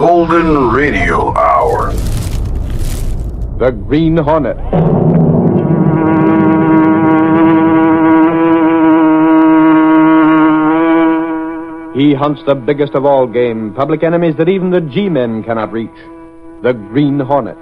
Golden Radio Hour. The Green Hornet. He hunts the biggest of all game, public enemies that even the G-men cannot reach. The Green Hornet.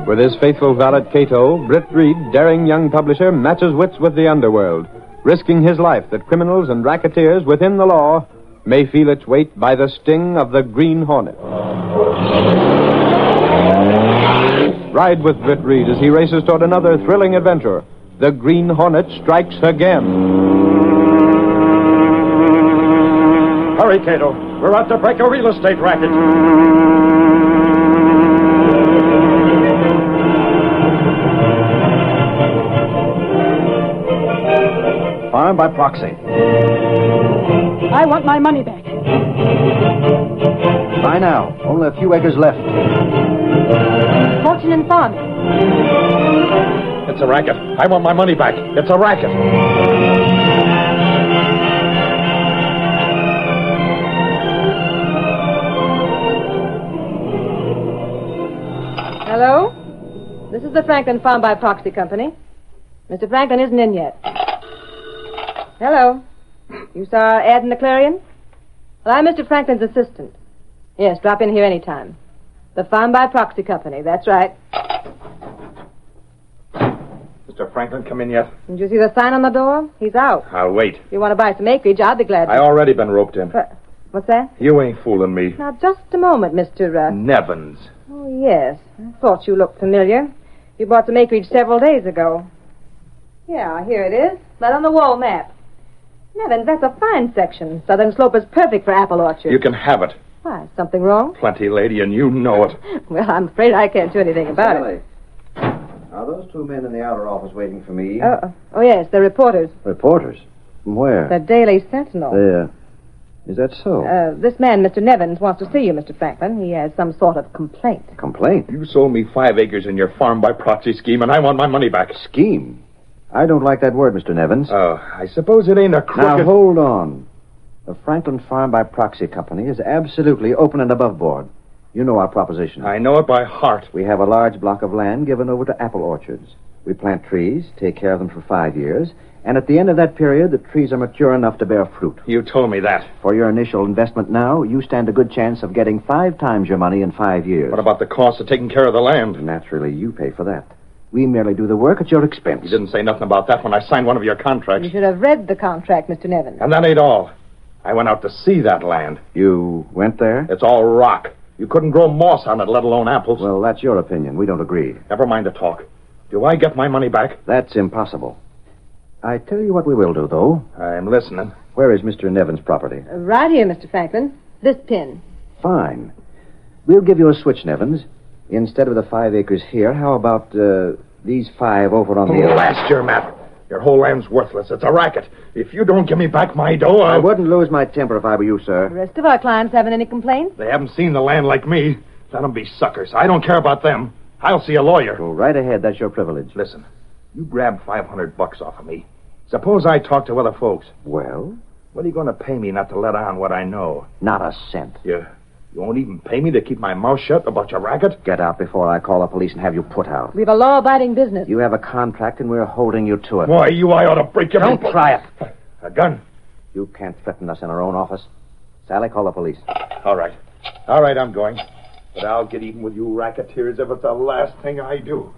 With his faithful valet Cato, Britt Reed, daring young publisher, matches wits with the underworld, risking his life that criminals and racketeers within the law may feel its weight by the sting of the Green Hornet. Ride with Britt Reed as he races toward another thrilling adventure. The Green Hornet strikes again. Hurry, Cato. We're out to break a real estate racket. Farm by proxy. I want my money back. Buy now. Only a few acres left. Fortune and farming. It's a racket. I want my money back. It's a racket. Hello? This is the Franklin Farm by Proxy Company. Mr. Franklin isn't in yet. Hello. You saw our ad in the Clarion? Well, I'm Mr. Franklin's assistant. Yes, drop in here anytime. The Farm by Proxy Company, that's right. Mr. Franklin, come in yet? Did you see the sign on the door? He's out. I'll wait. If you want to buy some acreage, I'll be glad to. I already been roped in. What's that? You ain't fooling me. Now, just a moment, Mr. Nevins. Oh, yes. I thought you looked familiar. You bought some acreage several days ago. Yeah, here it is. Right on the wall map. Nevins, that's a fine section. Southern slope is perfect for apple orchards. You can have it. Why, something wrong? Plenty, lady, and you know it. Well, I'm afraid I can't do anything about it. Are those two men in the outer office waiting for me? Oh, yes, they're reporters. Reporters? From where? The Daily Sentinel. Is that so? This man, Mr. Nevins, wants to see you, Mr. Franklin. He has some sort of complaint. Complaint? You sold me 5 acres in your farm by proxy scheme, and I want my money back. Scheme? I don't like that word, Mr. Nevins. Oh, I suppose it ain't a crooked... Now, hold on. The Franklin Farm by Proxy Company is absolutely open and above board. You know our proposition. I know it by heart. We have a large block of land given over to apple orchards. We plant trees, take care of them for 5 years, and at the end of that period, the trees are mature enough to bear fruit. You told me that. For your initial investment now, you stand a good chance of getting 5 times your money in 5 years. What about the cost of taking care of the land? Naturally, you pay for that. We merely do the work at your expense. You didn't say nothing about that when I signed one of your contracts. You should have read the contract, Mr. Nevins. And that ain't all. I went out to see that land. You went there? It's all rock. You couldn't grow moss on it, let alone apples. Well, that's your opinion. We don't agree. Never mind the talk. Do I get my money back? That's impossible. I tell you what we will do, though. I'm listening. Where is Mr. Nevins' property? Right here, Mr. Franklin. This pin. Fine. We'll give you a switch, Nevins. Instead of the 5 acres here, how about these 5 over on the other? Blast your map. Your whole land's worthless. It's a racket. If you don't give me back my dough, I wouldn't lose my temper if I were you, sir. The rest of our clients haven't any complaints? They haven't seen the land like me. Let them be suckers. I don't care about them. I'll see a lawyer. Go right ahead. That's your privilege. Listen, you grab $500 off of me. Suppose I talk to other folks. Well? What are you going to pay me not to let on what I know? Not a cent. You won't even pay me to keep my mouth shut about your racket? Get out before I call the police and have you put out. We have a law-abiding business. You have a contract, and we're holding you to it. Why, I ought to break your... Don't try it. A gun? You can't threaten us in our own office. Sally, call the police. All right. All right, I'm going. But I'll get even with you racketeers if it's the last thing I do.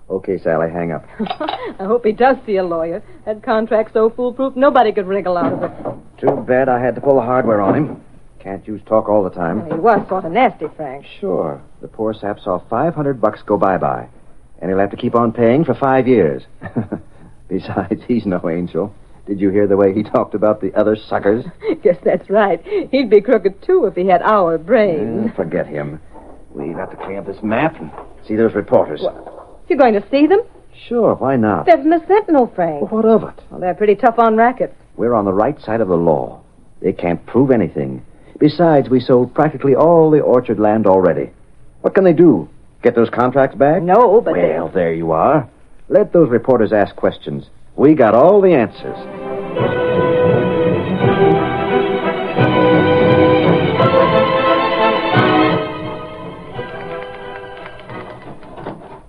Okay, Sally, hang up. I hope he does see a lawyer. That contract's so foolproof, nobody could wriggle out of it. Too bad I had to pull the hardware on him. Can't use talk all the time. He was sort of nasty, Frank. Sure. The poor sap saw $500 go bye-bye. And he'll have to keep on paying for 5 years. Besides, he's no angel. Did you hear the way he talked about the other suckers? Guess that's right. He'd be crooked, too, if he had our brains. Forget him. We've got to clean up this map and see those reporters. What? You're going to see them? Sure, why not? They're from the Sentinel, Frank. Well, what of it? Well, they're pretty tough on rackets. We're on the right side of the law. They can't prove anything. Besides, we sold practically all the orchard land already. What can they do? Get those contracts back? No, but Well, there you are. Let those reporters ask questions. We got all the answers.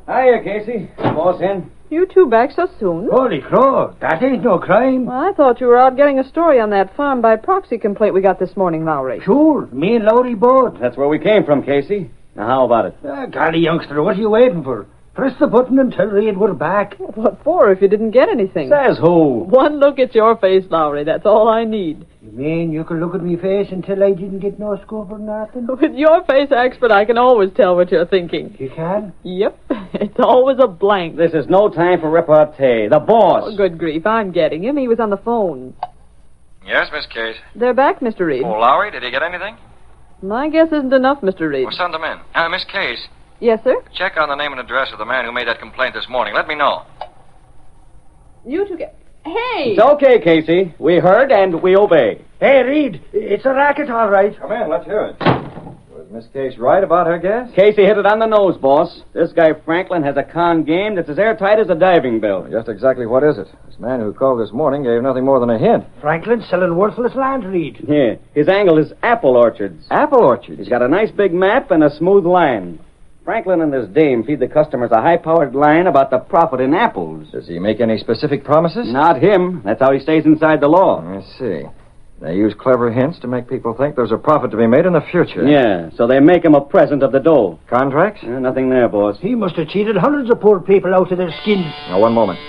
Hiya, Casey. Boss in? You two back so soon? Holy crow, that ain't no crime. Well, I thought you were out getting a story on that farm by proxy complaint we got this morning, Lowry. Sure, me and Lowry both. That's where we came from, Casey. Now, how about it? Golly, youngster, what are you waiting for? Press the button and tell Reed we're back. What for if you didn't get anything? Says who? One look at your face, Lowry. That's all I need. You mean you can look at me face and tell I didn't get no scoop or nothing? With your face expert, I can always tell what you're thinking. You can? Yep. It's always a blank. This is no time for repartee. The boss. Oh, good grief. I'm getting him. He was on the phone. Yes, Miss Case. They're back, Mr. Reed. Oh, Lowry, did he get anything? My guess isn't enough, Mr. Reed. Well, send them in. Miss Case, Yes, sir? check on the name and address of the man who made that complaint this morning. Let me know. You two get... Hey! It's okay, Casey. We heard and we obey. Hey, Reed, it's a racket, all right. Come in, let's hear it. Was Miss Case right about her guess? Casey hit it on the nose, boss. This guy Franklin has a con game that's as airtight as a diving bell. Just exactly what is it? This man who called this morning gave nothing more than a hint. Franklin's selling worthless land, Reed. Yeah, his angle is apple orchards. Apple orchards? He's got a nice big map and a smooth line. Franklin and this dame feed the customers a high-powered line about the profit in apples. Does he make any specific promises? Not him. That's how he stays inside the law. I see. They use clever hints to make people think there's a profit to be made in the future. Yeah, so they make him a present of the dough. Contracts? Nothing there, boss. He must have cheated hundreds of poor people out of their skins. Now, one moment.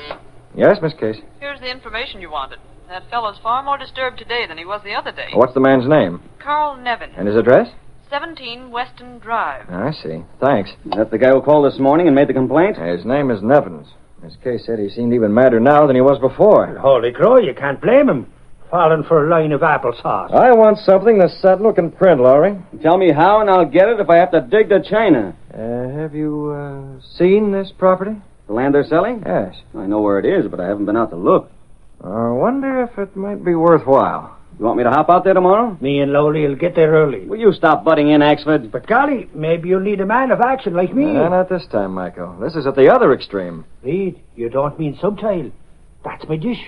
Yes, Miss Case? Here's the information you wanted. That fellow's far more disturbed today than he was the other day. What's the man's name? Carl Nevin, And his address? 17 Weston Drive. I see. Thanks. That's the guy who called this morning and made the complaint? His name is Nevins. Miss Case said he seemed even madder now than he was before. Holy crow, you can't blame him. Falling for a line of applesauce. I want something the Sentinel can print, Lowry. Tell me how and I'll get it if I have to dig to China. Have you seen this property? The land they're selling? Yes. I know where it is, but I haven't been out to look. I wonder if it might be worthwhile. You want me to hop out there tomorrow? Me and Lowry will get there early. Will you stop butting in, Axford? But golly, maybe you'll need a man of action like me. Not this time, Michael. This is at the other extreme. Reed, you don't mean subtile. That's my dish.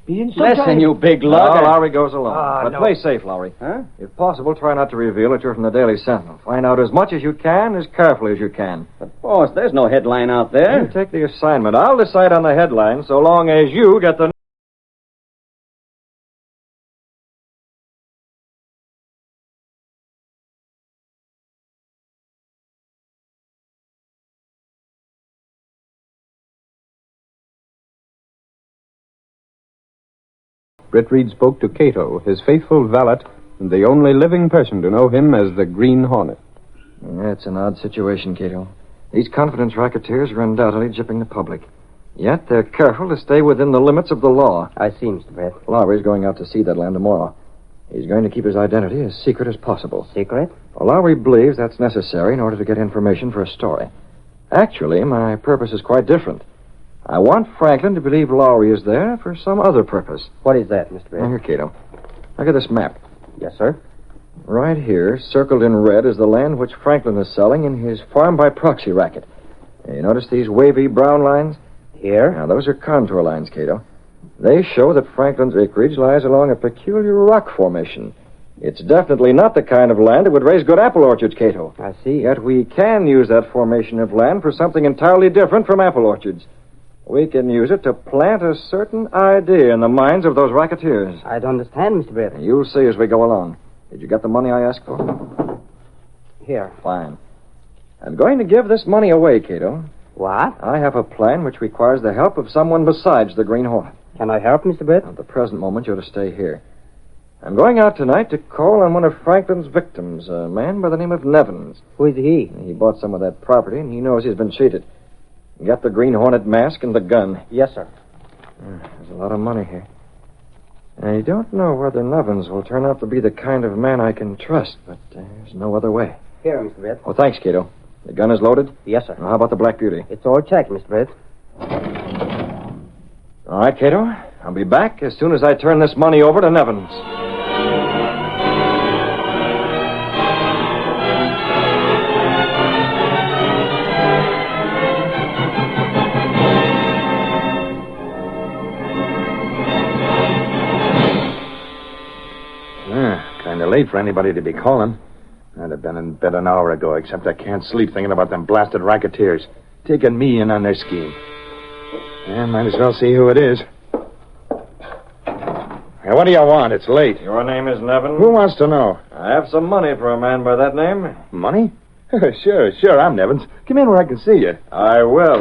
Being subtile. Listen, you big No, lug. Lowry goes alone. But no. play safe, Lowry. Huh? If possible, try not to reveal that you're from the Daily Sentinel. Find out as much as you can, as carefully as you can. But, boss, there's no headline out there. You take the assignment. I'll decide on the headline so long as you get the... Britt Reed spoke to Cato, his faithful valet, and the only living person to know him as the Green Hornet. It's an odd situation, Cato. These confidence racketeers are undoubtedly gypping the public. Yet they're careful to stay within the limits of the law. I see, Mr. Brett. Lowry's going out to see that land tomorrow. He's going to keep his identity as secret as possible. Secret? Well, Lowry believes that's necessary in order to get information for a story. Actually, my purpose is quite different. I want Franklin to believe Lowry is there for some other purpose. What is that, Mr. Now, here, Cato. Look at this map. Yes, sir. Right here, circled in red, is the land which Franklin is selling in his farm by proxy racket. You notice these wavy brown lines? Here? Now, those are contour lines, Cato. They show that Franklin's acreage lies along a peculiar rock formation. It's definitely not the kind of land that would raise good apple orchards, Cato. I see. Yet we can use that formation of land for something entirely different from apple orchards. We can use it to plant a certain idea in the minds of those racketeers. I don't understand, Mr. Brett. You'll see as we go along. Did you get the money I asked for? Here. Fine. I'm going to give this money away, Cato. What? I have a plan which requires the help of someone besides the Green Hornet. Can I help, Mr. Brett? At the present moment, you're to stay here. I'm going out tonight to call on one of Franklin's victims, a man by the name of Nevins. Who is he? He bought some of that property, and he knows he's been cheated. Get the Green Hornet mask and the gun. Yes, sir. There's a lot of money here. I don't know whether Nevins will turn out to be the kind of man I can trust, but there's no other way. Here, Mr. Brett. Oh, thanks, Cato. The gun is loaded? Yes, sir. Now, how about the Black Beauty? It's all checked, Mr. Brett. All right, Cato. I'll be back as soon as I turn this money over to Nevins. Kind of late for anybody to be calling. I'd have been in bed an hour ago, except I can't sleep thinking about them blasted racketeers taking me in on their scheme. Yeah, might as well see who it is. Hey, what do you want? It's late. Your name is Nevins? Who wants to know? I have some money for a man by that name. Money? Sure, I'm Nevins. Come in where I can see you. I will.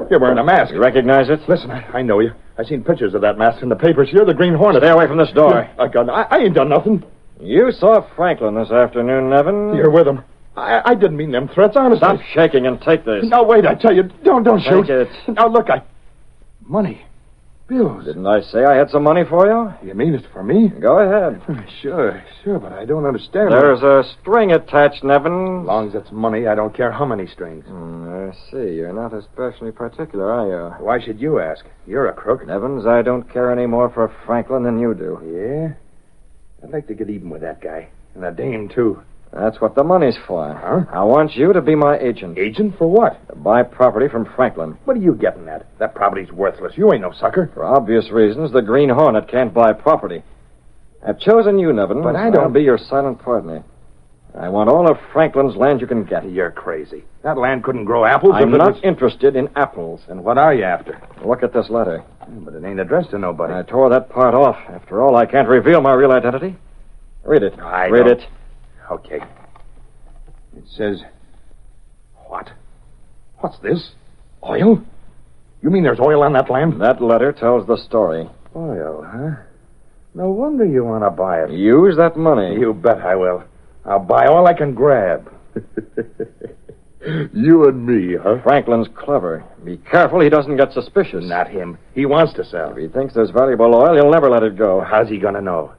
You're wearing a mask. You recognize it? Listen, I know you. I've seen pictures of that mask in the papers. You're the Green Hornet. Stay away from this door. I ain't done nothing. You saw Franklin this afternoon, Nevins. You're with him. I didn't mean them threats, honestly. Stop shaking and take this. No, wait, I tell you. Don't shoot. Take it. Now, look, Money. Bills. Didn't I say I had some money for you? You mean it's for me? Go ahead. Sure, but I don't understand. There's a string attached, Nevins. As long as it's money, I don't care how many strings. I see. You're not especially particular, are you? Why should you ask? You're a crook. Nevins, I don't care any more for Franklin than you do. Yeah? I'd like to get even with that guy. And the dame, too. That's what the money's for. Huh? I want you to be my agent. Agent for what? To buy property from Franklin. What are you getting at? That property's worthless. You ain't no sucker. For obvious reasons, the Green Hornet can't buy property. I've chosen you, Nevins. But I don't... I'll be your silent partner. I want all of Franklin's land you can get. You're crazy. That land couldn't grow apples. I'm not interested in apples. And what are you after? Look at this letter. But it ain't addressed to nobody. I tore that part off. After all, I can't reveal my real identity. Read it. Read it. Okay. It says... What? What's this? Oil? You mean there's oil on that land? That letter tells the story. Oil, huh? No wonder you want to buy it. Use that money. You bet I will. I'll buy all I can grab. You and me, huh? Franklin's clever. Be careful he doesn't get suspicious. Not him. He wants to sell. If he thinks there's valuable oil, he'll never let it go. How's he gonna know?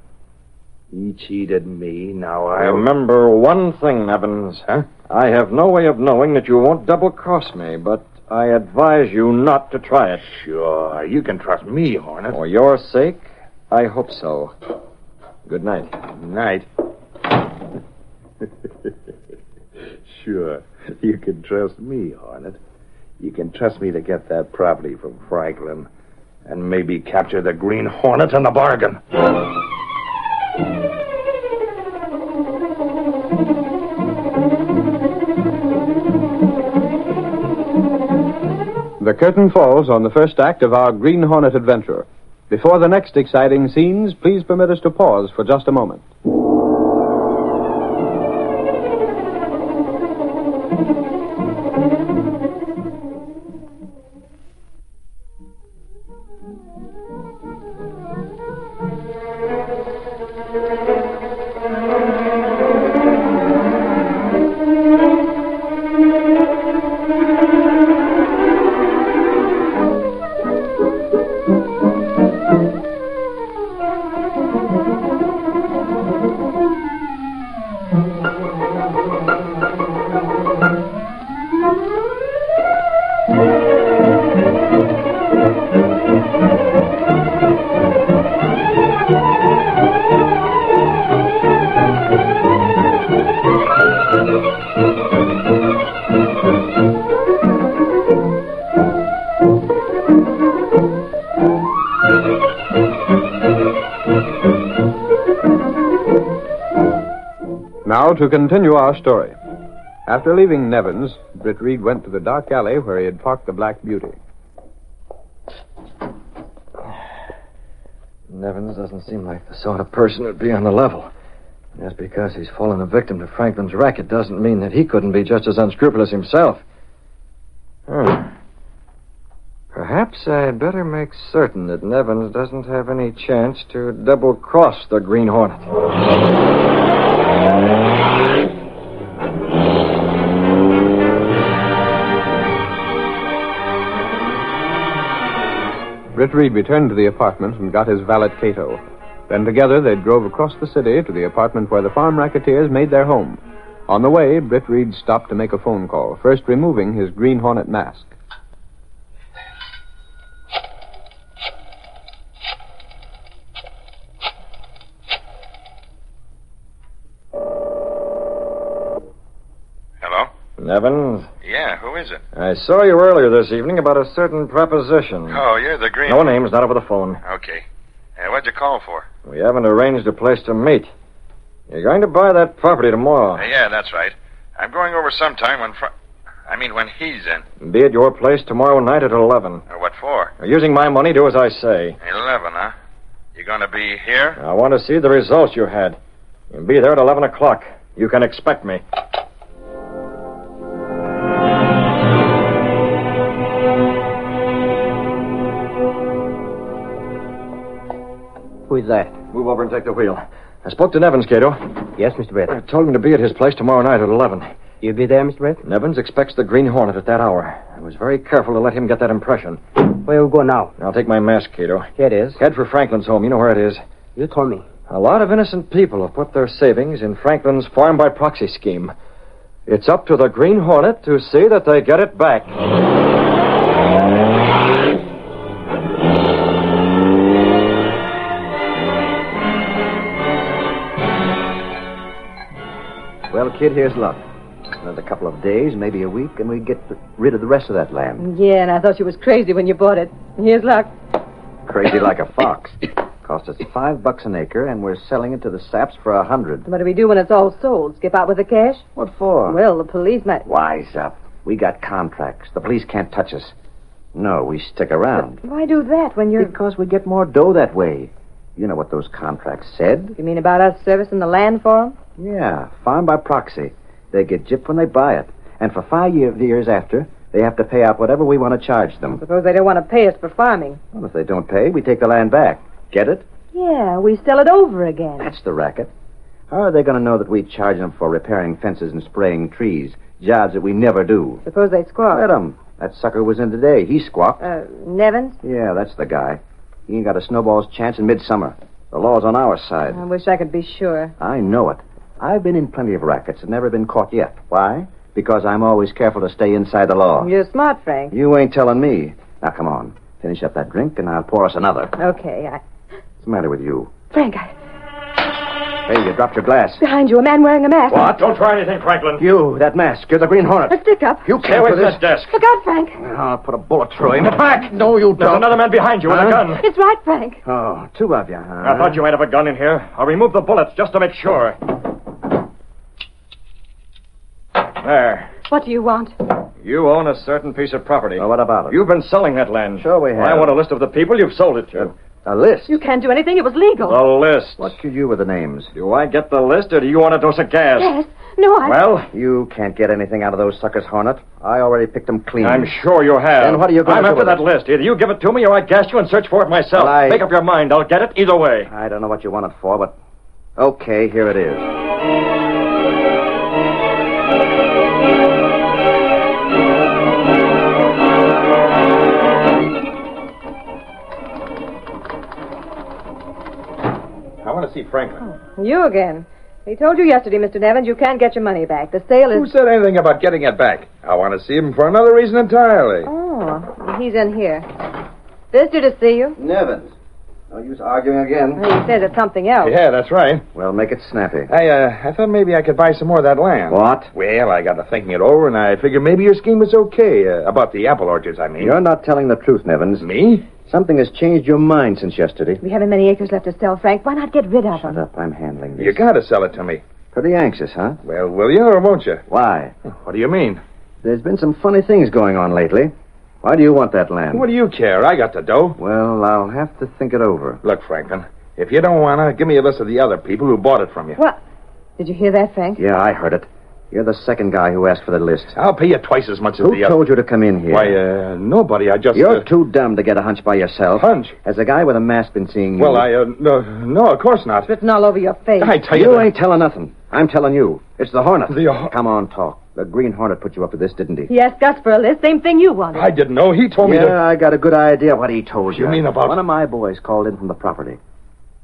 He cheated me, now I... Remember one thing, Nevins. Huh? I have no way of knowing that you won't double-cross me, but I advise you not to try it. Sure, you can trust me, Hornet. For your sake, I hope so. Good night. Night. Sure, you can trust me, Hornet. You can trust me to get that property from Franklin and maybe capture the Green Hornet in the bargain. The curtain falls on the first act of our Green Hornet adventure. Before the next exciting scenes, please permit us to pause for just a moment. Now, to continue our story. After leaving Nevins, Britt Reed went to the dark alley where he had parked the Black Beauty. Nevins doesn't seem like the sort of person who'd be on the level. Just because he's fallen a victim to Franklin's racket doesn't mean that he couldn't be just as unscrupulous himself. Perhaps I'd better make certain that Nevins doesn't have any chance to double-cross the Green Hornet. Britt Reed returned to the apartment and got his valet Cato. Then together they drove across the city to the apartment where the farm racketeers made their home. On the way, Britt Reed stopped to make a phone call, first removing his Green Hornet mask. Hello? Nevins? Yeah, who is it? I saw you earlier this evening about a certain proposition. Oh, you're the Green... No names, not over the phone. Okay. What'd you call for? We haven't arranged a place to meet. You're going to buy that property tomorrow. Yeah, that's right. I'm going over sometime when when he's in. Be at your place tomorrow night at 11. What for? Using my money, do as I say. 11, huh? You gonna be here? I want to see the results you had. You'll be there at 11 o'clock. You can expect me. Who is that? Move over and take the wheel. I spoke to Nevins, Cato. Yes, Mr. Brett. I told him to be at his place tomorrow night at 11. You'll be there, Mr. Brett? Nevins expects the Green Hornet at that hour. I was very careful to let him get that impression. Where you go now? I'll take my mask, Cato. Here it is. Head for Franklin's home. You know where it is. You told me. A lot of innocent people have put their savings in Franklin's farm by proxy scheme. It's up to the Green Hornet to see that they get it back. Well, kid, here's luck. Another couple of days, maybe a week, and we get rid of the rest of that land. Yeah, and I thought you was crazy when you bought it. Here's luck. Crazy like a fox. Cost us $5 an acre, and we're selling it to the saps for $100. What do we do when it's all sold? Skip out with the cash? What for? Well, the police might... Wise up. We got contracts. The police can't touch us. No, we stick around. But why do that when you're... Because we get more dough that way. You know what those contracts said. You mean about us servicing the land for them? Yeah, farm by proxy. They get gypped when they buy it. And for 5 years after, they have to pay out whatever we want to charge them. Suppose they don't want to pay us for farming. Well, if they don't pay, we take the land back. Get it? Yeah, we sell it over again. That's the racket. How are they going to know that we charge them for repairing fences and spraying trees, jobs that we never do? Suppose they squawk. Let 'em. That sucker was in today. He squawked. Nevins? Yeah, that's the guy. He ain't got a snowball's chance in midsummer. The law's on our side. I wish I could be sure. I know it. I've been in plenty of rackets and never been caught yet. Why? Because I'm always careful to stay inside the law. You're smart, Frank. You ain't telling me. Now, come on. Finish up that drink, and I'll pour us another. Okay, What's the matter with you? Frank, Hey, you dropped your glass. behind you, a man wearing a mask. What? Don't try anything, Franklin. You, that mask. You're the Green Hornet. A stick-up. You Stay can't away for from this. this desk. Look out, Frank. I'll put a bullet through him. Back! No, you don't. There's another man behind you with a gun. It's right, Frank. Oh, two of you, huh? I thought you might have a gun in here. I'll remove the bullets just to make sure. There. What do you want? You own a certain piece of property. Well, what about it? You've been selling that land. Sure we have. I want a list of the people you've sold it to. A list? You can't do anything. It was legal. The list. What could you with the names? Do I get the list, or do you want a dose of gas? Yes. No, I... Well, You can't get anything out of those suckers, Hornet. I already picked them clean. I'm sure you have. Then what are you going I'm to do after with that it? list. Either you give it to me, or I gas you and search for it myself. Well, Make up your mind. I'll get it either way. I don't know what you want it for, but... Okay, here it is. I want to see Franklin. You again. He told you yesterday, Mr. Nevins, you can't get your money back. The sale is... Who said anything about getting it back? I want to see him for another reason entirely. Oh, he's in here. Visitor to see you. Nevins. No use arguing again. Well, he says it's something else. Yeah, that's right. Well, make it snappy. I thought maybe I could buy some more of that land. What? Well, I got to thinking it over, and I figured maybe your scheme was okay. About the apple orchards, I mean. You're not telling the truth, Nevins. Me? Something has changed your mind since yesterday. We haven't many acres left to sell, Frank. Why not get rid of them? Shut up. I'm handling this. You got to sell it to me. Pretty anxious, huh? Well, will you or won't you? Why? What do you mean? There's been some funny things going on lately. Why do you want that land? What do you care? I got the dough. Well, I'll have to think it over. Look, Franklin, if you don't want to, give me a list of the other people who bought it from you. What? Did you hear that, Frank? Yeah, I heard it. You're the second guy who asked for the list. I'll pay you twice as much as Who the other. told you to come in here? Why, nobody. I just... You're too dumb to get a hunch by yourself. Hunch? Has the guy with a mask been seeing you? Well, no, of course not. It's written all over your face. I tell you... You ain't telling nothing. I'm telling you. It's the Hornet. The Come on, talk. The Green Hornet put you up to this, didn't he? He asked Gus for a list, same thing you wanted. I didn't know. He told me to... I got a good idea what he told you. You mean about... One of my boys called in from the property.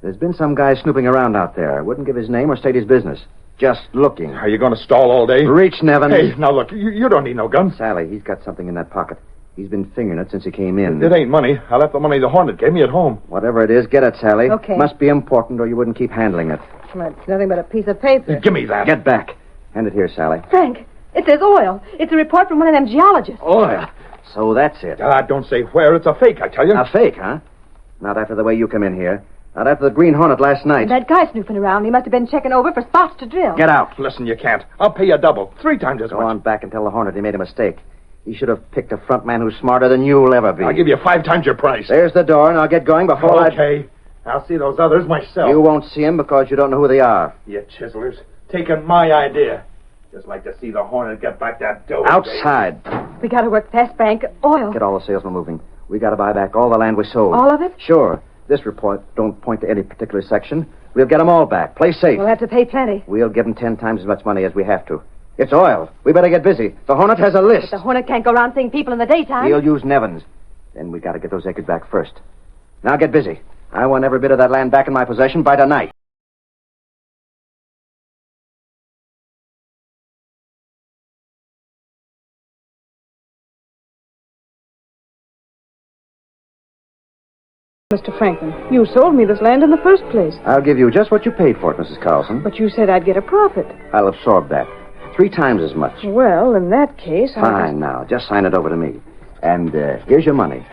There's been some guy snooping around out there. Wouldn't give his name or state his business. Just looking. Are you going to stall all day? Reach, Nevin. Hey, now look, you don't need no gun. Sally, he's got something in that pocket. He's been fingering it since he came in. It ain't money. I left the money the Hornet gave me at home. Whatever it is, get it, Sally. Okay. Must be important or you wouldn't keep handling it. Well, it's nothing but a piece of paper. Give me that. Get back. Hand it here, Sally. Frank, it says oil. It's a report from one of them geologists. Oil. So that's it. Don't say where. It's a fake, I tell you. A fake, huh? Not after the way you come in here. Not after the Green Hornet last night. That guy snooping around, he must have been checking over for spots to drill. Get out. Listen, you can't. I'll pay you double. 3 times as Go much. on back and tell the Hornet he made a mistake. He should have picked a front man who's smarter than you'll ever be. I'll give you 5 times your price. There's the door, and I'll get going before Okay. I'll see those others myself. You won't see him because you don't know who they are. You chiselers. Taking my idea. Just like to see the Hornet get back that dough. Outside. We gotta work fast, Frank. Oil. Get all the salesmen moving. We got to buy back all the land we sold. All of it? Sure. This report don't point to any particular section. We'll get them all back. Play safe. We'll have to pay plenty. We'll give them 10 times as much money as we have to. It's oil. We better get busy. The Hornet has a list. But the Hornet can't go around seeing people in the daytime. He'll use Nevin's. Then we got to get those acres back first. Now get busy. I want every bit of that land back in my possession by tonight. Mr. Franklin, you sold me this land in the first place. I'll give you just what you paid for it, Mrs. Carlson. But you said I'd get a profit. I'll absorb that. 3 times as much. Well, in that case, Fine, now. Just sign it over to me. And here's your money.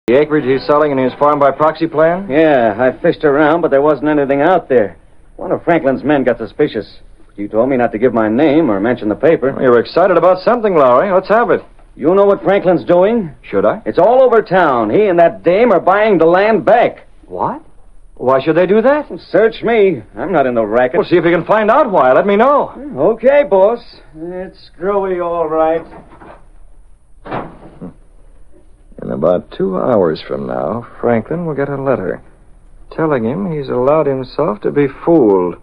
The acreage he's selling in his farm by proxy plan? Yeah, I fished around, but there wasn't anything out there. One of Franklin's men got suspicious. You told me not to give my name or mention the paper. Well, you're excited about something, Lowry. Let's have it. You know what Franklin's doing? Should I? It's all over town. He and that dame are buying the land back. What? Why should they do that? Search me. I'm not in the racket. Well, see if you can find out why. Let me know. Okay, boss. It's screwy, all right. In about 2 hours from now, Franklin will get a letter telling him he's allowed himself to be fooled.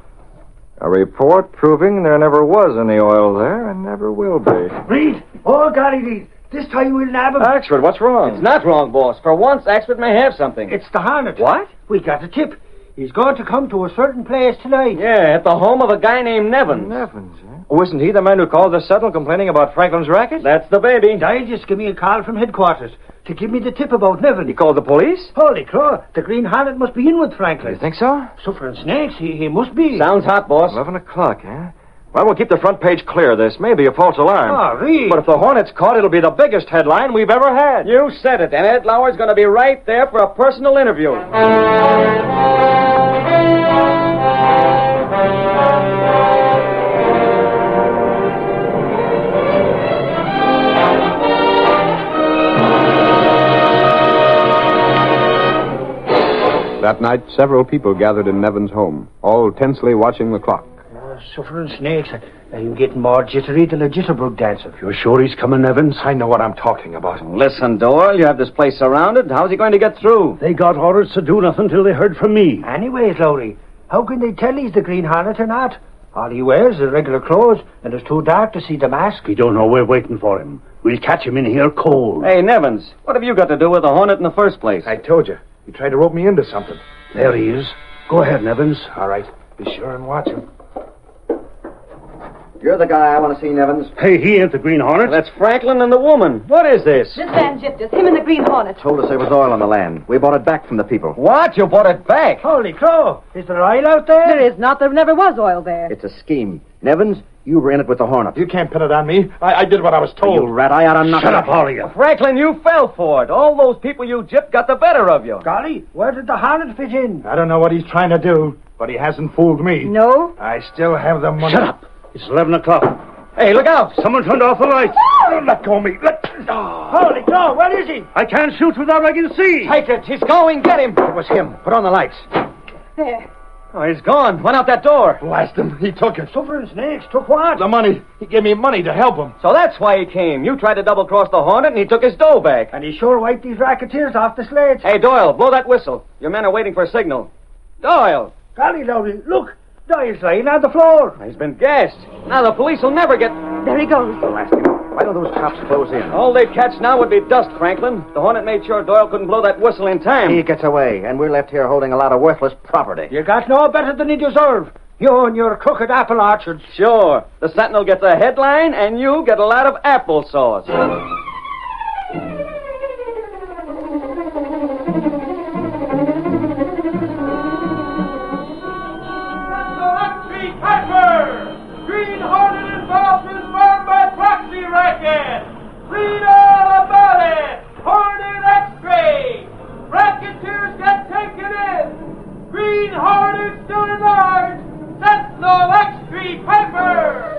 A report proving there never was any oil there and never will be. Reed! Oh, golly, Reed. This time we'll nab him. Axford, what's wrong? It's not wrong, boss. For once, Axford may have something. It's the Hornet. What? We got a tip. He's going to come to a certain place tonight. Yeah, at the home of a guy named Nevins. Nevins, eh? Oh, isn't he the man who called the settle complaining about Franklin's racket? That's the baby. Dial just give me a call from headquarters to give me the tip about Nevin. He called the police? Holy crow, the Green Hornet must be in with Franklin. You think so? Suffering snakes, he must be. Sounds hot, boss. 11 o'clock, eh? Well, we'll keep the front page clear of this. Maybe a false alarm. Oh, Reed. But if the Hornet's caught, it'll be the biggest headline we've ever had. You said it, and Ed Lauer's going to be right there for a personal interview. That night, several people gathered in Nevin's home, all tensely watching the clock. Suffering snakes. I'm getting more jittery than a jitterbug dancer. You're sure he's coming, Evans? I know what I'm talking about. Listen, Doyle, you have this place surrounded. How's he going to get through? They got orders to do nothing till they heard from me. Anyways, Lowry, how can they tell he's the Green Hornet or not? All he wears is regular clothes, and it's too dark to see the mask. We don't know we're waiting for him. We'll catch him in here cold. Hey, Nevins, what have you got to do with the Hornet in the first place? I told you. He tried to rope me into something. There he is. Go ahead, Nevins. All right. Be sure and watch him. You're the guy I want to see, Nevins. Hey, he ain't the Green Hornet. That's Franklin and the woman. What is this? This man gypped us. Him and the Green Hornet. Told us there was oil on the land. We bought it back from the people. What? You bought it back? Holy crow! Is there oil out there? There is not. There never was oil there. It's a scheme. Nevins, you were in it with the Hornet. You can't pin it on me. I did what I was told. You rat, I ought to knock Shut up, all of you. Franklin, you fell for it. All those people you gypped got the better of you. Golly, where did the Hornet fit in? I don't know what he's trying to do, but he hasn't fooled me. No? I still have the money. Shut up. It's 11 o'clock. Hey, look out! Someone turned off the lights. Let go of me. Holy crow, where is he? I can't shoot without I can see. Take it. He's going. Get him. It was him. Put on the lights. There. Oh, he's gone. Went out that door. Blast him. He took it. Suffering snakes took what? The money. He gave me money to help him. So that's why he came. You tried to double-cross the Hornet, and he took his dough back. And he sure wiped these racketeers off the slate. Hey, Doyle, blow that whistle. Your men are waiting for a signal. Doyle! Golly, Lowry, look! Doyle's lying on the floor. He's been gassed. Now the police will never get... There he goes. Blast him. Why don't those cops close in? All they'd catch now would be dust, Franklin. The Hornet made sure Doyle couldn't blow that whistle in time. He gets away, and we're left here holding a lot of worthless property. You got no better than you deserve. You and your crooked apple orchards. Sure. The Sentinel gets a headline, and you get a lot of applesauce. Green Hornet involved in farm by proxy racket. Read all about it. Hornet X-ray. Racketeers get taken in. Green Hornet still in large. Sentinel X-ray paper.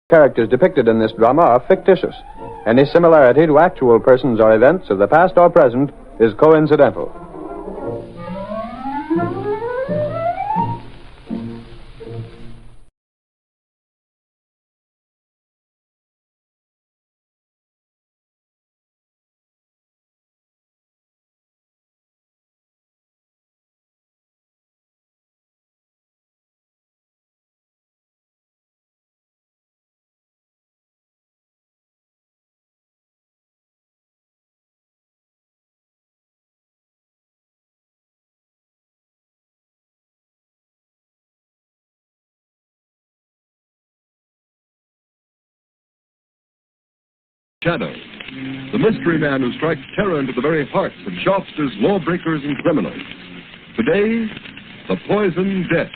Characters depicted in this drama are fictitious. Any similarity to actual persons or events of the past or present is coincidental. Shadow, the mystery man who strikes terror into the very hearts of shopsters, lawbreakers, and criminals. Today, the poison death.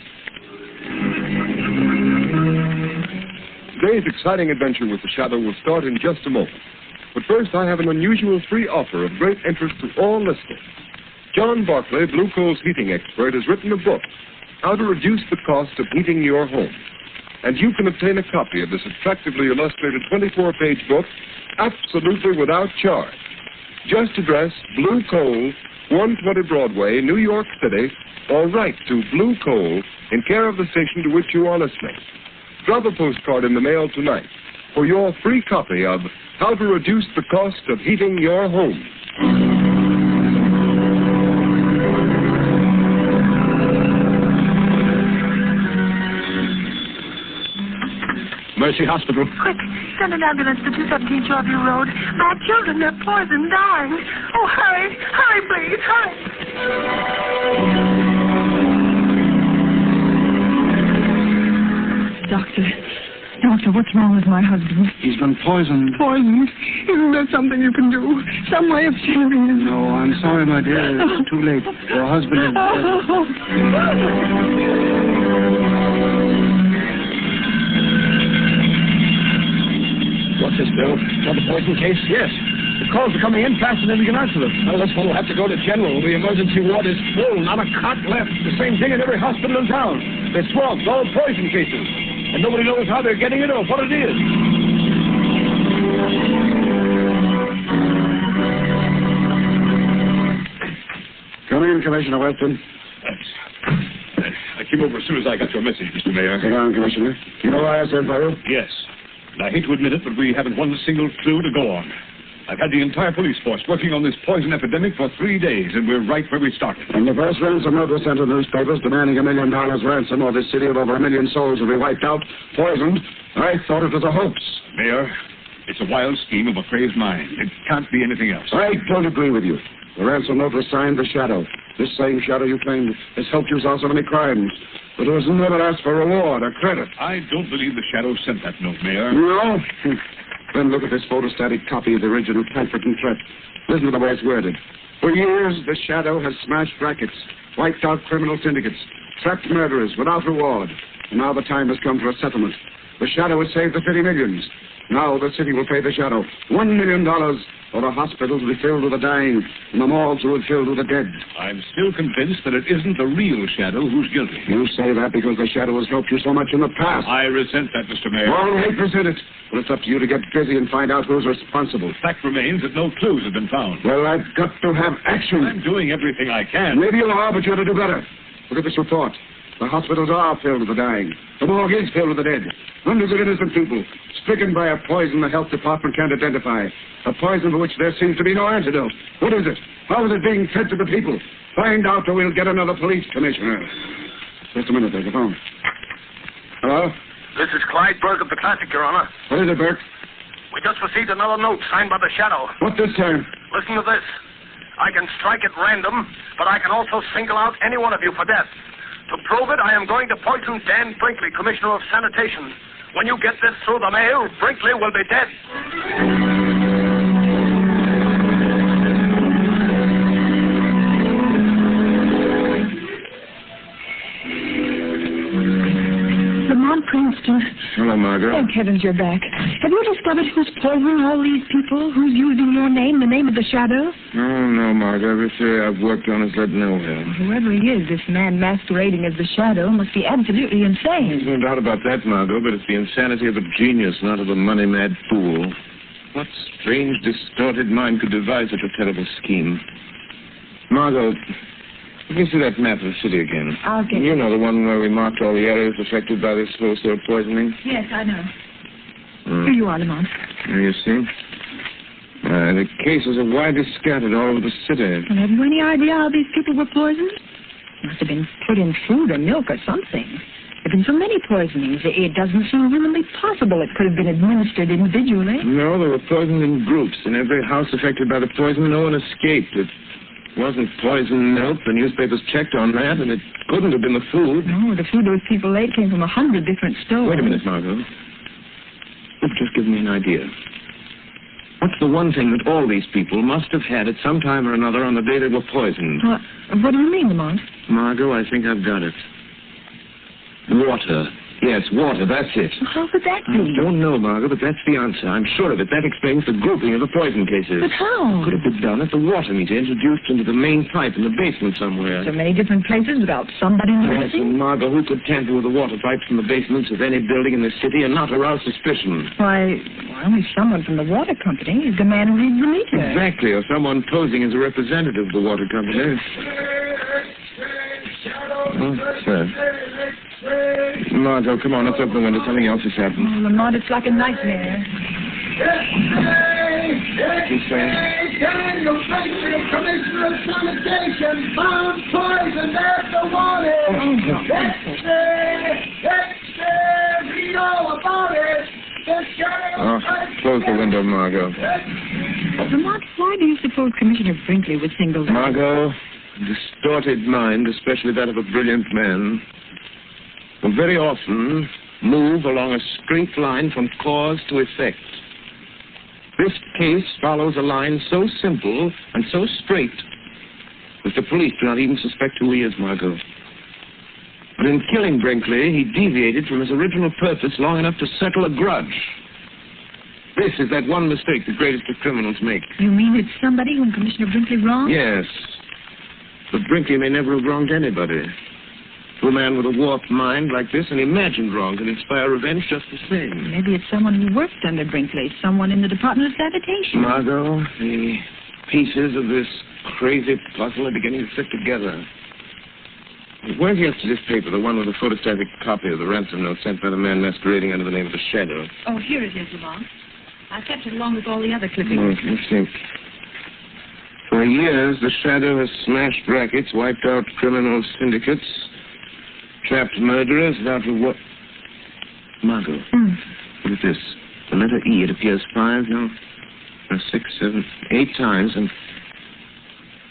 Today's exciting adventure with the Shadow will start in just a moment. But first, I have an unusual free offer of great interest to all listeners. John Barclay, Blue Coal's heating expert, has written a book, How to Reduce the Cost of Heating Your Home. and you can obtain a copy of this attractively illustrated 24-page book absolutely without charge. Just address Blue Coal, 120 Broadway, New York City, or write to Blue Coal in care of the station to which you are listening. Drop a postcard in the mail tonight for your free copy of How to Reduce the Cost of Heating Your Home. Mercy Hospital. Quick, send an ambulance to 217 Shoreview Road. My children, they're poisoned, dying. Oh, hurry, hurry, please, hurry. Doctor, what's wrong with my husband? He's been poisoned. Poisoned? Isn't there something you can do? Some way of saving him? No, I'm sorry, my dear. It's too late. Your husband is What's this, Bill? Another poison case? Yes. The calls are coming in faster than we can answer them. Well, this one will have to go to General. The emergency ward is full. Not a cot left. The same thing in every hospital in town. They're swamped, all poison cases. And nobody knows how they're getting it or what it is. Come in, Commissioner Weston. Thanks. I came over as soon as I got your message, Mr. Mayor. Sit down, Commissioner. You know why I sent for you? Yes. And I hate to admit it, but we haven't one single clue to go on. I've had the entire police force working on this poison epidemic for 3 days, and we're right where we started. When the first ransom note was sent to newspapers demanding $1 million ransom, or this city of over 1 million souls will be wiped out, poisoned, I thought it was a hoax. Mayor, it's a wild scheme of a crazed mind. It can't be anything else. I don't agree with you. The ransom note was signed The Shadow. This same Shadow you claim has helped you solve so many crimes. But it was never asked for reward or credit. I don't believe the Shadow sent that note, Mayor. No? Then look at this photostatic copy of the original pamphlet and threat. Listen to the way it's worded. For years, the Shadow has smashed rackets, wiped out criminal syndicates, trapped murderers without reward. And now the time has come for a settlement. The Shadow has saved the city millions. Now the city will pay the Shadow $1 million, or the hospitals will be filled with the dying, and the morgues will be filled with the dead. I'm still convinced that it isn't the real Shadow who's guilty. You say that because the Shadow has helped you so much in the past. I resent that, Mr. Mayor. All right, resent it. But it's up to you to get busy and find out who's responsible. The fact remains that no clues have been found. Well, I've got to have action. I'm doing everything I can. Maybe you are, but you ought to do better. Look at this report. The hospitals are filled with the dying. The morgue is filled with the dead. Hundreds of innocent people, stricken by a poison the health department can't identify. A poison for which there seems to be no antidote. What is it? How is it being fed to the people? Find out or we'll get another police commissioner. Just a minute, there's a phone. Hello? This is Clyde Burke of the Classic, Your Honor. What is it, Burke? We just received another note signed by the Shadow. What this time? Listen to this. I can strike at random, but I can also single out any one of you for death. To prove it, I am going to poison Dan Brinkley, Commissioner of Sanitation. When you get this through the mail, Brinkley will be dead. Lamont Princeton. Hello, Margaret. Thank heavens you're back. Have you discovered who's poisoning all these people? Who's using your name, the name of the Shadow? Oh, no, Margaret. Every theory I've worked on has led nowhere. Whoever he is, this man masquerading as the Shadow must be absolutely insane. There's no doubt about that, Margot, but it's the insanity of a genius, not of a money-mad fool. What strange, distorted mind could devise such a terrible scheme? Margot, let me see that map of the city again. I'll get You know the one where we marked all the areas affected by this wholesale poisoning? Yes, I know. Here you are, Lamont. There you see. The cases are widely scattered all over the city. And have you any idea how these people were poisoned? Must have been put in food or milk or something. There have been so many poisonings, it doesn't seem humanly possible it could have been administered individually. No, they were poisoned in groups. In every house affected by the poison, no one escaped. It wasn't poisoned milk. The newspapers checked on that, and it couldn't have been the food. No, the food those people ate came from 100 different stores. Wait a minute, Margot. You've just given me an idea. What's the one thing that all these people must have had at some time or another on the day they were poisoned? What do you mean, Lamont? Margot, I think I've got it. Water. Yes, water, that's it. How could that be? I don't know, Margot, but that's the answer. I'm sure of it. That explains the grouping of the poison cases. But how? Could have been done at the water meter, introduced into the main pipe in the basement somewhere. So many different places without somebody Yes, noticing? and Margot, who could tamper with the water pipes from the basements of any building in the city and not arouse suspicion? Why, only someone from the water company is the man who reads the meter. Exactly, or someone posing as a representative of the water company. Sir. Margot, come on, let's open the window. Something else has happened. Oh, Lamont, it's like a nightmare. He's saying... Daniel Frankfurt, Commissioner of Sanitation, found poison after warning. Dexter, read all about it. Oh, close the window, Margot. Lamont, why do you suppose Commissioner Brinkley would single... Margot, distorted mind, especially that of a brilliant man, will very often move along a straight line from cause to effect. This case follows a line so simple and so straight that the police do not even suspect who he is, Margot. But in killing Brinkley, he deviated from his original purpose long enough to settle a grudge. This is that one mistake the greatest of criminals make. You mean it's somebody whom Commissioner Brinkley wronged? Yes. But Brinkley may never have wronged anybody. To a man with a warped mind like this, an imagined wrong can inspire revenge just the same. Maybe it's someone who worked under Brinkley, someone in the Department of Sanitation. Margot, the pieces of this crazy puzzle are beginning to fit together. Where's yesterday's paper, the one with the photostatic copy of the ransom note sent by the man masquerading under the name of the Shadow? Oh, here it is, Lamont. I kept it along with all the other clippings. Let's see. For years, the Shadow has smashed rackets, wiped out criminal syndicates, trapped murderers without reward. Margot, look at this. The letter E, it appears 6, 7, 8 times, and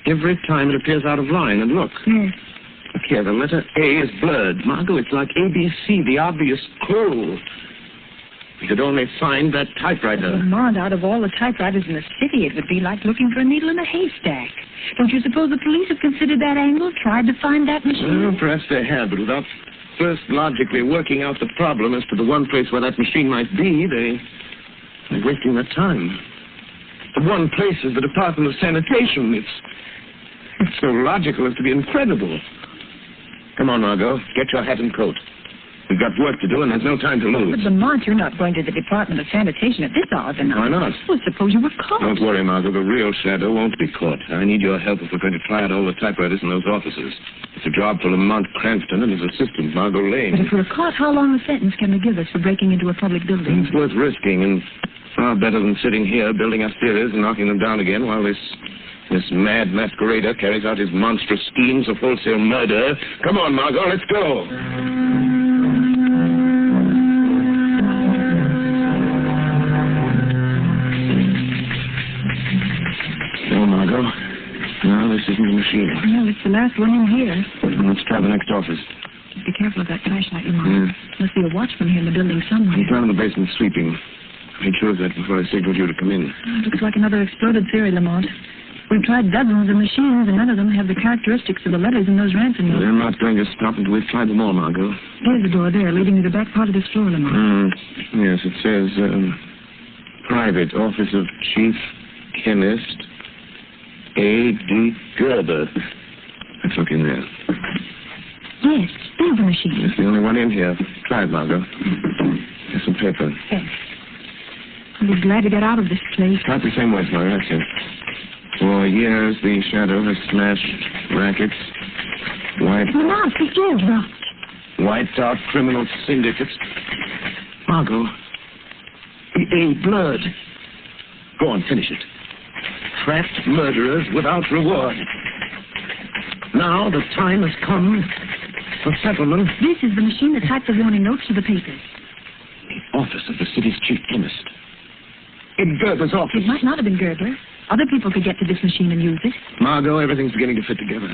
every time it appears out of line. And look. Look here, the letter A is blurred. Margot, it's like ABC, the obvious clue. We could only find that typewriter. Lamont, out of all the typewriters in the city, it would be like looking for a needle in a haystack. Don't you suppose the police have considered that angle, tried to find that machine? Well, perhaps they have, but without first logically working out the problem as to the one place where that machine might be, they're wasting their time. The one place is the Department of Sanitation. It's so logical as to be incredible. Come on, Margot. Get your hat and coat. We've got work to do, and there's no time to lose. But, Lamont, you're not going to the Department of Sanitation at this hour of the night. Why not? Well, suppose you were caught. Don't worry, Margot. The real Shadow won't be caught. I need your help if we're going to try out all the typewriters in those offices. It's a job for Lamont Cranston and his assistant, Margot Lane. But if we're caught, how long a sentence can they give us for breaking into a public building? It's worth risking, and far better than sitting here building up theaters and knocking them down again while this mad masquerader carries out his monstrous schemes of wholesale murder. Come on, Margot, let's go. No, Margot. No, this isn't the machine. No, it's the last one in here. Let's try the next office. Be careful of that flashlight, Lamont. Must be a watchman here in the building somewhere. He's down in the basement sweeping. I made sure of that before I signaled you to come in. It looks like another exploded theory, Lamont. We've tried dozens of machines, and none of them have the characteristics of the letters in those ransom notes. They're not going to stop until we've tried them all, Margot. There's the door there, leading to the back part of this floor, Lamont. Yes, it says, Private Office of Chief Chemist A.D. Gerber. Let's look in there. Yes, there's the machine. It's the only one in here. Try it, Margot. Here's some paper. Yes. I'll be glad to get out of this place. Start the same way, Margot. That's it. For years, the Shadow has smashed rackets, Lamont, the door's locked. wiped out criminal syndicates. Margot, the A blurred. Go on, finish it. Trapped murderers without reward. Now the time has come for settlement. This is the machine that typed the warning notes to the papers. The office of the city's chief chemist. In Gerber's office. It might not have been Gerber. Other people could get to this machine and use it. Margot, everything's beginning to fit together.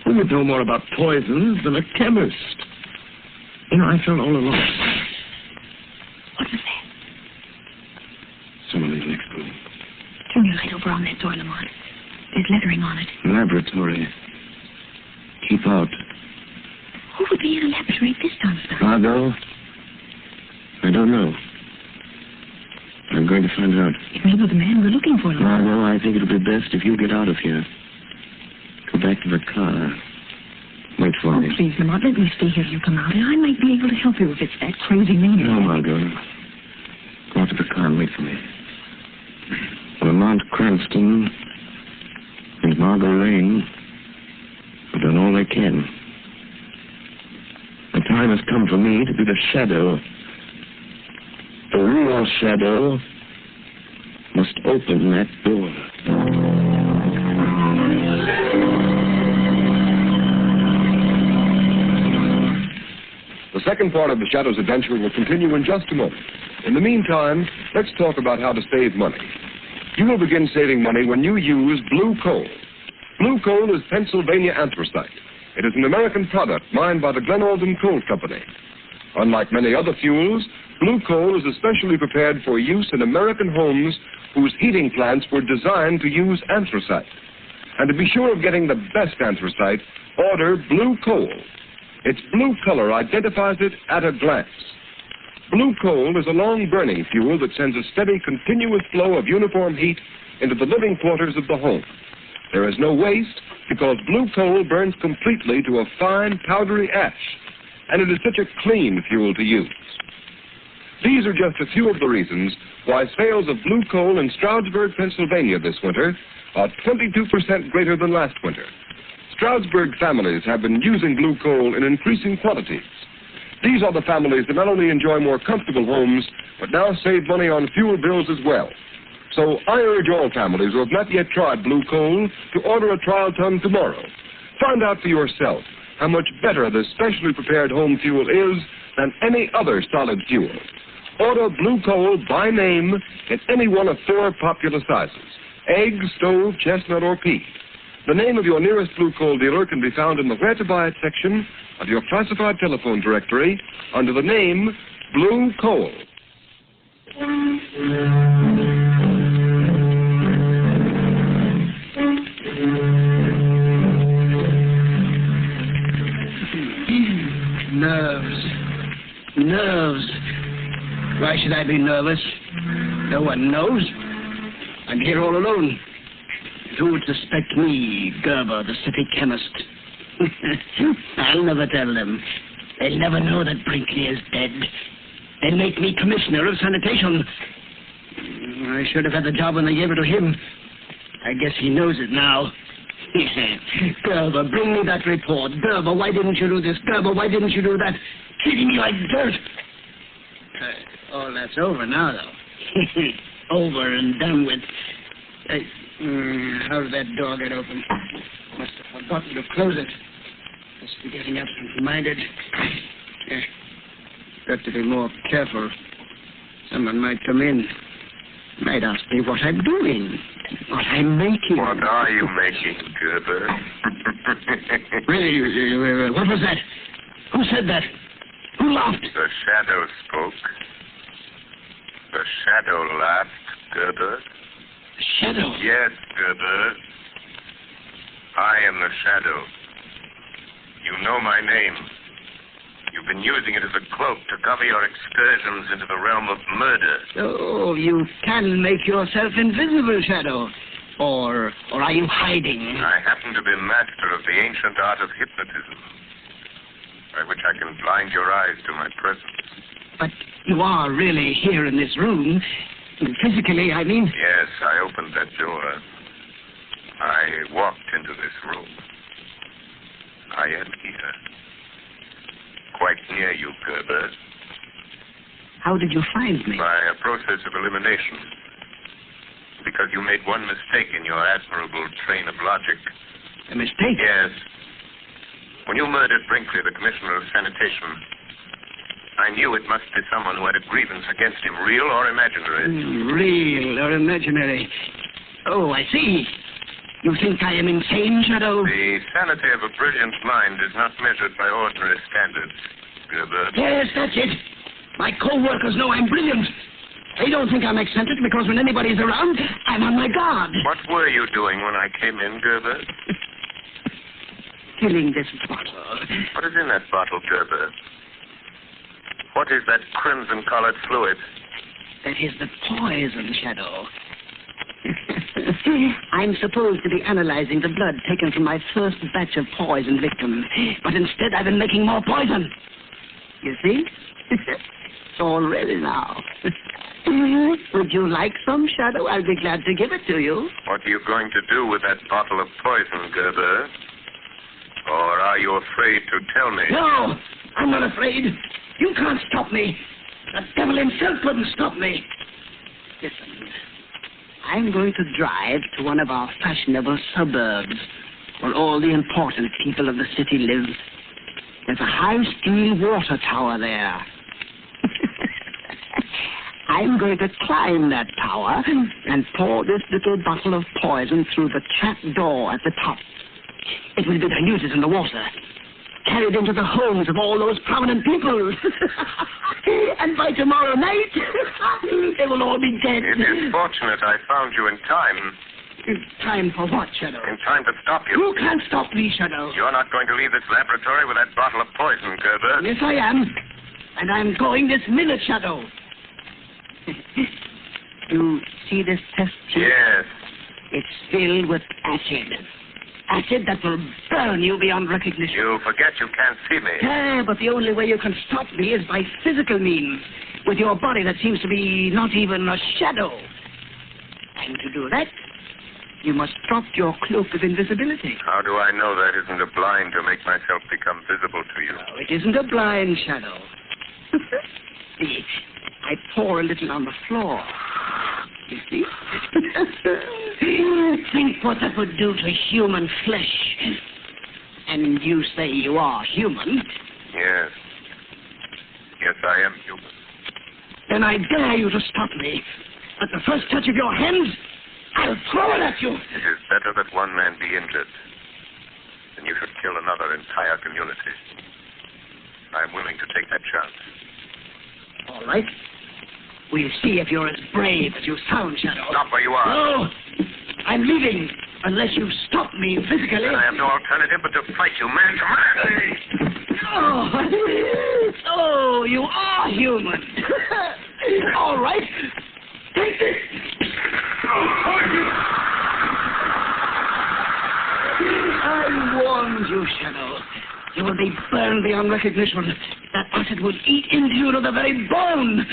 Who would know more about poisons than a chemist? You know, I felt all alone. What was that? Someone in the next room. Turn your light over on that door, Lamont. There's lettering on it. Laboratory. Keep out. Who would be in a laboratory at this time of night? Margot? I don't know. I'm going to find out. It may be the man we're looking for, Lamont. Margot, I think it'll be best if you get out of here. Go back to the car. Wait for me. Please, Lamont, let me stay here. You come out, and I might be able to help you if it's that crazy man. No, Margot. Go out to the car and wait for me. Lamont Cranston and Margot Lane have done all they can. The time has come for me to be the shadow. The real shadow must open that door. The second part of the Shadow's adventure will continue in just a moment. In the meantime, let's talk about how to save money. You will begin saving money when you use blue coal. Blue coal is Pennsylvania anthracite. It is an American product mined by the Glen Alden Coal Company. Unlike many other fuels, blue coal is especially prepared for use in American homes whose heating plants were designed to use anthracite. And to be sure of getting the best anthracite, order blue coal. Its blue color identifies it at a glance. Blue coal is a long-burning fuel that sends a steady, continuous flow of uniform heat into the living quarters of the home. There is no waste because blue coal burns completely to a fine, powdery ash, and it is such a clean fuel to use. These are just a few of the reasons why sales of blue coal in Stroudsburg, Pennsylvania this winter are 22% greater than last winter. Stroudsburg families have been using blue coal in increasing quantities. These are the families that not only enjoy more comfortable homes, but now save money on fuel bills as well. So I urge all families who have not yet tried blue coal to order a trial ton tomorrow. Find out for yourself how much better this specially prepared home fuel is than any other solid fuel. Order blue coal by name in any one of 4 popular sizes: egg, stove, chestnut, or pea. The name of your nearest blue coal dealer can be found in the Where to Buy It section of your classified telephone directory under the name Blue Coal. Nerves. Why should I be nervous? No one knows. I'm here all alone. Who would suspect me, Gerber, the city chemist? I'll never tell them. They'll never know that Brinkley is dead. They'll make me commissioner of sanitation. I should have had the job when they gave it to him. I guess he knows it now. Gerber, bring me that report. Gerber, why didn't you do this? Gerber, why didn't you do that? Treating me like dirt. All that's over now, though. Over and done with. How did that door get open? Must have forgotten to close it. Must be getting absent-minded. Got to be more careful. Someone might come in. Might ask me what I'm doing. What I'm making. What are you making, Gerber? Really? What was that? Who said that? Who laughed? The shadow spoke. The shadow laughed, Gerber. The shadow? Yes, Gerber. I am the shadow. You know my name. You've been using it as a cloak to cover your excursions into the realm of murder. Oh, you can make yourself invisible, Shadow. Or are you hiding? I happen to be master of the ancient art of hypnotism, by which I can blind your eyes to my presence. But you are really here in this room. Physically, I mean. Yes, I opened that door. I walked into this room. I am here. Quite near you, Gerber. How did you find me? By a process of elimination. Because you made one mistake in your admirable train of logic. A mistake? Yes. When you murdered Brinkley, the commissioner of sanitation, I knew it must be someone who had a grievance against him, real or imaginary. Real or imaginary. Oh, I see. You think I am insane, Shadow? The sanity of a brilliant mind is not measured by ordinary standards, Gerber. Yes, that's it. My co-workers know I'm brilliant. They don't think I'm eccentric because when anybody's around, I'm on my guard. What were you doing when I came in, Gerber? Filling this bottle. What is in that bottle, Gerber? What is that crimson-colored fluid? That is the poison, Shadow. I'm supposed to be analyzing the blood taken from my first batch of poison victims, but instead I've been making more poison. You see? It's all ready now. Would you like some, Shadow? I'll be glad to give it to you. What are you going to do with that bottle of poison, Gerber? Or are you afraid to tell me? No, I'm not afraid. You can't stop me. The devil himself couldn't stop me. Listen, I'm going to drive to one of our fashionable suburbs where all the important people of the city live. There's a high-steel water tower there. I'm going to climb that tower and pour this little bottle of poison through the trap door at the top. It will be diluted in the water, carried into the homes of all those prominent people. And by tomorrow night, they will all be dead. It is fortunate I found you in time. In time for what, Shadow? In time to stop you. You can't stop me, Shadow. You're not going to leave this laboratory with that bottle of poison, Gerber. Yes, I am. And I'm going this minute, Shadow. You see this test tube? Yes. It's filled with acid. Acid that will burn you beyond recognition. You forget you can't see me. Yeah, but the only way you can stop me is by physical means, with your body that seems to be not even a shadow. And to do that, you must drop your cloak of invisibility. How do I know that isn't a blind to make myself become visible to you? No, it isn't a blind shadow. See, I pour a little on the floor. You see? Think what that would do to human flesh. And you say you are human. Yes. Yes, I am human. Then I dare you to stop me. At the first touch of your hands, I'll throw it at you. It is better that one man be injured than you should kill another entire community. I'm willing to take that chance. All right. We'll see if you're as brave as you sound, Shadow. Stop where you are. No! I'm leaving unless you stop me physically. I have no alternative but to fight you man to man. Oh, you are human. All right. Take this. I warned you, Shadow. You will be burned beyond recognition. That acid will eat into you to the very bone.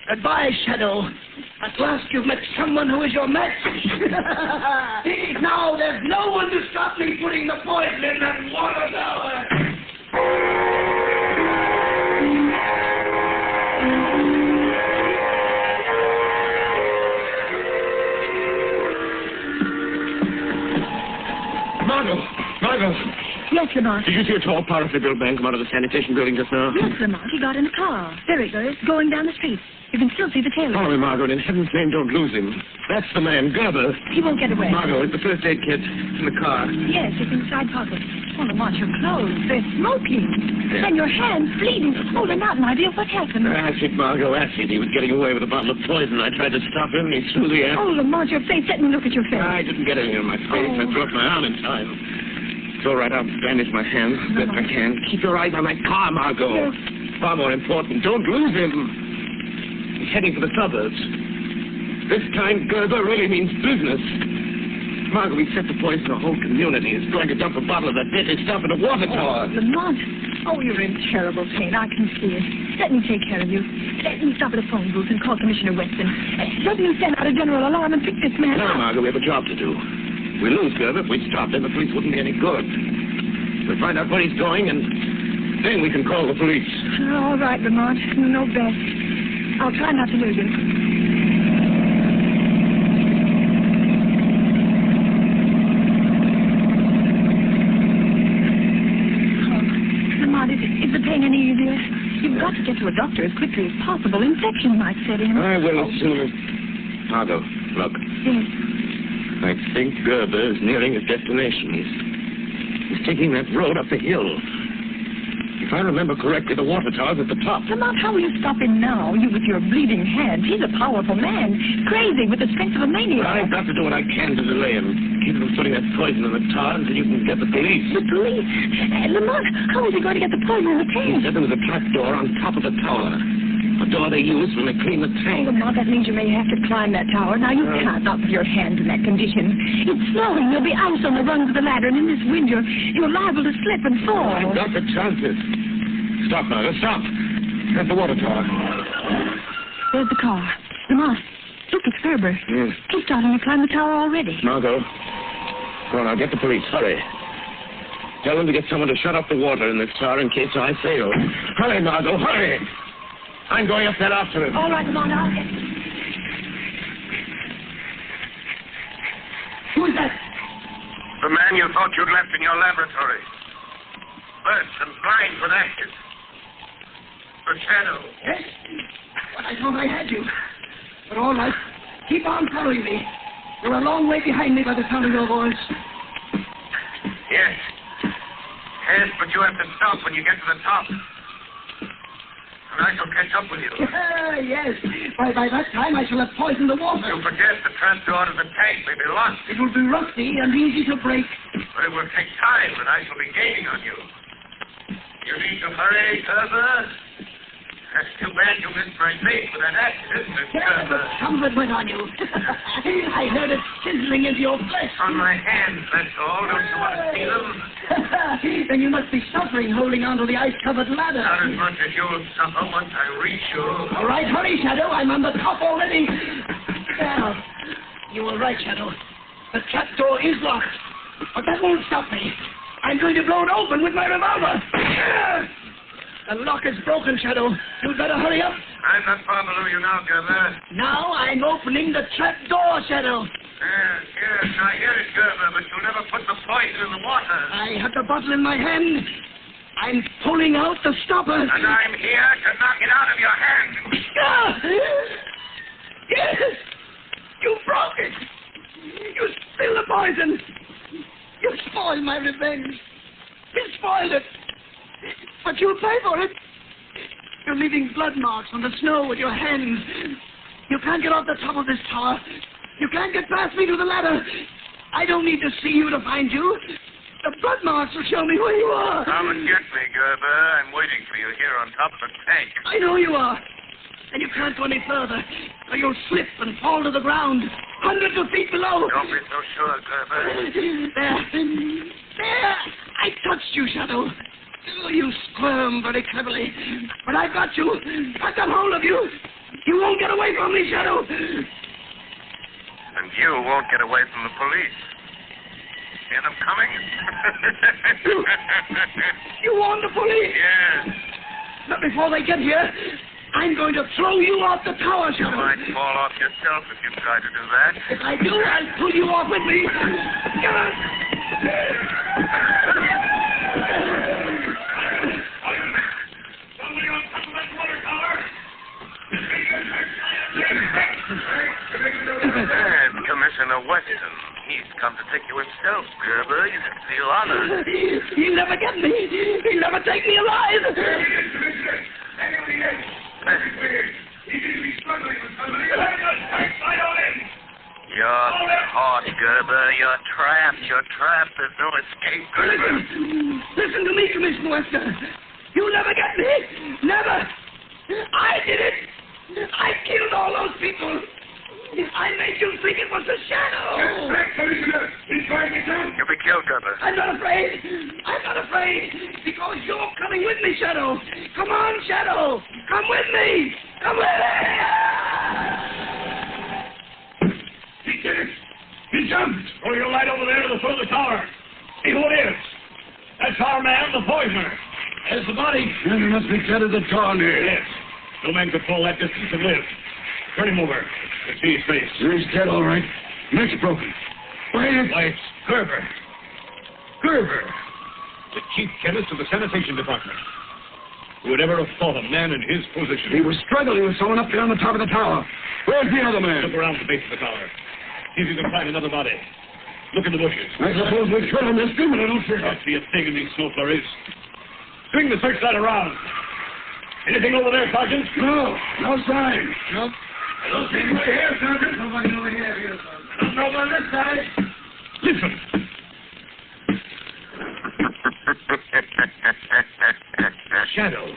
Goodbye, Shadow. At last you've met someone who is your match. Now there's no one to stop me putting the poison in that water tower. Margot. Yes, Lamont. Did you see a tall, powerfully built man come out of the sanitation building just now? Yes, Lamont. He got in a car. There he goes, going down the street. You can still see the tail. Follow me, Margot, and in heaven's name, don't lose him. That's the man, Gerber. He won't get away. Margot, it's the first aid kit in the car. Yes, it's in the side pocket. Oh, Lamont, your clothes. They're smoking. Yeah. And your hands bleeding. Oh, they're not an idea. What happened? Acid, Margot, acid. He was getting away with a bottle of poison. I tried to stop him, and he threw the acid. Oh, Lamont, your face. Let me look at your face. I didn't get anything on my face. I broke my arm in time. It's all right. I'll bandage my hands as best I can. Keep your eyes on that car, Margot. Yes. Far more important, don't lose him. He's heading for the suburbs. This time, Gerber really means business. Margot, we set the poison to the whole community. He's going to dump a bottle of that deadly stuff in the water tower. Lamont. Oh, you're in terrible pain. I can see it. Let me take care of you. Let me stop at a phone booth and call Commissioner Weston. Let me send out a general alarm and pick this man No, up. Margot, we have a job to do. If we lose Gerber, if we stop him, the police wouldn't be any good. We'll find out where he's going, and then we can call the police. All right, Lamont. You know best. I'll try not to lose him. Oh, Lamont, is the pain any easier? You've got to get to a doctor as quickly as possible. Infection might set in. I will soon. Margot, look. Yes. I think Gerber is nearing his destination. He's taking that road up the hill. If I remember correctly, the water tower's at the top. Lamont, how will you stop him now? You with your bleeding hands. He's a powerful man. Crazy with the strength of a maniac. I've got to do what I can to delay him. Keep him from putting that poison in the tar until you can get the police. The police? Lamont, how is he going to get the poison in the tank? He said there was a trap door on top of the tower. A door they use when they clean the tank. Lamont, that means you may have to climb that tower. Now, you can't not with your hands in that condition. It's snowing. There'll be ice on the rungs of the ladder, and in this wind, you're liable to slip and fall. I've got the chances. Stop, Margot, stop. There's the water tower. There's the car. Lamont, look, it's Gerber. Yes. He's starting to climb the tower already. Margot, go on, now, get the police. Hurry. Tell them to get someone to shut off the water in this car in case I fail. Hurry, Margot, hurry. I'm going up there after him. All right, Lamont, I'll get... Who is that? The man you thought you'd left in your laboratory. Burnt and blind with ashes. The shadow. Yes? But I thought I had you. But all right. Keep on following me. You're a long way behind me by the sound of your voice. Yes. Yes, but you have to stop when you get to the top. And I shall catch up with you. Yes. By that time, I shall have poisoned the water. You forget the trapdoor to the tank may be locked. It will be rusty and easy to break. But it will take time, and I shall be gaining on you. You need to hurry, Gerber. That's too bad you missed my face with that accident, Gerber. Some of it went on you. I heard it sizzling into your flesh. On my hands, that's all. Don't you want to see them? Then you must be suffering holding onto the ice-covered ladder. Not as much as you'll suffer once I reach you. All right, hurry, Shadow. I'm on the top already. Now, you were right, Shadow. The trapdoor is locked. But that won't stop me. I'm going to blow it open with my revolver. The lock is broken, Shadow. You'd better hurry up. I'm not far below you now, Gerber. Now I'm opening the trapdoor, Shadow. Yes, I hear it, Gerber, but you'll never put the poison in the water. I have the bottle in my hand. I'm pulling out the stopper. And I'm here to knock it out of your hand. Yes! You broke it! You spilled the poison! You spoiled my revenge! You spoiled it! But you'll pay for it! You're leaving blood marks on the snow with your hands. You can't get off the top of this tower. You can't get past me to the ladder. I don't need to see you to find you. The blood marks will show me where you are. Come and get me, Gerber. I'm waiting for you here on top of the tank. I know you are. And you can't go any further, or you'll slip and fall to the ground, hundreds of feet below. Don't be so sure, Gerber. There. I touched you, Shadow. Oh, you squirm very cleverly. But I've got you. I've got hold of you. You won't get away from me, Shadow. And you won't get away from the police. Hear them coming? You warned the police? Yes. But before they get here, I'm going to throw you off the tower, Shadow. You might fall off yourself if you try to do that. If I do, I'll pull you off with me. Somebody on top of that water tower. And Commissioner Weston. He's come to take you himself, Gerber. You should feel honored. He'll never get me. He'll never take me alive. You're caught, Gerber. You're trapped. You're trapped. There's no escape, Gerber. Listen to me, Commissioner Weston. You'll never get me. Never. I did it. I killed all those people. I made you think it was the shadow. Commissioner. He's trying to kill. You'll be killed, Gerber. I'm not afraid. I'm not afraid. Because you're coming with me, Shadow. Come on, Shadow. Come with me. Come with me. He did it. He jumped. Throw your light over there to the foot of the tower. See who it is. That's our man, the poisoner. There's the body. And it must be dead at the door near. Yes. No man could fall that distance and live. Turn him over. Let's see his face. He's dead, all right. Neck's broken. Why, it's Gerber. Gerber. The chief chemist of the sanitation department. Who would ever have thought a man in his position? He was struggling with someone up there on the top of the tower. Where's the other man? Look around the base of the tower. See if you can find another body. Look in the bushes. I suppose we could on this thing, but I don't see Can't see a thing in these snow flurries. Swing the searchlight around. Anything over there, Sergeant? No sign. Nope. I don't see anybody here, Sergeant. Nobody over here, Sergeant. No one on this side. Listen. Shadow.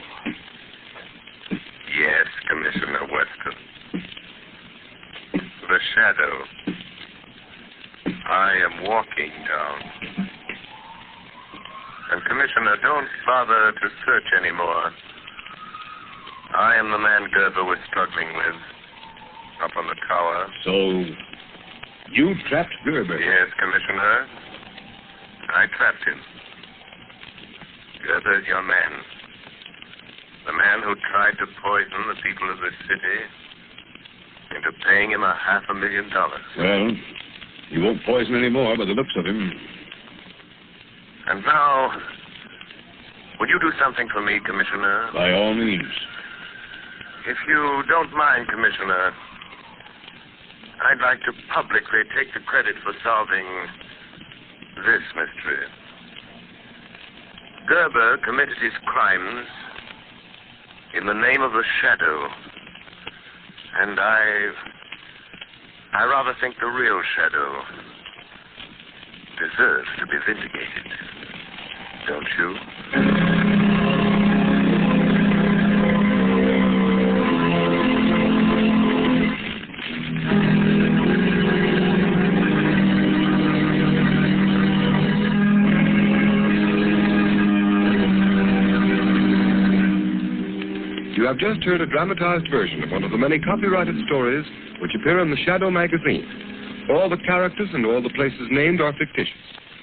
Yes, Commissioner Weston. The Shadow. I am walking down. And, Commissioner, don't bother to search anymore. I am the man Gerber was struggling with up on the tower. So, you trapped Gerber? Yes, Commissioner. I trapped him. Gerber's your man. The man who tried to poison the people of this city into paying him $500,000. Well, he won't poison any more by the looks of him. And now, would you do something for me, Commissioner? By all means. If you don't mind, Commissioner, I'd like to publicly take the credit for solving this mystery. Gerber committed his crimes in the name of the Shadow. And I rather think the real Shadow deserves to be vindicated. Don't you? You have just heard a dramatized version of one of the many copyrighted stories which appear in the Shadow magazine. All the characters and all the places named are fictitious,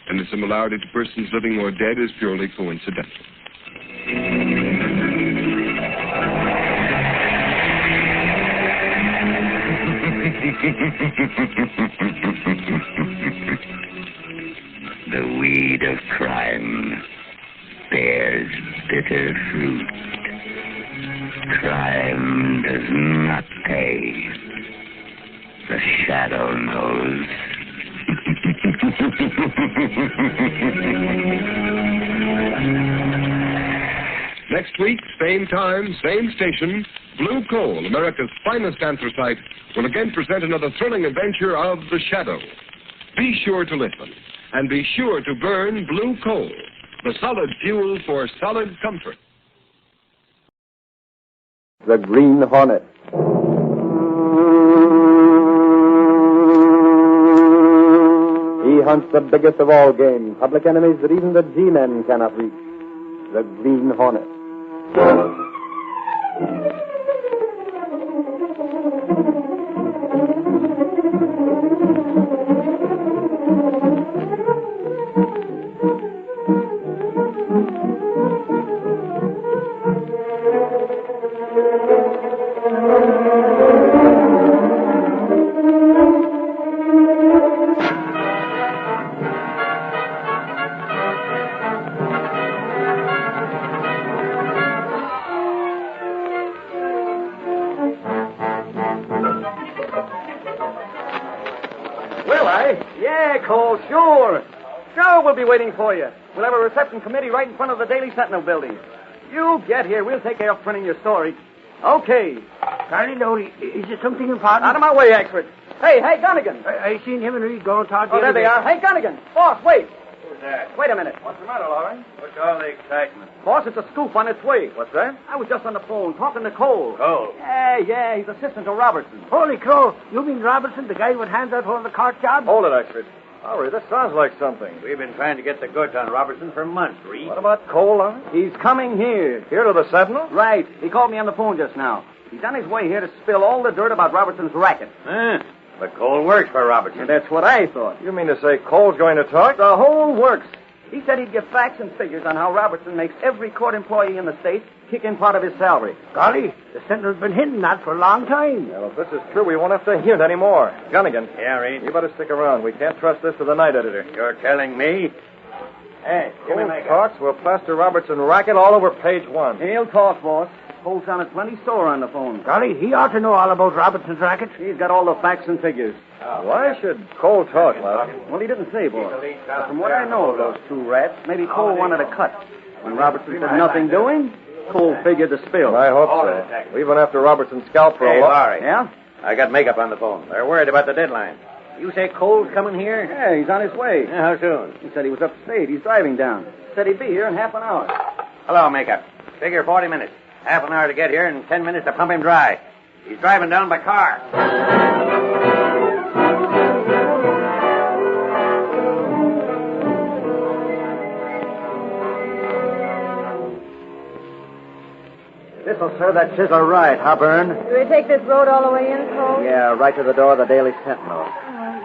and the similarity to persons living or dead is purely coincidental. The weed of crime bears bitter fruit. Crime does not pay. The Shadow knows. Next week, same time, same station, Blue Coal, America's finest anthracite, will again present another thrilling adventure of The Shadow. Be sure to listen, and be sure to burn Blue Coal, the solid fuel for solid comfort. The Green Hornet. He hunts the biggest of all game, public enemies that even the G-men cannot reach. The Green Hornet. Yeah, Cole, sure. Sure, we'll be waiting for you. We'll have a reception committee right in front of the Daily Sentinel building. You get here. We'll take care of printing your story. Okay. Charlie Lodi, is it something important? Out of my way, Exford. Hey, Gunnigan. I seen him and Reed going toward the Oh, there they are. Hey, Gunnigan. Boss, wait. Who's that? Wait a minute. What's the matter, Laurie? What's all the excitement? Boss, it's a scoop on its way. What's that? I was just on the phone talking to Cole. Cole? Yeah, he's assistant to Robertson. Holy crow, you mean Robertson, the guy with hands out for the cart job? Hold it, Exford. Laurie, this sounds like something. We've been trying to get the goods on Robertson for months, Reed. What about Cole, Laurie? He's coming here. Here to the Sentinel? Right. He called me on the phone just now. He's on his way here to spill all the dirt about Robertson's racket. But Cole works for Robertson. That's what I thought. You mean to say Cole's going to talk? The whole works. He said he'd give facts and figures on how Robertson makes every court employee in the state kick in part of his salary. Golly, the Sentinel's been hinting that for a long time. Well, if this is true, we won't have to hint anymore. Gunnigan. Yeah, Reed? You better stick around. We can't trust this to the night editor. You're telling me? Hey, Cole talks, we'll plaster Robertson racket all over page 1. He'll talk, boss. Cole sounded plenty sore on the phone. Golly, he ought to know all about Robertson's racket. He's got all the facts and figures. Why should Cole talk, Loud? Well, he didn't say, boss. But from what I know of those two rats, maybe Cole wanted a cut. When Robertson said nothing doing, Cole figured to spill. I hope so. We went after Robertson's scalp for a while. Larry. Yeah? I got makeup on the phone. They're worried about the deadline. You say Cole's coming here? Yeah, he's on his way. Yeah, how soon? He said he was upstate. He's driving down. Said he'd be here in half an hour. Hello, makeup. Figure 40 minutes. Half an hour to get here and 10 minutes to pump him dry. He's driving down by car. This'll serve that chisel right, huh, Byrne? Do we take this road all the way in, Cole? Yeah, right to the door of the Daily Sentinel.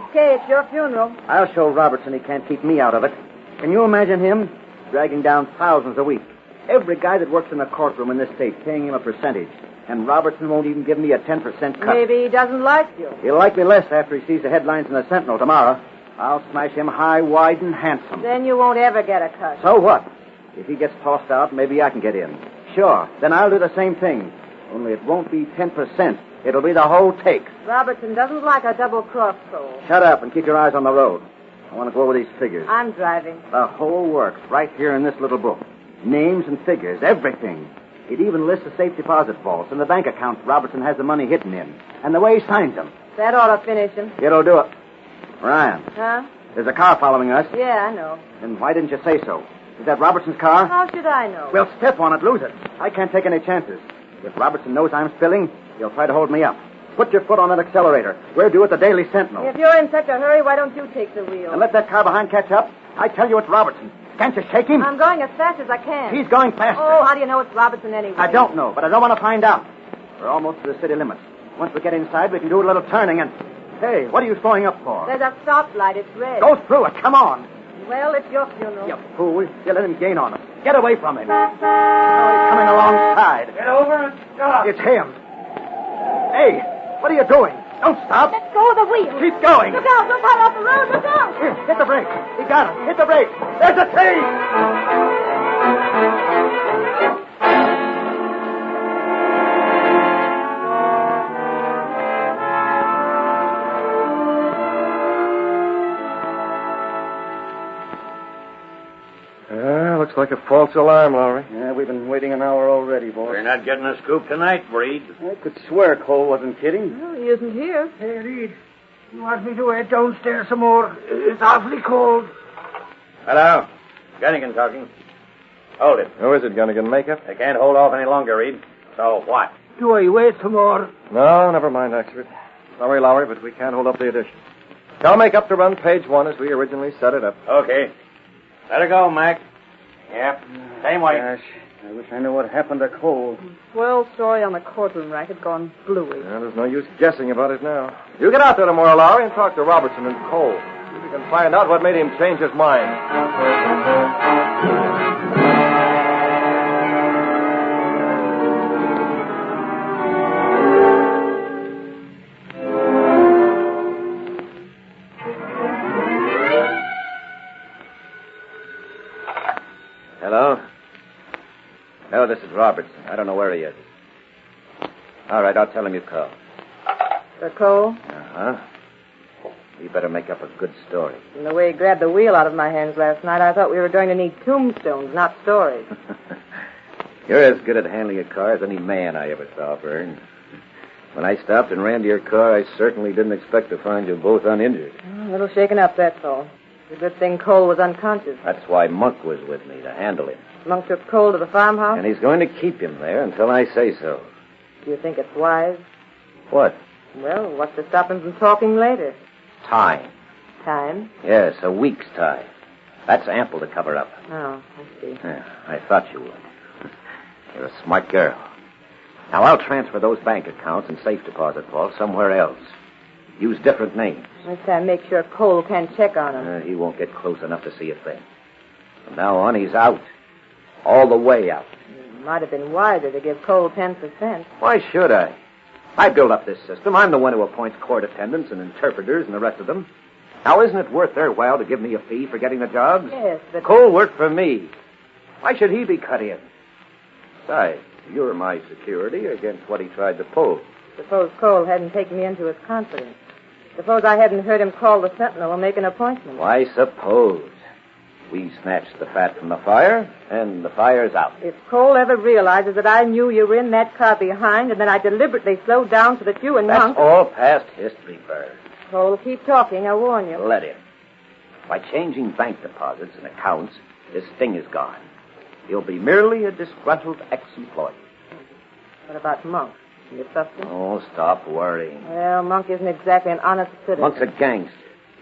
Okay, it's your funeral. I'll show Robertson he can't keep me out of it. Can you imagine him dragging down thousands a week? Every guy that works in the courtroom in this state paying him a percentage. And Robertson won't even give me a 10% cut. Maybe he doesn't like you. He'll like me less after he sees the headlines in the Sentinel tomorrow. I'll smash him high, wide, and handsome. Then you won't ever get a cut. So what? If he gets tossed out, maybe I can get in. Sure, then I'll do the same thing. Only it won't be 10%. It'll be the whole take. Robertson doesn't like a double-cross, Cole. Shut up and keep your eyes on the road. I want to go over these figures. I'm driving. The whole works right here in this little book. Names and figures, everything. It even lists the safe deposit vaults and the bank accounts Robertson has the money hidden in. And the way he signs them. That ought to finish him. It'll do it. Ryan. Huh? There's a car following us. Yeah, I know. Then why didn't you say so? Is that Robertson's car? How should I know? We'll step on it, lose it. I can't take any chances. If Robertson knows I'm spilling, he'll try to hold me up. Put your foot on that accelerator. We're due at the Daily Sentinel. If you're in such a hurry, why don't you take the wheel? And let that car behind catch up. I tell you it's Robertson. Can't you shake him? I'm going as fast as I can. He's going faster. Oh, how do you know it's Robertson anyway? I don't know, but I don't want to find out. We're almost to the city limits. Once we get inside, we can do a little turning and... Hey, what are you slowing up for? There's a stoplight. It's red. Go through it. Come on. Well, it's your funeral. You fool. You let him gain on us. Get away from him. Oh, he's coming alongside. Get over and stop. It's him. Hey, what are you doing? Don't stop. Let go of the wheel. Keep going. Look out. Don't fall off the road. Look out. Here, hit the brake. He got it. Hit the brake. There's a tree. Looks like a false alarm, Lowry. Yeah, we've been waiting an hour already, boss. We're not getting a scoop tonight, Breed. I could swear Cole wasn't kidding. Well, he isn't here. Hey, Reed. You want me to wait downstairs some more? It's awfully cold. Hello. Gunnigan talking. Hold it. Who is it, Gunnigan? Makeup? They can't hold off any longer, Reed. So what? Do I wait some more? No, never mind, Oxford. Sorry, Lowry, but we can't hold up the edition. Tell Makeup to run page 1 as we originally set it up. Okay. Let her go, Mac. Yep. Same way. Gosh, I wish I knew what happened to Cole. Swell story on the courtroom racket gone bluey. Well, there's no use guessing about it now. You get out there tomorrow, Lowry, and talk to Robertson and Cole. See if we can find out what made him change his mind. Hello? No, this is Robertson. I don't know where he is. All right, I'll tell him you called. For Cole? Uh-huh. You better make up a good story. From the way he grabbed the wheel out of my hands last night, I thought we were going to need tombstones, not stories. You're as good at handling a car as any man I ever saw, Vern. When I stopped and ran to your car, I certainly didn't expect to find you both uninjured. A little shaken up, that's all. It's a good thing Cole was unconscious. That's why Monk was with me, to handle him. Monk took Cole to the farmhouse? And he's going to keep him there until I say so. Do you think it's wise? What? Well, what's to stop him from talking later? Time. Time? Yes, a week's time. That's ample to cover up. Oh, I see. Yeah, I thought you would. You're a smart girl. Now, I'll transfer those bank accounts and safe deposit vaults somewhere else. Use different names. This time, make sure Cole can't check on him. He won't get close enough to see a thing. From now on, he's out. All the way out. It might have been wiser to give Cole 10%. Why should I? I built up this system. I'm the one who appoints court attendants and interpreters and the rest of them. Now, isn't it worth their while to give me a fee for getting the jobs? Yes, but... Cole worked for me. Why should he be cut in? Besides, you're my security against what he tried to pull. Suppose Cole hadn't taken me into his confidence. Suppose I hadn't heard him call the Sentinel and make an appointment. Why, suppose. We snatched the fat from the fire, and the fire's out. If Cole ever realizes that I knew you were in that car behind, and then I deliberately slowed down so that you and Monk... That's all past history, Bird. Cole, keep talking, I warn you. Let him. By changing bank deposits and accounts, this thing is gone. He'll be merely a disgruntled ex-employee. What about Monk? Can you trust him? Oh, stop worrying. Well, Monk isn't exactly an honest citizen. Monk's a gangster.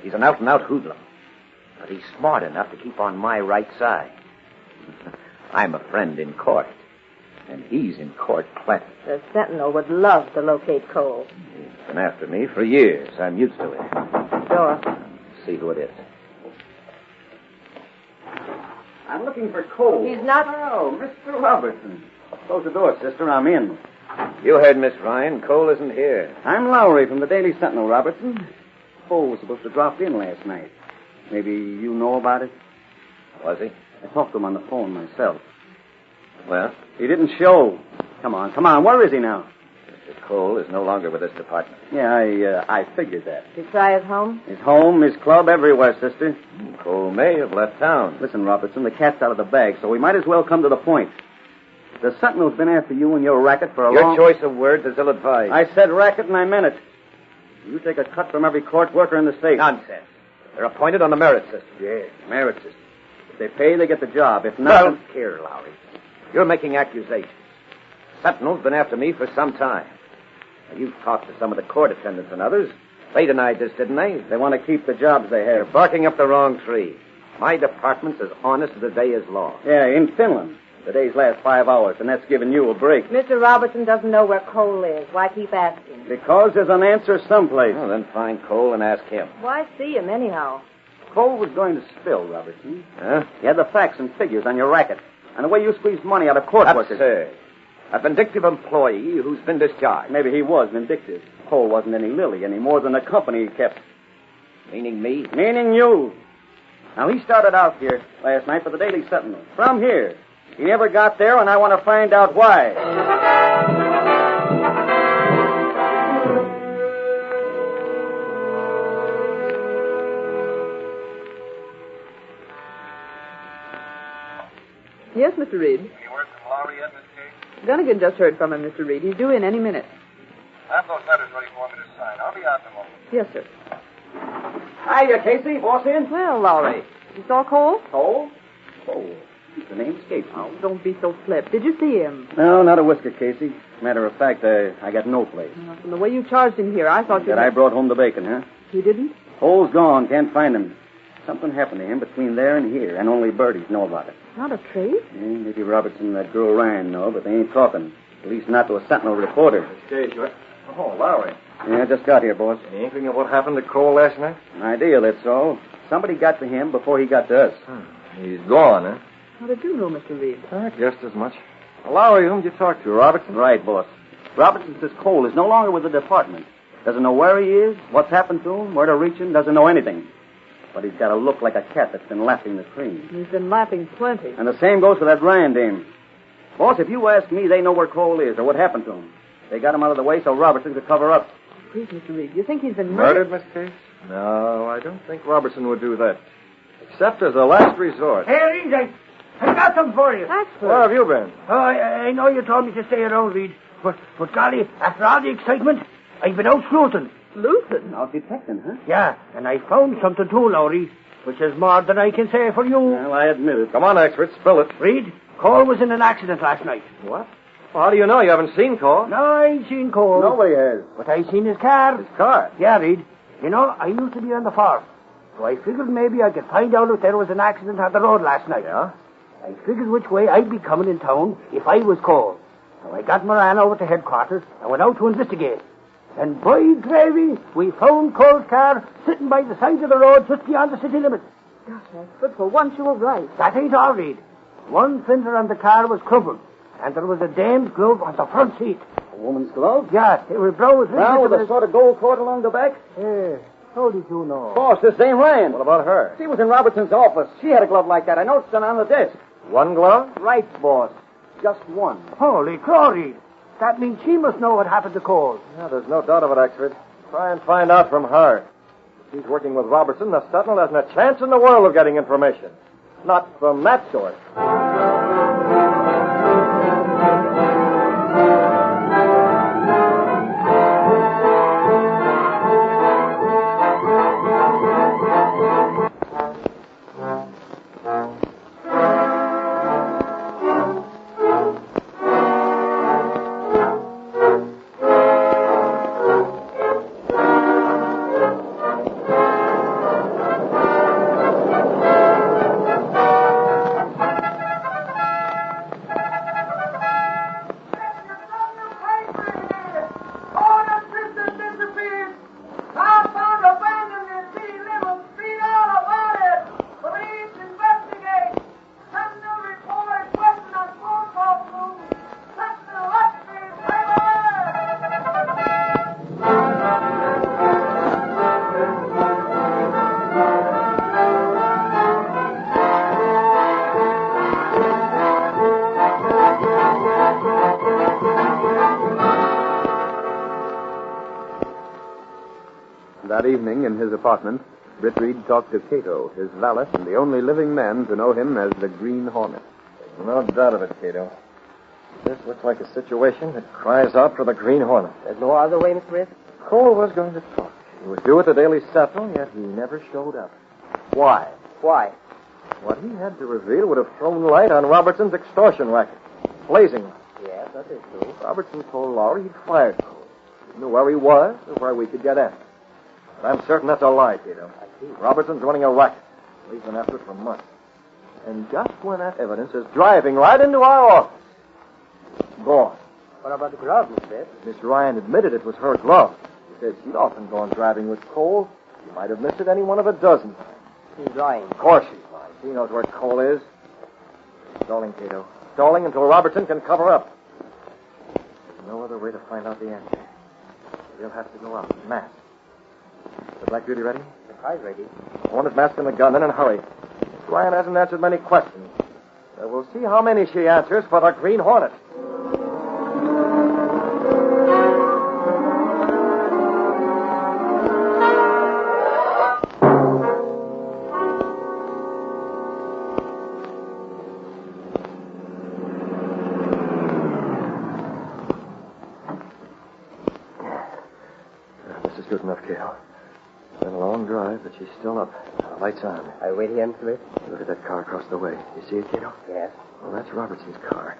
He's an out-and-out hoodlum. But he's smart enough to keep on my right side. I'm a friend in court. And he's in court plenty. The Sentinel would love to locate Cole. He's been after me for years. I'm used to it. Door. See who it is. I'm looking for Cole. He's not... Oh, Mr. Robertson. Close the door, sister. I'm in. You heard Miss Ryan. Cole isn't here. I'm Lowry from the Daily Sentinel, Robertson. Cole was supposed to drop in last night. Maybe you know about it? Was he? I talked to him on the phone myself. Well? He didn't show. Come on. Where is he now? Mr. Cole is no longer with this department. Yeah, I figured that. Did you try his home? His home, his club, everywhere, sister. Cole may have left town. Listen, Robertson, the cat's out of the bag, so we might as well come to the point. The Sentinel's been after you and your racket for a long... Your choice of words is ill-advised. I said racket and I meant it. You take a cut from every court worker in the state. Nonsense. They're appointed on the merit system. Yeah, merit system. If they pay, they get the job. If not... Well, here, Lowry. You're making accusations. Sentinel's been after me for some time. Now, you've talked to some of the court attendants and others. They denied this, didn't they? They want to keep the jobs they have. You're barking up the wrong tree. My department's as honest as the day is long. Yeah, in Finland. The days last 5 hours, and that's giving you a break. Mr. Robertson doesn't know where Cole is. Why keep asking? Because there's an answer someplace. Well, then find Cole and ask him. Why see him, anyhow? Cole was going to spill, Robertson. Huh? He had the facts and figures on your racket, and the way you squeezed money out of court workers. Absurd. A vindictive employee who's been discharged. Maybe he was vindictive. Cole wasn't any lily any more than the company he kept. Meaning me? Meaning you. Now, he started out here last night for the Daily Sentinel. From here. He never got there, and I want to find out why. Yes, Mr. Reed. Any word from Lowry yet, Miss Kate? Gunnigan just heard from him, Mr. Reed. He's due in any minute. Have those letters ready for me to sign. I'll be out in a moment. Yes, sir. Hiya, Casey. Boss in? Well, Lowry, you saw Cole? Cole? Cole. The name escapes me. Oh, don't be so flip. Did you see him? No, not a whisker, Casey. Matter of fact, I got no place. From the way you charged him here, I thought you... That I brought home the bacon, huh? You didn't? Cole's gone. Can't find him. Something happened to him between there and here, and only birdies know about it. Not a trace? Yeah, maybe Robertson and that girl Ryan know, but they ain't talking. At least not to a Sentinel reporter. Oh, Lowry. Yeah, I just got here, boss. Any inkling of what happened to Cole last night? An idea, that's all. Somebody got to him before he got to us. He's gone, huh? How did you know, Mr. Reed? I guessed as much. Lowry, whom did you talk to? Robertson? Right, boss. Robertson says Cole is no longer with the department. Doesn't know where he is, what's happened to him, where to reach him, doesn't know anything. But he's got a look like a cat that's been lapping the cream. He's been lapping plenty. And the same goes for that Ryan dame. Boss, if you ask me, they know where Cole is or what happened to him. They got him out of the way so Robertson could cover up. Please, Mr. Reed, you think he's been Murdered, Miss Case? No, I don't think Robertson would do that. Except as a last resort. Hey, Reed, I got them for you. Where have you been? Oh, I know you told me to stay around, Reed. But golly, after all the excitement, I've been out sleuthing. Sleuthing? Out detecting, huh? Yeah, and I found something too, Lowry, which is more than I can say for you. Well, I admit it. Come on, expert, spill it. Reed, Cole was in an accident last night. What? Well, how do you know? You haven't seen Cole? No, I ain't seen Cole. Nobody has. But I seen his car. His car? Yeah, Reed. You know, I used to be on the farm. So I figured maybe I could find out if there was an accident on the road last night. Yeah? I figured which way I'd be coming in town if I was Cole. So I got Moran over to headquarters and went out to investigate. And by gravy, we found Cole's car sitting by the side of the road just beyond the city limits. Gosh, but for once you were right. That ain't all, Reed. One fender on the car was crumpled, and there was a dame's glove on the front seat. A woman's glove? Yeah, it was brown with... Brown with a sort of gold cord along the back? Yeah. How did you know? Boss, this ain't Ryan. What about her? She was in Robertson's office. She had a glove like that. I noticed it on the desk. One glove? Right, boss. Just one. Holy crow, Reed. That means she must know what happened to Cole. Yeah, there's no doubt of it, expert. Try and find out from her. If she's working with Robertson, the Sentinel hasn't a chance in the world of getting information. Not from that source. That evening in his apartment, Britt Reed talked to Cato, his valet, and the only living man to know him as the Green Hornet. No doubt of it, Cato. This looks like a situation that cries out for the Green Hornet. There's no other way, Mr. Riff? Cole was going to talk. He was due at the Daily Sentinel, yet he never showed up. Why? Why? What he had to reveal would have thrown light on Robertson's extortion racket. Blazing light. Yes, that is true. Robertson told Lowry he'd fired Cole. He knew where he was or where we could get at him. But I'm certain that's a lie, Cato. Robertson's running a racket. He's been after it for months. And just when that evidence is driving right into our office. Gone. What about the glove, Mr. Riff? Miss Ryan admitted it was her glove. She said she'd often gone driving with Cole. She might have missed it any one of a dozen times. She's lying. Of course she's lying. She knows where Cole is. Stalling, Cato. Stalling until Robertson can cover up. There's no other way to find out the answer. He'll have to go out, masked. The Black Beauty ready? The car's ready. Hornet mask and the gun, then in a hurry. Miss Ryan hasn't answered many questions. We'll see how many she answers for the Green Hornet. This is good enough, Cato. It's been a long drive, but she's still up. The light's on. I wait here, Mr. Riff? Look at that car across the way. You see it, Cato? Yes. Well, that's Robertson's car.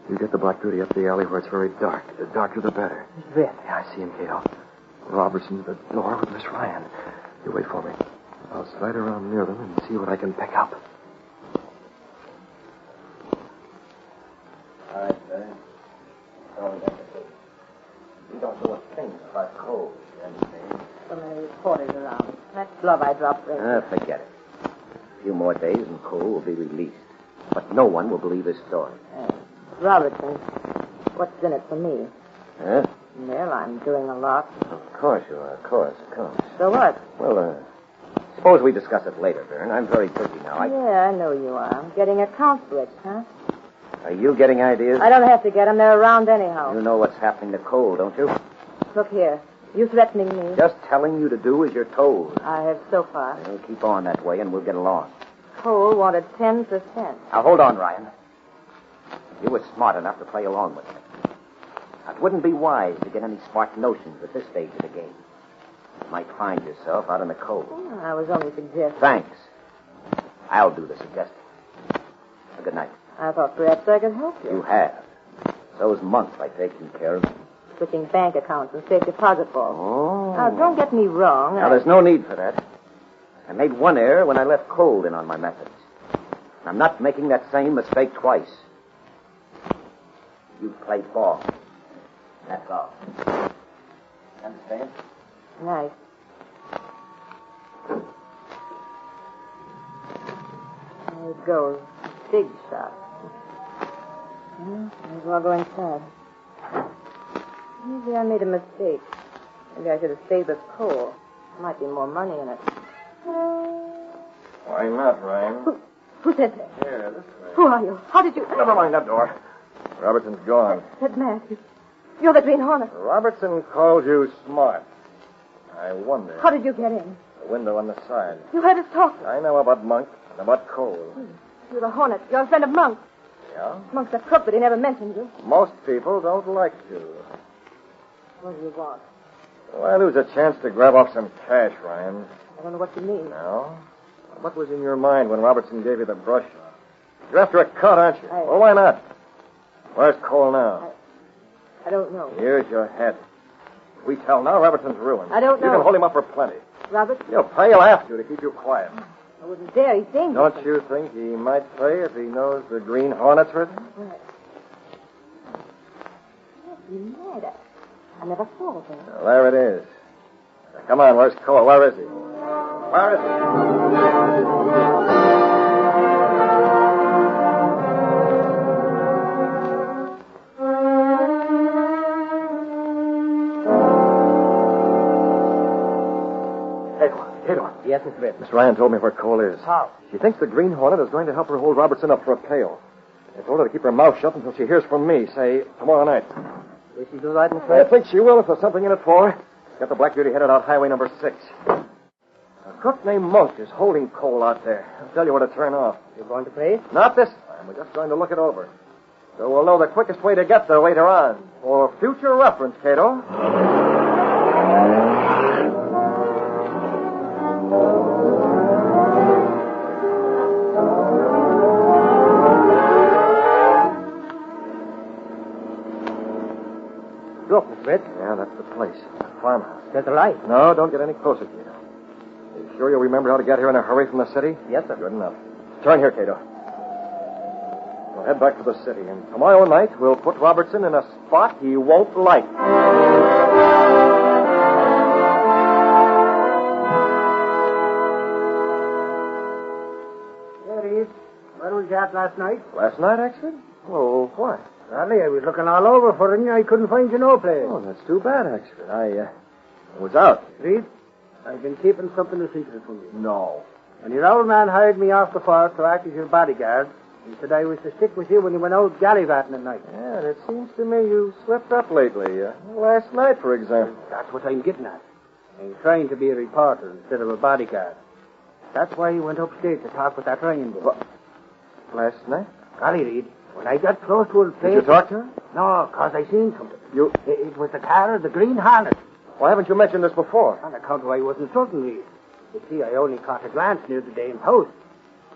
You get the Black Beauty up the alley where it's very dark. The darker, the better. Mr. Riff? Yeah, I see him, Cato. Robertson's at the door with Miss Ryan. You wait for me. I'll slide around near them and see what I can pick up. All right, sir. Oh, that's it. We don't know a thing about Cole. You understand? So many reporters around. That glove I dropped there. Forget it. A few more days and Cole will be released. But no one will believe his story. Robertson, what's in it for me? Huh? Well, I'm doing a lot. Of course you are. Of course. So what? Well, suppose we discuss it later, Vern. I'm very busy now. Yeah, I know you are. I'm getting accounts rich, huh? Are you getting ideas? I don't have to get them. They're around anyhow. You know what's happening to Cole, don't you? Look here. You threatening me? Just telling you to do as you're told. I have so far. Well, keep on that way and we'll get along. Cole wanted 10%. Now, hold on, Ryan. You were smart enough to play along with me. It wouldn't be wise to get any smart notions at this stage of the game. You might find yourself out in the cold. I was only suggesting. Thanks. I'll do the suggesting. Good night. I thought perhaps I could help you. You have. Those months I taken care of. Switching bank accounts and safe deposit vaults. Oh. Now, don't get me wrong. Now, there's no need for that. I made one error when I left Cole in on my methods. I'm not making that same mistake twice. You played ball. That's all. Understand? Nice. There it goes. Big shot. Well, may as well go inside. Maybe I made a mistake. Maybe I should have stayed with Cole. There might be more money in it. Why not, Ryan? Who said that? Here, this way. Who are you? How did you... Never mind that door. Robertson's gone. That mask. You're the Green Hornet. Robertson called you smart. I wonder. How did you get in? The window on the side. You heard us talk. I know about Monk and about Cole. You're the Hornet. You're a friend of Monk. Yeah? Monk's a crook, but he never mentioned you. Most people don't like to. What do you want? Well, I lose a chance to grab off some cash, Ryan. I don't know what you mean. No? What was in your mind when Robertson gave you the brush? You're after a cut, aren't you? Well, why not? Where's Cole now? I don't know. Here's your head. If we tell now, Robertson's ruined. I don't know. You can hold him up for plenty. Robert? He'll pay. He'll have to keep you quiet. I wouldn't dare. He's dangerous. Don't you think he might pay if he knows the Green Hornet's with him? Right. You mad. I never thought of that. Well, there it is. Now, come on, where's Cole? Where is he? Where is he? Yes, Mr. Riff. Miss Ryan told me where Cole is. How? She thinks the Green Hornet is going to help her hold Robertson up for a pail. I told her to keep her mouth shut until she hears from me, say, tomorrow night. Will she do that, Mr. I Riff? think she will if there's something in it for her. Got the Black Beauty headed out highway number 6. A crook named Monk is holding coal out there. I'll tell you where to turn off. You going to pay? Not this time. We're just going to look it over. So we'll know the quickest way to get there later on. For future reference, Cato. Look, Miss Red. Yeah, that's the place. Farmhouse. There's a light. No, don't get any closer, Cato. You sure you remember how to get here in a hurry from the city? Yes, sir. Good enough. Turn here, Cato. We'll head back to the city, and tomorrow night we'll put Robertson in a spot he won't like. There he is. Where was you at last night? Last night, Axford? Oh, why? Sadly, I was looking all over for you. I couldn't find you no place. Oh, that's too bad, Axford. I was out. Reed, I've been keeping something a secret from you. No. When your old man hired me off the force to act as your bodyguard, he said I was to stick with you when you went out gallivanting at night. Yeah, and it seems to me you slipped up lately. Last night, for example. That's what I'm getting at. I'm trying to be a reporter instead of a bodyguard. That's why he went upstairs to talk with that Ryan boy. Last night? Golly, Reed, when I got close to his place... Did you talk to him? No, because I seen something. It was the car of the Green Hornet. Why haven't you mentioned this before? On account of I wasn't certain, Reed. You see, I only caught a glance near the dame's house.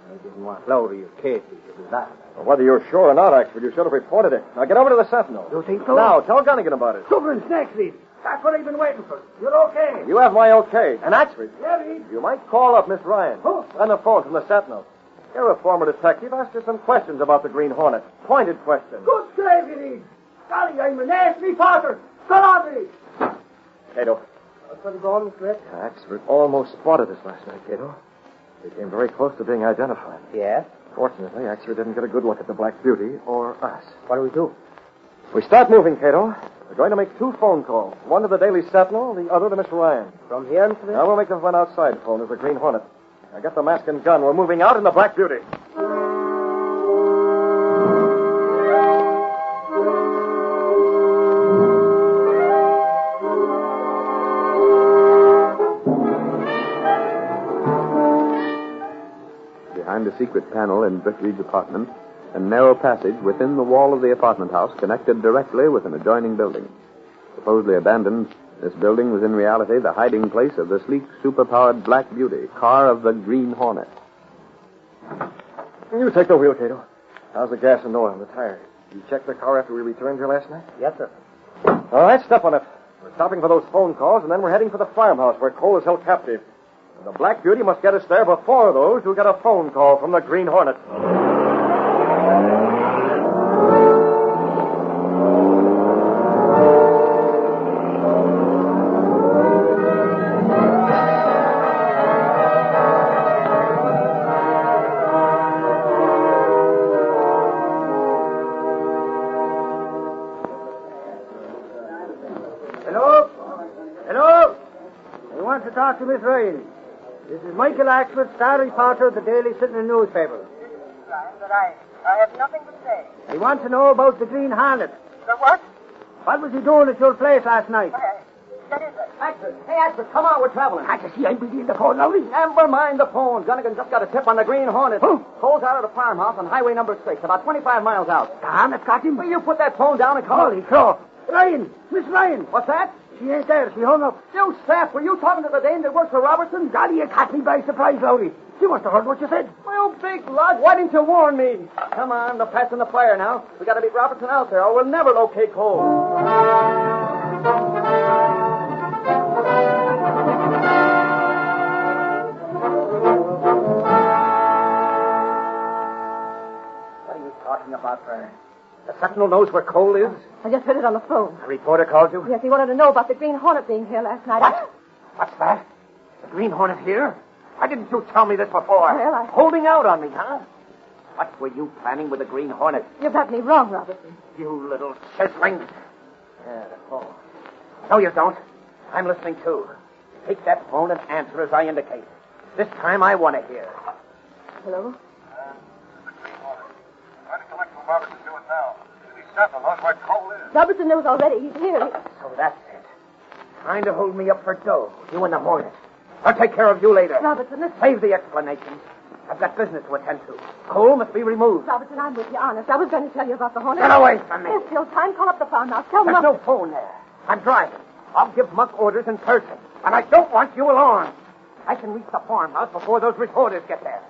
I didn't want Lowry or Casey to do that. Well, whether you're sure or not, Axford, you should have reported it. Now get over to the Sentinel. You think so? Now, tell Gunnigan about it. Something's next, Reed. That's what I've been waiting for. You're okay. You have my okay. And Axford, Yeah, Reed. you might call up Miss Ryan. Who? On the phone from the Sentinel. You're a former detective. Ask her some questions about the Green Hornet. Pointed questions. Good gravy, Reed. Golly, I'm a nasty reporter. Go on, Reed. Cato. What's going on, Mr. Red? Axford almost spotted us last night, Cato. We came very close to being identified. Yes? Fortunately, Axford didn't get a good look at the Black Beauty or us. What do we do? We start moving, Cato. We're going to make 2 phone calls. One to the Daily Sentinel, the other to Miss Ryan. From here, Mr. Red? Now, we'll make the one outside phone as the Green Hornet. Now, get the mask and gun. We're moving out in the Black Beauty. Behind a secret panel in Britt Reed's apartment, a narrow passage within the wall of the apartment house connected directly with an adjoining building. Supposedly abandoned, this building was in reality the hiding place of the sleek, superpowered Black Beauty, car of the Green Hornet. You take the wheel, Cato. How's the gas and oil and the tires? You checked the car after we returned here last night? Yes, sir. All right, step on it. We're stopping for those phone calls, and then we're heading for the farmhouse where Cole is held captive. And the Black Beauty must get us there before those who get a phone call from the Green Hornet. Hello? Hello? I want to talk to Miss Ryan. This is Michael Axford, star reporter of the Daily Sentinel newspaper. But I have nothing to say. I want to know about the Green Hornet. The what? What was he doing at your place last night? That is it. Axford! Hey, Axford, come on, we're traveling. I can see I'm busy in the phone, Lowry. Never mind the phone. Gunnigan just got a tip on the Green Hornet. Who? Cole's out of the farmhouse on highway number 6, about 25 miles out. The Hornet got him? Will you put that phone down and come Holy crow. Ryan! Miss Ryan! What's that? She ain't there. She hung up. You sap, were you talking to the dame that works for Robertson? Golly, you caught me by surprise, Lowry. You must have heard what you said. Well, big lug, why didn't you warn me? Come on, the pat's in the fire now. We got to beat Robertson out there, or we'll never locate Cole. What are you talking about, Fred? The Sentinel knows where Cole is? I just heard it on the phone. A reporter called you? Yes, he wanted to know about the Green Hornet being here last night. What? What's that? The Green Hornet here? Why didn't you tell me this before? Well, Holding out on me, huh? What were you planning with the Green Hornet? You've got me wrong, Robertson. You little sizzling. Yeah, the phone. No, you don't. I'm listening, too. Take that phone and answer as I indicate. This time I want to hear. Hello? Trying to collect from Robertson do it now. The Sentinel knows where Cole is. Robertson knows already. He's here. So that's it. Trying to hold me up for dough. You and the Hornet. I'll take care of you later. Robertson, this... Save the explanations. I've got business to attend to. Cole must be removed. Robertson, I'm with you, honest. I was going to tell you about the Hornet. Get away from me. There's still time. Call up the farmhouse. Tell them... There's no phone there. I'm driving. I'll give Monk orders in person. And I don't want you along. I can reach the farmhouse before those reporters get there.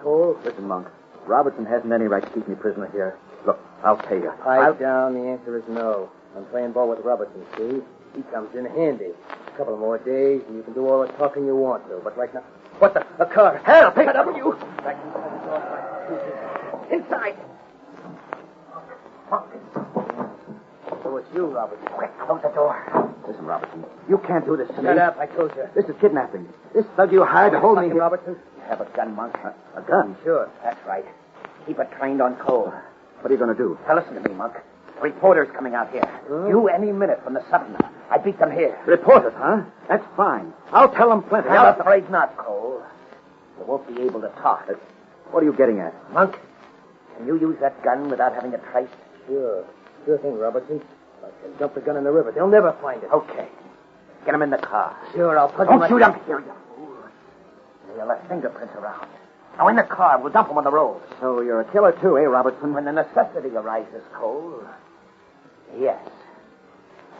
Cole? Listen, Monk. Robertson hasn't any right to keep me prisoner here. Look, I'll pay you. Pipe down, the answer is no. I'm playing ball with Robertson, see? He comes in handy. A couple more days, and you can do all the talking you want to. But right now... What the? A car. Help! Pick it up, you! Back inside the door. Inside! So it's you, Robertson. Quick, close the door. Listen, Robertson, you can't do this to me. Shut up, I told you. This is kidnapping. This thug you hired to hold me here. Robertson? You have a gun, Monk. A gun? Sure. That's right. Keep it trained on Cole. What are you going to do? Now, listen to me, Monk. Reporters coming out here. You any minute from the Sutton. I beat them here. Reporters, huh? That's fine. I'll tell them plenty. I'm afraid not, Cole. You won't be able to talk. What are you getting at? Monk, can you use that gun without having it traced? Sure. Sure thing, Robertson. I can dump the gun in the river. They'll never find it. Okay. Get him in the car. Sure, I'll put Don't shoot him. Here, you fool. You'll left fingerprints around. Now, in the car. We'll dump him on the road. So you're a killer, too, eh, Robertson? When the necessity arises, Cole. Yes.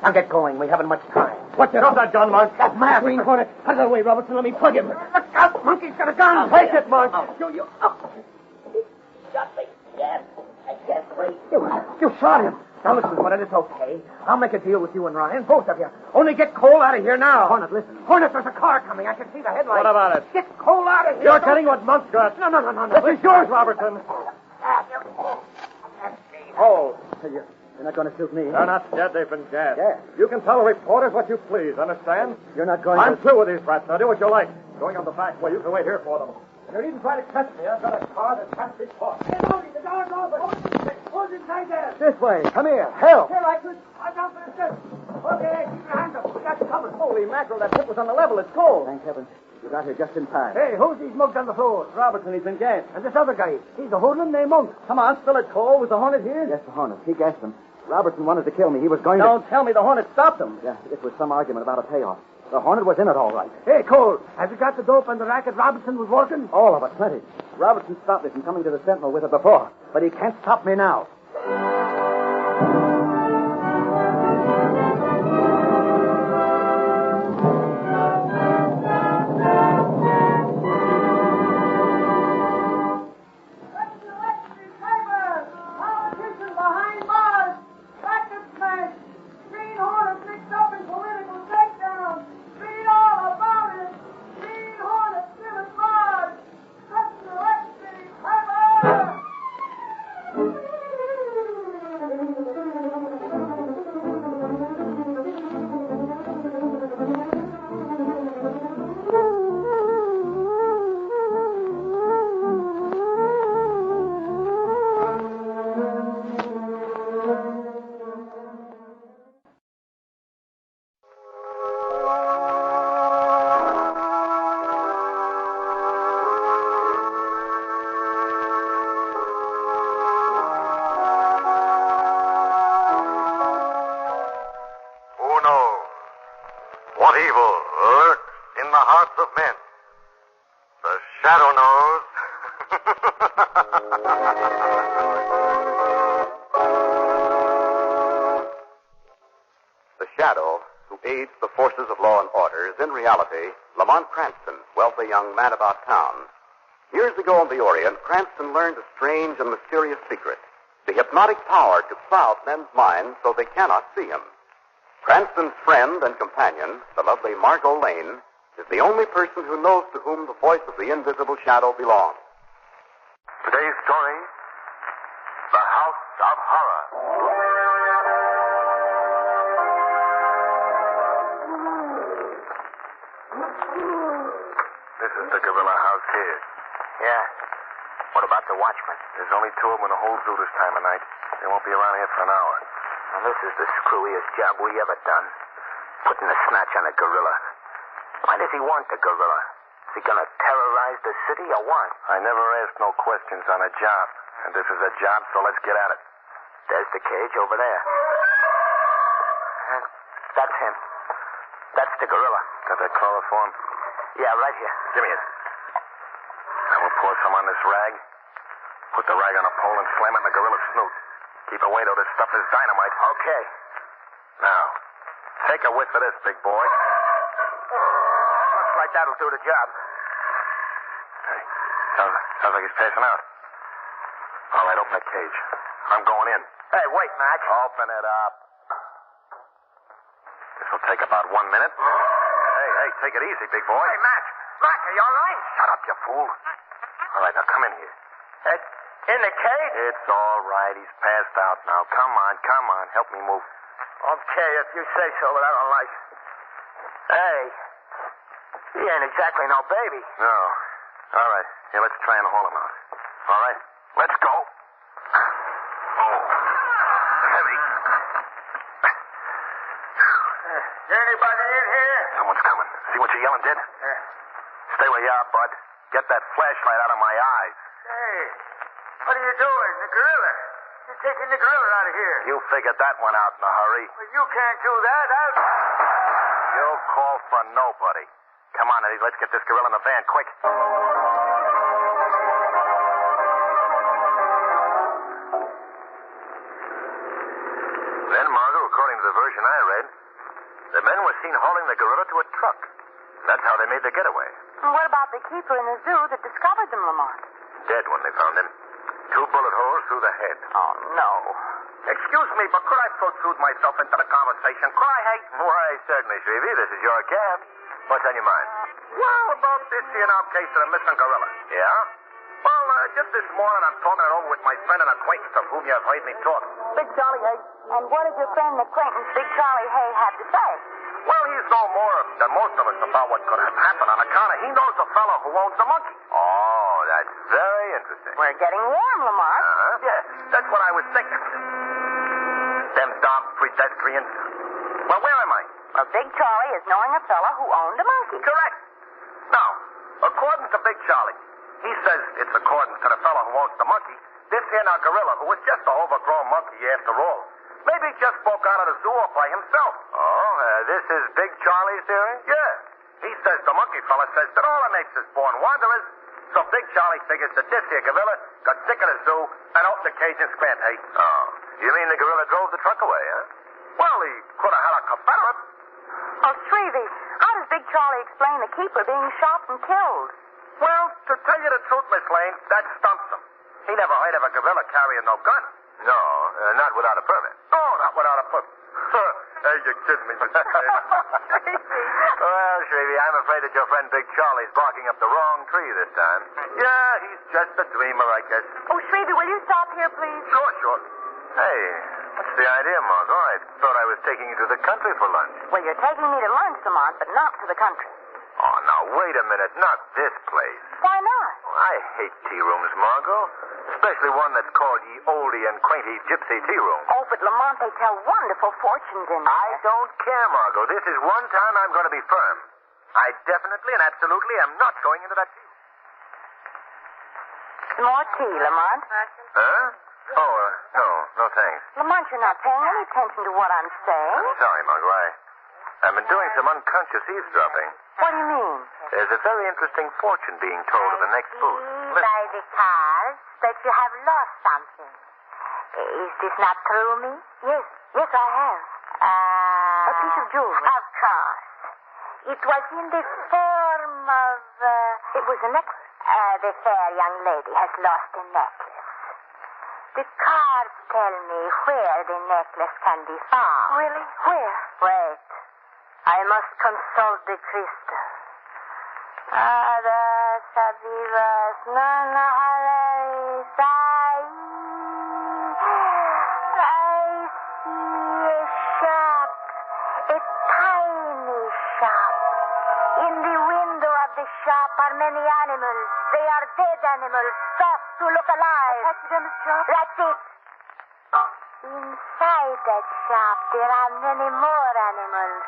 Now get going. We haven't much time. What's Drop that gun, Monk. That mask. Green Hornet. Out of the way, Robertson. Let me plug him. Look out. Monkey's got a gun. Take it, Monk. I'll show you. Oh. Shot me. Yes. I can't wait. You shot him. Now listen, Hornet, it's okay. I'll make a deal with you and Ryan, both of you. Only get Cole out of here now. Hornet, listen. Hornet, there's a car coming. I can see the headlights. What about it? Get Cole out of here. You're getting what Monk's got. No. This is yours, Robertson. Oh, you're not going to shoot me. They're not dead. They've been gassed. Gas? You can tell the reporters what you please, understand? You're not going I'm to... through with these rats. Now do what you like. Going on the back way, you can wait here for them. And you needn't try to catch me. I've got a car that can't be caught. Hey, Modi, the door's open. Who's inside there? This way. Come here. Help. Here, I could. I'm down for the steps. Okay, keep your hands up. We got you covered. Holy mackerel, that tip was on the level. It's cold. Thank heaven. You got here just in time. Hey, who's these mugs on the floor? Robertson, he's been gassed. And this other guy. He's a hoodlum named Monk. Come on, spill it, Cole. Was the Hornet here? Yes, the Hornet. He gassed him. Robertson wanted to kill me. He was going to... Don't tell me the Hornet stopped him. Yeah, it was some argument about a payoff. The Hornet was in it all right. Hey, Cole, have you got the dope and the racket Robinson was working? All of it, plenty. Robertson stopped me from coming to the Sentinel with it before, but he can't stop me now. What evil lurks in the hearts of men? The Shadow knows. The Shadow, who aids the forces of law and order, is in reality Lamont Cranston, wealthy young man about town. Years ago in the Orient, Cranston learned a strange and mysterious secret, the hypnotic power to cloud men's minds so they cannot see him. Cranston's friend and companion, the lovely Margot Lane, is the only person who knows to whom the voice of the invisible shadow belongs. Today's story, The House of Horror. This is the Gorilla House here. Yeah. about the watchman? There's only 2 of them in the whole zoo this time of night. They won't be around here for an hour. And this is the screwiest job we ever done. Putting the snatch on a gorilla. Why does he want the gorilla? Is he gonna terrorize the city or what? I never asked no questions on a job. And this is a job, so let's get at it. There's the cage over there. That's him. That's the gorilla. Got that chloroform? Yeah, right here. Give me it. Now we'll pour some on this rag. Put the rag on a pole and slam it in the gorilla's snoot. Keep away till this stuff is dynamite. Okay. Now, take a whiff of this, big boy. Looks like that'll do the job. Hey, sounds like he's passing out. All right, open the cage. I'm going in. Hey, wait, Mac. Open it up. This'll take about 1 minute. Hey, take it easy, big boy. Hey, Mac. Mac, are you all right? Shut up, you fool. All right, now come in here. In the cage? It's all right. He's passed out now. Come on. Help me move. Okay, if you say so, but I don't like it. Hey, he ain't exactly no baby. No. All right. Here, let's try and haul him out. All right. Let's go. Oh. Heavy. Is there anybody in here? Someone's coming. See what you're yelling, Did? Stay where you are, bud. Get that flashlight out of my eyes. Hey, what are you doing? The gorilla. You're taking the gorilla out of here. You figured that one out in a hurry. Well, you can't do that. You'll call for nobody. Come on, Eddie. Let's get this gorilla in the van, quick. Then, Margot, according to the version I read, the men were seen hauling the gorilla to a truck. That's how they made their getaway. And what about the keeper in the zoo that discovered them, Lamont? Dead when they found him. 2 bullet holes through the head. Oh, no. Excuse me, but could I protrude myself into the conversation? Could I, hey? Why, certainly, Shrevey. This is your cab. What's on your mind? Well, about this here now case of the missing gorilla. Yeah? Well, just this morning I'm talking it over with my friend and acquaintance of whom you have heard me talk. Big Charlie Hay. And what did your friend and acquaintance, Big Charlie Hay, have to say? Well, he's no more than most of us about what could have happened on account of he knows the fellow who owns the monkey. Oh, that's very interesting. We're getting warm, Lamont. Yeah, that's what I was thinking. Them darn pedestrians. Well, where am I? Well, Big Charlie is knowing a fellow who owned a monkey. Correct. Now, according to Big Charlie, he says it's according to the fellow who owns the monkey, this here now gorilla, who was just an overgrown monkey after all, maybe just broke out of the zoo all by himself. Oh, this is Big Charlie's theory? Yeah. He says the monkey fella says that all that makes us born wanderers, so Big Charlie figures that this here gorilla got sick of the zoo and opened the cage in Scranton. Oh, you mean the gorilla drove the truck away, huh? Well, he could have had a Confederate. Oh, Shrevey, how does Big Charlie explain the keeper being shot and killed? Well, to tell you the truth, Miss Lane, that stumps him. He never heard of a gorilla carrying no gun. No, not without a permit. Oh, not without a permit. Hey, you're kidding me. Well, Shrevey, I'm afraid that your friend Big Charlie's barking up the wrong tree this time. Yeah, he's just a dreamer, I guess. Oh, Shrevey, will you stop here, please? Sure. Hey, what's the idea, Margot? I thought I was taking you to the country for lunch. Well, you're taking me to lunch, Lamont, but not to the country. Oh, now, wait a minute. Not this place. Why not? I hate tea rooms, Margot. Especially one that's called Ye Oldie and Quainty Gypsy Tea Room. Oh, but Lamont, they tell wonderful fortunes in there. I don't care, Margot. This is one time I'm going to be firm. I definitely and absolutely am not going into that tea room. More tea, Lamont. Huh? Oh, no, thanks. Lamont, you're not paying any attention to what I'm saying. I'm sorry, Margot. I've been doing some unconscious eavesdropping. What do you mean? There's a very interesting fortune being told in the next booth. By the cards that you have lost something. Is this not true, me? Yes, I have. A piece of jewelry. Of course. It was in the form of... It was a necklace. The fair young lady has lost a necklace. The cards tell me where the necklace can be found. Really? Where? Wait. I must consult the crystal. Ada sabivas nana halari sai. I see a shop, a tiny shop. In the window of the shop are many animals. They are dead animals, soft to look alive. Taxidermist shop? That's it. Inside that shop, there are many more animals.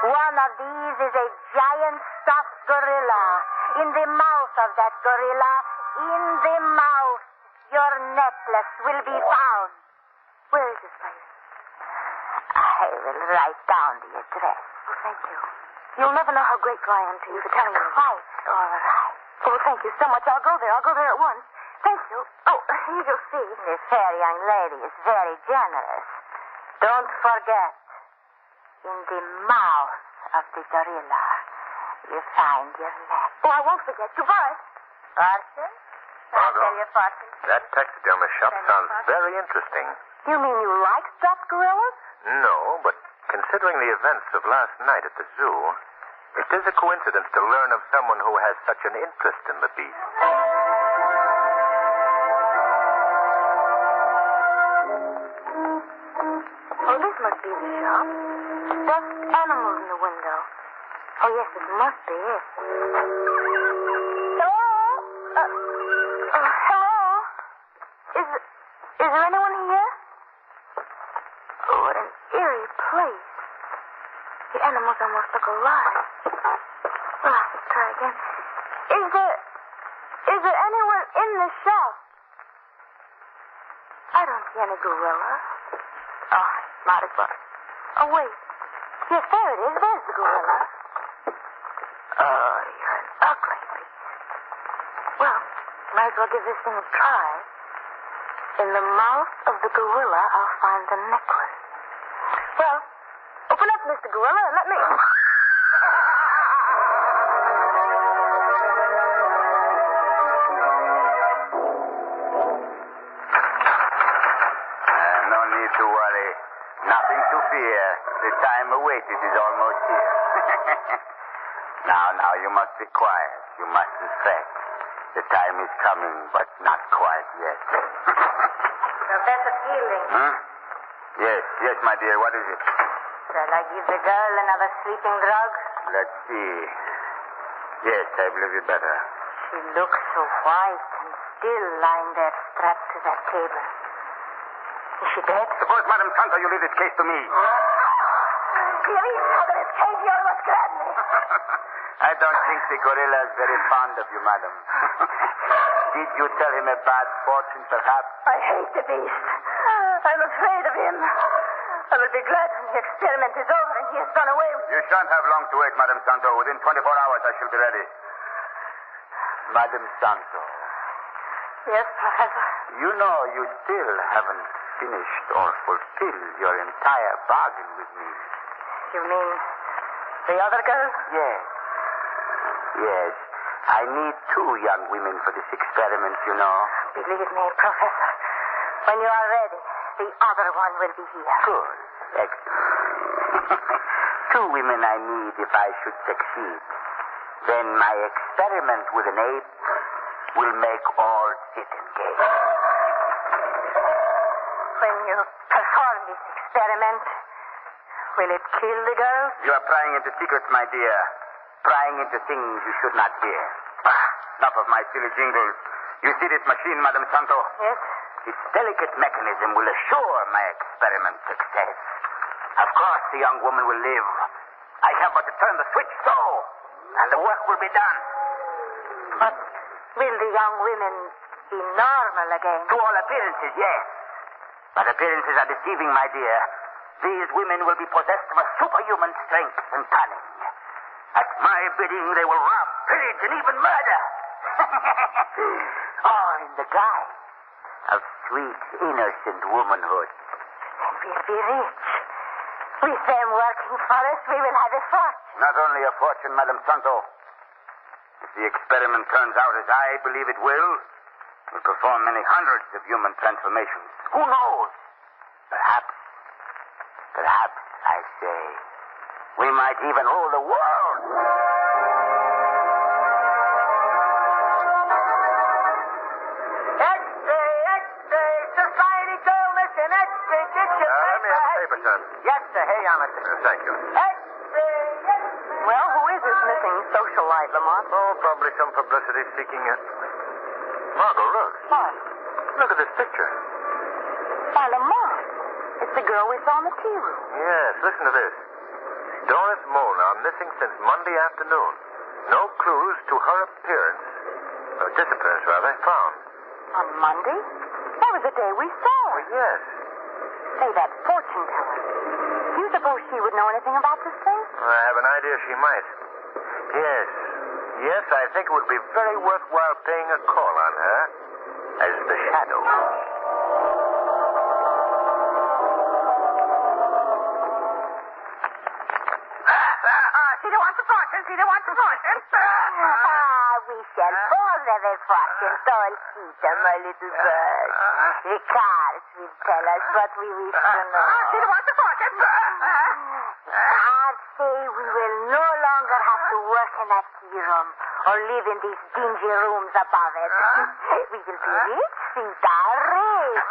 One of these is a giant stuffed gorilla. In the mouth of that gorilla, your necklace will be found. Where is this place? I will write down the address. Oh, thank you. You'll never know how grateful I am to you for telling me. Quite all right. Oh, thank you so much. I'll go there. I'll go there at once. Thank you. Oh, here you'll see. This fair young lady is very generous. Don't forget, in the mouth of the gorilla, you find your necklace. Oh, I won't forget. Goodbye. Fortune? I'll tell you fortune. That taxidermist shop sounds very interesting. You mean you like stuffed gorillas? No, but considering the events of last night at the zoo, it is a coincidence to learn of someone who has such an interest in the beast. Oh, this must be the shop. Stuffed animals in the window. Oh, yes, this must be it. Hello? Hello? Is there anyone here? Oh, what an eerie place. The animals almost look alive. Well, I'll have to try again. Is there anyone in the shop? I don't see any gorilla. Oh, might as well. Oh, wait. Yes, there it is. There's the gorilla. Oh, you're an ugly beast. Well, might as well give this thing a try. In the mouth of the gorilla, I'll find the necklace. Well, open up, Mr. Gorilla, and let me... No need to worry. Nothing to fear. The time awaited is almost here. Now, you must be quiet. You mustn't fret. The time is coming, but not quite yet. Professor Fielding. Huh? Yes, my dear. What is it? Shall I give the girl another sleeping drug? Let's see. Yes, I believe you better. She looks so white and still lying there strapped to that table. Is she dead? Suppose, Madam Santo, you leave this case to me. Please, Mother, escape you almost grabbed me. I don't think the gorilla is very fond of you, madam. Did you tell him a bad fortune, perhaps? I hate the beast. I'm afraid of him. I will be glad when the experiment is over and he has gone away. You shan't have long to wait, Madam Santo. Within 24 hours, I shall be ready. Madam Santo. Yes, Professor. You know you still haven't finished or fulfilled your entire bargain with me. You mean the other girl? Yes. I need 2 young women for this experiment, you know. Believe me, Professor. When you are ready, the other one will be here. Good. Excellent. 2 women I need if I should succeed. Then my experiment with an ape will make all sit and gaze. When you perform this experiment, will it kill the girl? You are prying into secrets, my dear. Prying into things you should not hear. Enough of my silly jingles. You see this machine, Madam Santo? Yes. Its delicate mechanism will assure my experiment success. Of course, the young woman will live. I have but to turn the switch so, and the work will be done. But will the young women be normal again? To all appearances, yes. But appearances are deceiving, my dear. These women will be possessed of a superhuman strength and cunning. At my bidding, they will rob, pillage, and even murder. All in the guise of sweet, innocent womanhood. Then we'll be rich. With them working for us, we will have a fortune. Not only a fortune, Madam Santo. If the experiment turns out as I believe it will, we'll perform many hundreds of human transformations. Who knows? Perhaps, I say, we might even rule the world. X-ray, Society Girl Mission, X-ray, get your Let me have the paper, son. Yes, sir. Here you are, mister. Thank you. Well, who is this missing socialite, Lamont? Oh, probably some publicity seeking. Margot, look. What? Look at this picture. Why, Lamont. It's the girl we saw in the tea room. Yes, listen to this. Doris Molnar missing since Monday afternoon. No clues to her appearance, or disappearance rather, found. On Monday? That was the day we saw her. Oh, yes. Say, that fortune teller. Do you suppose she would know anything about this thing? I have an idea she might. Yes. Yes, I think it would be very worthwhile paying a call on her as the Shadow. She wants a fortune. She wants a fortune. We shall both have a fortune, Dolcita, my little bird. The cards will tell us what we wish to know. She wants a fortune. Cards say we will no longer have to work in that tea room or live in these dingy rooms above it. We will be rich, Sita, rich.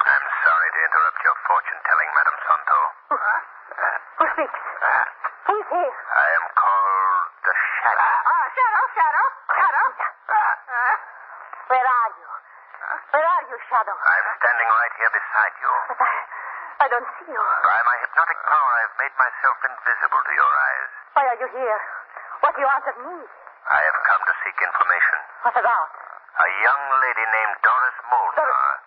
I'm sorry to interrupt your fortune-telling, Madame Santo. Who speaks? Who's here? I am called the Shadow. Shadow. Where are you? Where are you, Shadow? I'm standing right here beside you. But I don't see you. By my hypnotic power, I've made myself invisible to your eyes. Why are you here? What do you want of me? I have come to seek information. What about? A young lady named Doris Molnar.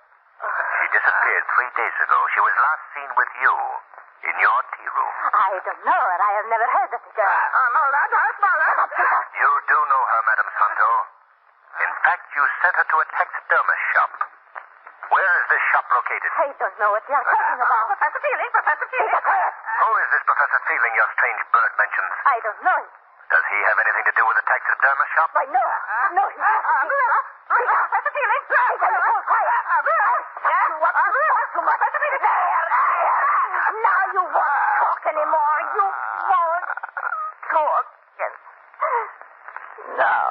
She disappeared 3 days ago. She was last seen with you in your tea room. I don't know her. I have never heard of the girl. Doris Molnar. You do know her, Madame Santo. In fact, you sent her to a taxidermist shop. Where is this shop located? I don't know what you are talking about. Professor Feeling. Who is this Professor Feeling your strange bird mentions? I don't know him. Does he have anything to do with the taxidermist shop? Why, no. No, he doesn't. Professor Feeling. Quiet. You want to talk too much. Now you won't talk anymore. You won't talk. Now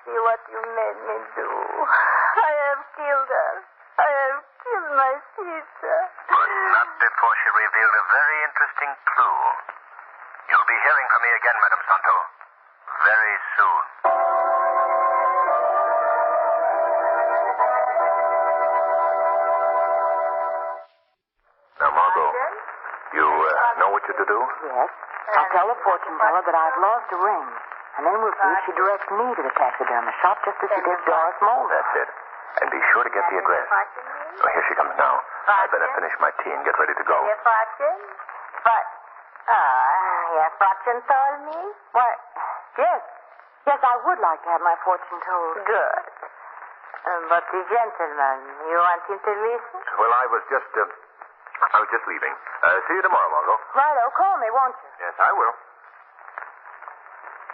see what you made me do. I have killed her. I have killed my sister. But not before she revealed a very interesting clue. You'll be hearing from me again, Madame Santo. Very soon. Now, Margot, you know what you're to do? Yes. I'll tell the fortune teller that I've lost a ring. And then we'll see if she directs me to the taxidermist shop just as she did Doris Molnar. That's it. And be sure to get the address. Oh, here she comes now. I better finish my tea and get ready to go. Your fortune? But, your fortune told me? Why, yes. Yes, I would like to have my fortune told. Good. But the gentleman, you want him to listen? Well, I was just leaving. See you tomorrow, Margot. Righto, call me, won't you? Yes, I will.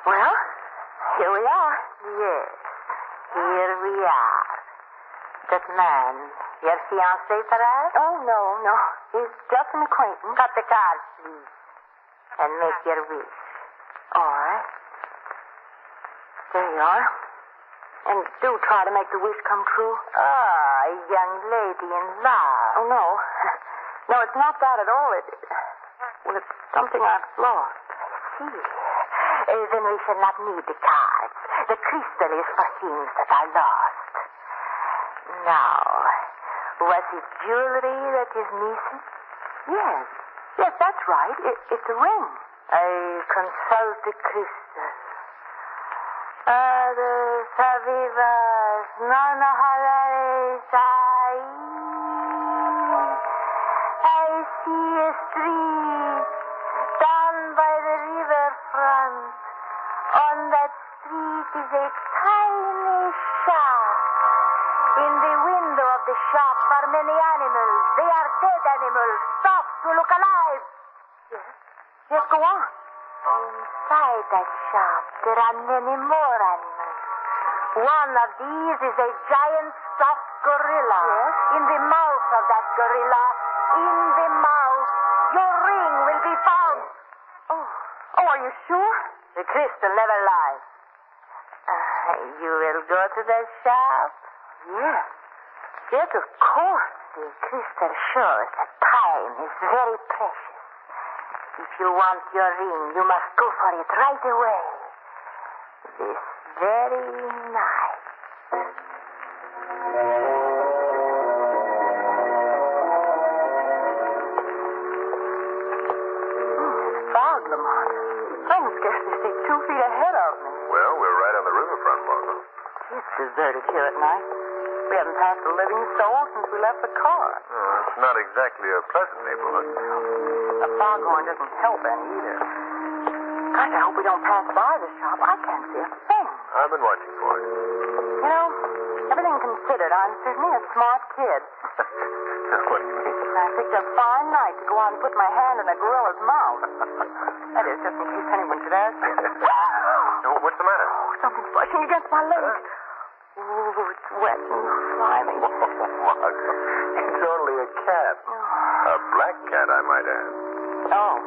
Well, here we are. Yes, here we are. That man, your fiancé, perhaps? Oh, no. He's just an acquaintance. Cut the cards, please. And make your wish. All right. There you are. And do try to make the wish come true. Ah, a young lady in love. Oh, no. No, it's not that at all. Well, it's something I've lost. I see. Then we shall not need the cards. The crystal is for things that are lost. Now, was it jewelry that is missing? Yes, that's right. It's a ring. I consult the crystal. Savivas, Nana Sai. I see a street down by the riverfront. On that street is a tiny shop. In the window of the shop are many animals. They are dead animals, stopped to look alive. Yes, go on. Inside that shop, there are many more animals. One of these is a giant stuffed gorilla. Yes? In the mouth of that gorilla, your ring will be found. Oh, are you sure? The crystal never lies. You will go to the shop? Yes, of course. The crystal shows that time is very precious. If you want your ring, you must go for it right away. This very night. Fog, Lamont. I can scarcely see 2 feet ahead of me. Well, we're right on the riverfront, Margot. It's deserted here at night. We haven't passed a living soul since we left the car. It's not exactly a pleasant neighborhood. The foghorn doesn't help any either. Gosh, I hope we don't pass by the shop. I can't see a thing. I've been watching for it. You know, everything considered, I'm certainly a smart kid. What do you mean? I picked a fine night to go out and put my hand in a gorilla's mouth. That is, just in case anyone should ask you. What's the matter? Oh, something's brushing against my leg. Oh, it's wet and slimy. Margot, it's only a cat. A black cat, I might add. Oh.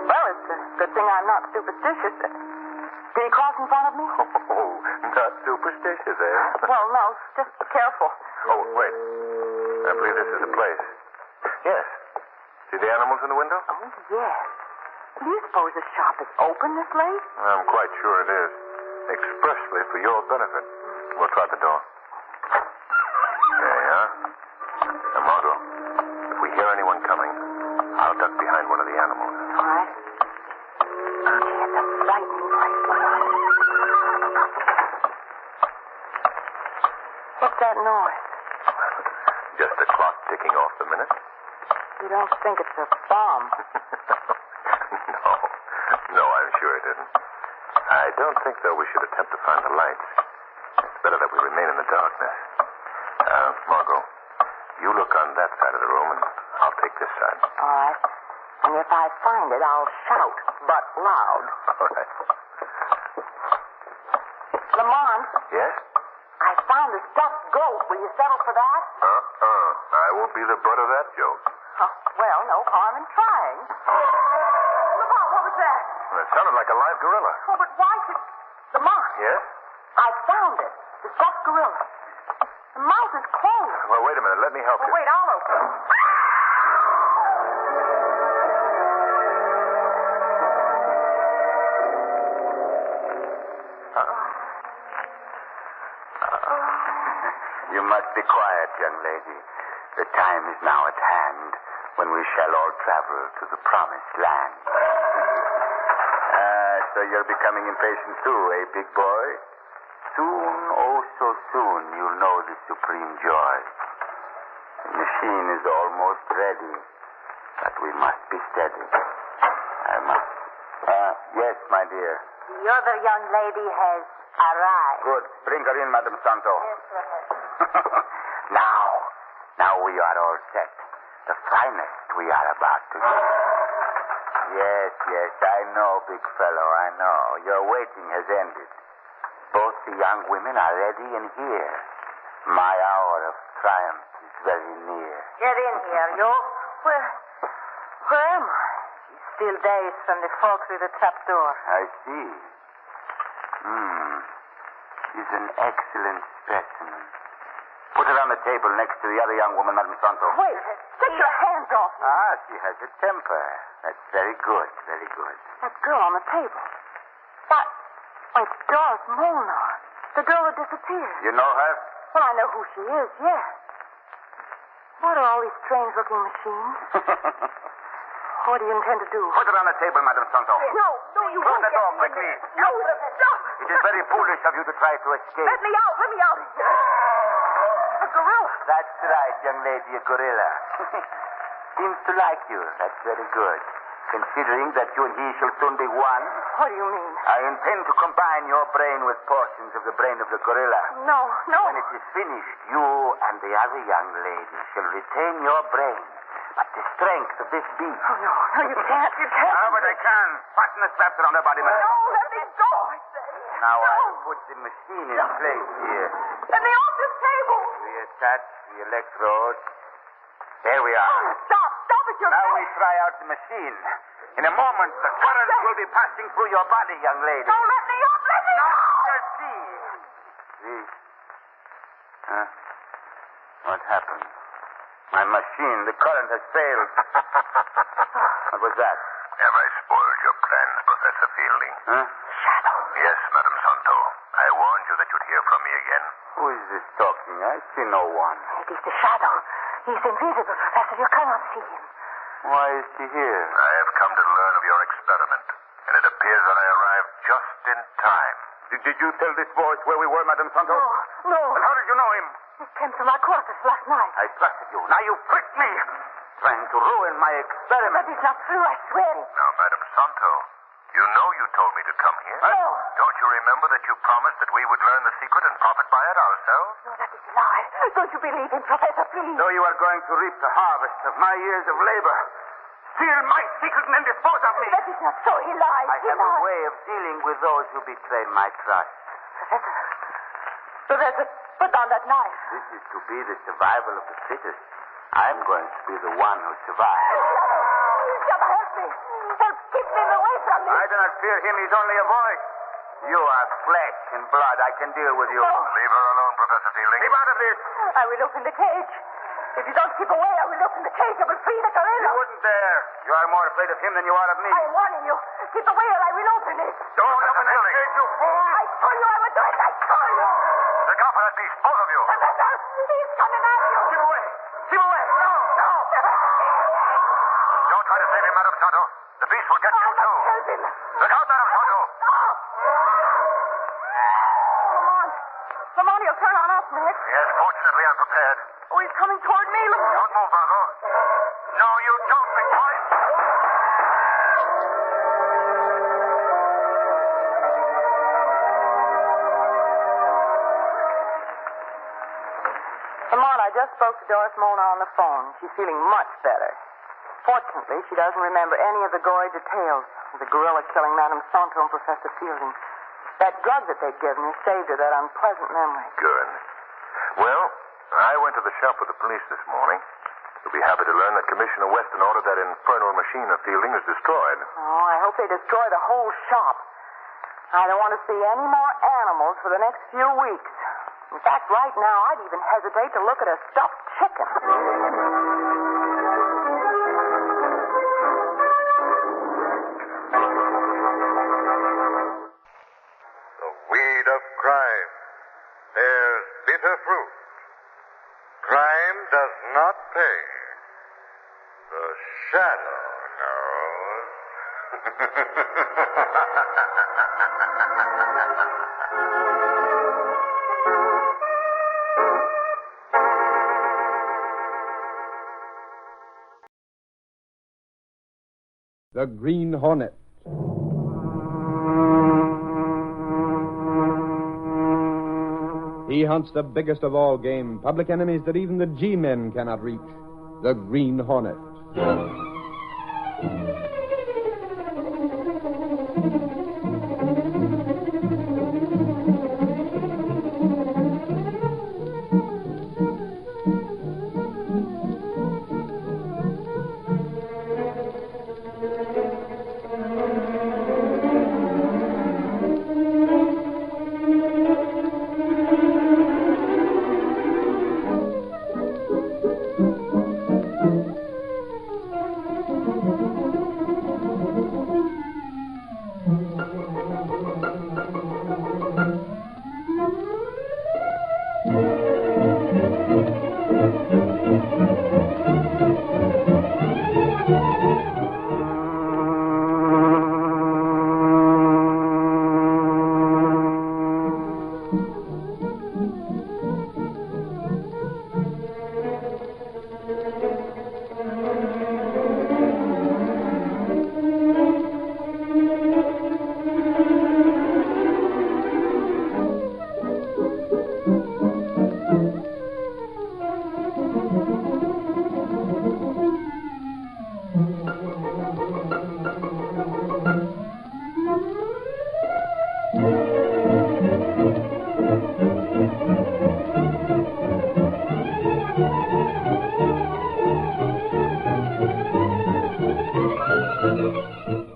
Well, it's a good thing I'm not superstitious. Did he cross in front of me? Oh, not superstitious, eh? Well, no, just careful. Oh, wait. I believe this is the place. Yes. See the animals in the window? Oh, yes. Do you suppose the shop is open this late? I'm quite sure it is. Expressly for your benefit. We'll try the door. There you are. Now, Margot, if we hear anyone coming, I'll duck behind one of the animals. All right. Gee, it's a frightening place, Lamont. What's that noise? Just the clock ticking off the minute. You don't think it's a bomb? No, I'm sure it isn't. I don't think, though, we should attempt to find the lights. It's better that we remain in the darkness. Margot, you look on that side of the room, and I'll take this side. All right. And if I find it, I'll shout, but loud. All right. Lamont? Yes? I found a stuffed goat. Will you settle for that? I won't be the butt of that joke. Oh, well, no harm in trying. Lamont, what was that? Well, it sounded like a live gorilla. Oh, but why should... Lamont? Yes? I found it. The stuffed gorilla. The mouth is closed. Well, wait a minute. Let me help you. Wait, I'll open it. You must be quiet, young lady. The time is now at hand when we shall all travel to the promised land. So you're becoming impatient too, eh, big boy? Soon, oh so soon, you'll know the supreme joy. The machine is almost ready, but we must be steady. I must. Yes, my dear. The other young lady has arrived. Good. Bring her in, Madame Santo. Yes, sir. Now we are all set. The finest we are about to do. Yes, I know, big fellow, I know. Your waiting has ended. Both the young women are ready and here. My hour of triumph is very near. Get in here, you. Where am I? She's still dazed from the fall through the trapdoor. I see. She's an excellent specimen. Put her on the table next to the other young woman, Madame Santo. Wait, take your hands off me. She has a temper. That's very good, very good. That girl on the table. But it's Doris Molnar, the girl that disappeared. You know her? Well, I know who she is, yes. What are all these strange-looking machines? What do you intend to do? Put her on the table, Madame Santo. No, you Close won't the door get me. quickly. No, stop. It is very foolish of you to try to escape. Let me out. A gorilla. That's right, young lady, a gorilla. Seems to like you. That's very good. Considering that you and he shall soon be one. What do you mean? I intend to combine your brain with portions of the brain of the gorilla. No. When it is finished, you and the other young lady shall retain your brain. But the strength of this beast. Oh, no, you can't. But I can. Fasten the straps around her body, madam. No, let me go, I say. Now I'll put the machine in place here. Let me off this table. We attach the electrodes. There we are. Stop it, Now we try out the machine. In a moment, the current will be passing through your body, young lady. Don't let me off. Just see. What happened? My machine, the current has failed. What was that? Have I spoiled your plans, Professor Fielding? Huh? Yes, Madam Santo. I warned you that you'd hear from me again. Who is this talking? I see no one. It is the shadow. He's invisible, Professor. You cannot see him. Why is he here? I have come to learn of your experiment, and it appears that I arrived just in time. Did you tell this voice where we were, Madam Santo? No. And how did you know him? He came to my quarters last night. I trusted you. Now you tricked me. Trying to ruin my experiment. That is not true, I swear it. Now, Madam Santo, you know you told me to come here. No. Don't you remember that you promised that we would learn the secret and profit by it ourselves? No, that is a lie. Don't you believe him, Professor, please? So you are going to reap the harvest of my years of labor. Steal my secret and then dispose of me. That is not so. He lies. I have a way of dealing with those who betray my trust. Professor, put down that knife. This is to be the survival of the fittest. I'm going to be the one who survives. Shadow, help me. Help keep him away from me. I do not fear him. He's only a voice. You are flesh and blood. I can deal with you. Leave her alone, Professor Fielding. Keep out of this. I will open the cage. If you don't keep away, I will open the cage. I will free the gorilla. You wouldn't dare. You are more afraid of him than you are of me. I am warning you. Keep away or I will open it. Don't open the cage, you fool. I told you I would do it. I told you. Look out for that beast, both of you. Professor, he's coming at you. Keep away. Keep away. No. Don't try to save him, Madam Santo. The beast will get you, too. Help him. Look out, Madam Santo. Come on, he'll turn on us, Nick. Yes, fortunately, I'm prepared. Oh, he's coming toward me. Look. Don't move, Margot. No, you don't, Victoria. Lamont, I just spoke to Doris Molnar on the phone. She's feeling much better. Fortunately, she doesn't remember any of the gory details of the gorilla killing Madame Santo and Professor Fielding. That drug that they'd given her saved her that unpleasant memory. Good. Well, I went to the shop with the police this morning. You'll be happy to learn that Commissioner Weston ordered that infernal machine of Fielding is destroyed. Oh, I hope they destroy the whole shop. I don't want to see any more animals for the next few weeks. In fact, right now, I'd even hesitate to look at a stuffed chicken. The weed of crime bears bitter fruit. Crime does not pay. The shadow The Green Hornet. He hunts the biggest of all game, public enemies that even the G-men cannot reach. The Green Hornet.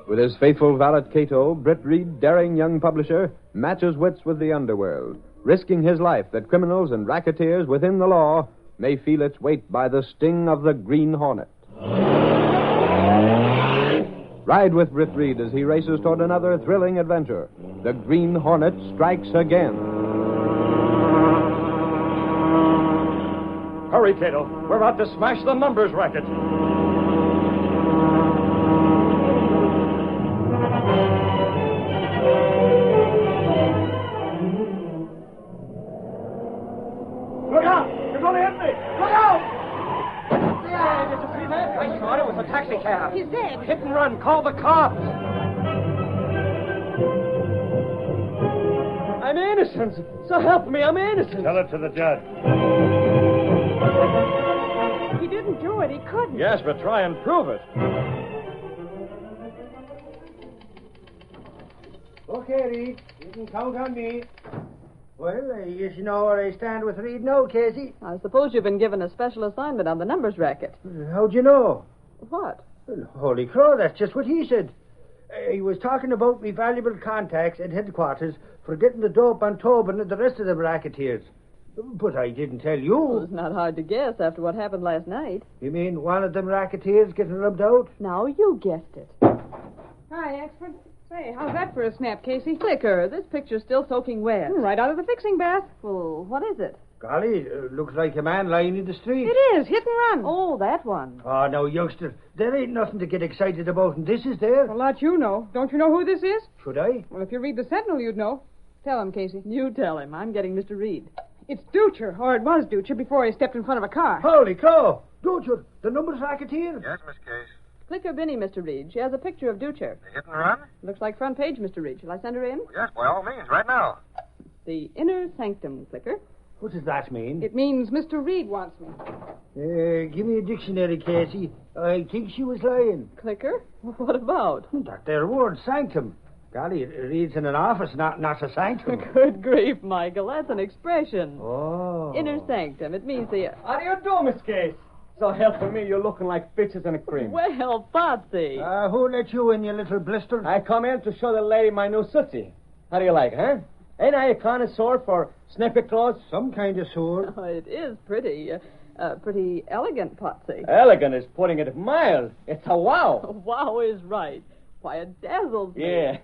With his faithful valet Cato, Britt Reed, daring young publisher, matches wits with the underworld, risking his life that criminals and racketeers within the law may feel its weight by the sting of the Green Hornet. Ride with Britt Reed as he races toward another thrilling adventure. The Green Hornet strikes again. Hurry, Cato. We're about to smash the numbers racket. Look out! You're going to hit me! Look out! Yeah, did you see that? I saw it. It was a taxi cab. He's dead. Hit and run. Call the cops. I'm innocent. So help me, I'm innocent. Tell it to the judge. He didn't do it. He couldn't. Yes, but try and prove it. Okay, Reed. You can count on me. Well, I guess you know where I stand with Reed now, Casey. I suppose you've been given a special assignment on the numbers racket. How'd you know? What? Well, holy crow, that's just what he said. He was talking about me valuable contacts at headquarters for getting the dope on Tobin and the rest of the racketeers. But I didn't tell you. Well, it's not hard to guess after what happened last night. You mean one of them racketeers getting rubbed out? Now you guessed it. Hi, Expert. Say, how's that for a snap, Casey? Clicker, this picture's still soaking wet. Right out of the fixing bath. Well, what is it? Golly, looks like a man lying in the street. It is. Hit and run. Oh, that one. Oh, no, youngster. There ain't nothing to get excited about, and this is there. Well, lot you know. Don't you know who this is? Should I? Well, if you read the Sentinel, you'd know. Tell him, Casey. You tell him. I'm getting Mr. Reed. It's Dutcher, or it was Dutcher before he stepped in front of a car. Holy cow! Dutcher, the numbers racketeer. Yes, Miss Case. Clicker Binny, Mr. Reed. She has a picture of Dutcher. The hit and run? Looks like front page, Mr. Reed. Shall I send her in? Yes, by all means, right now. The inner sanctum, Clicker. What does that mean? It means Mr. Reed wants me. Give me a dictionary, Casey. I think she was lying. Clicker? What about? That there word, sanctum. Golly, it reads in an office, not a sanctum. Good grief, Michael. That's an expression. Oh. Inner sanctum. It means the... How do you do, Miss Case? So helping me, you're looking like bitches in a cream. Well, Patsy. Who let you in, you little blister? I come in to show the lady my new sooty. How do you like, huh? Ain't I a connoisseur for snippy clothes? Some kind of sword. Oh, it is pretty elegant, Patsy. Elegant is putting it mild. It's a wow. Wow is right. Why, it dazzles me. Yeah.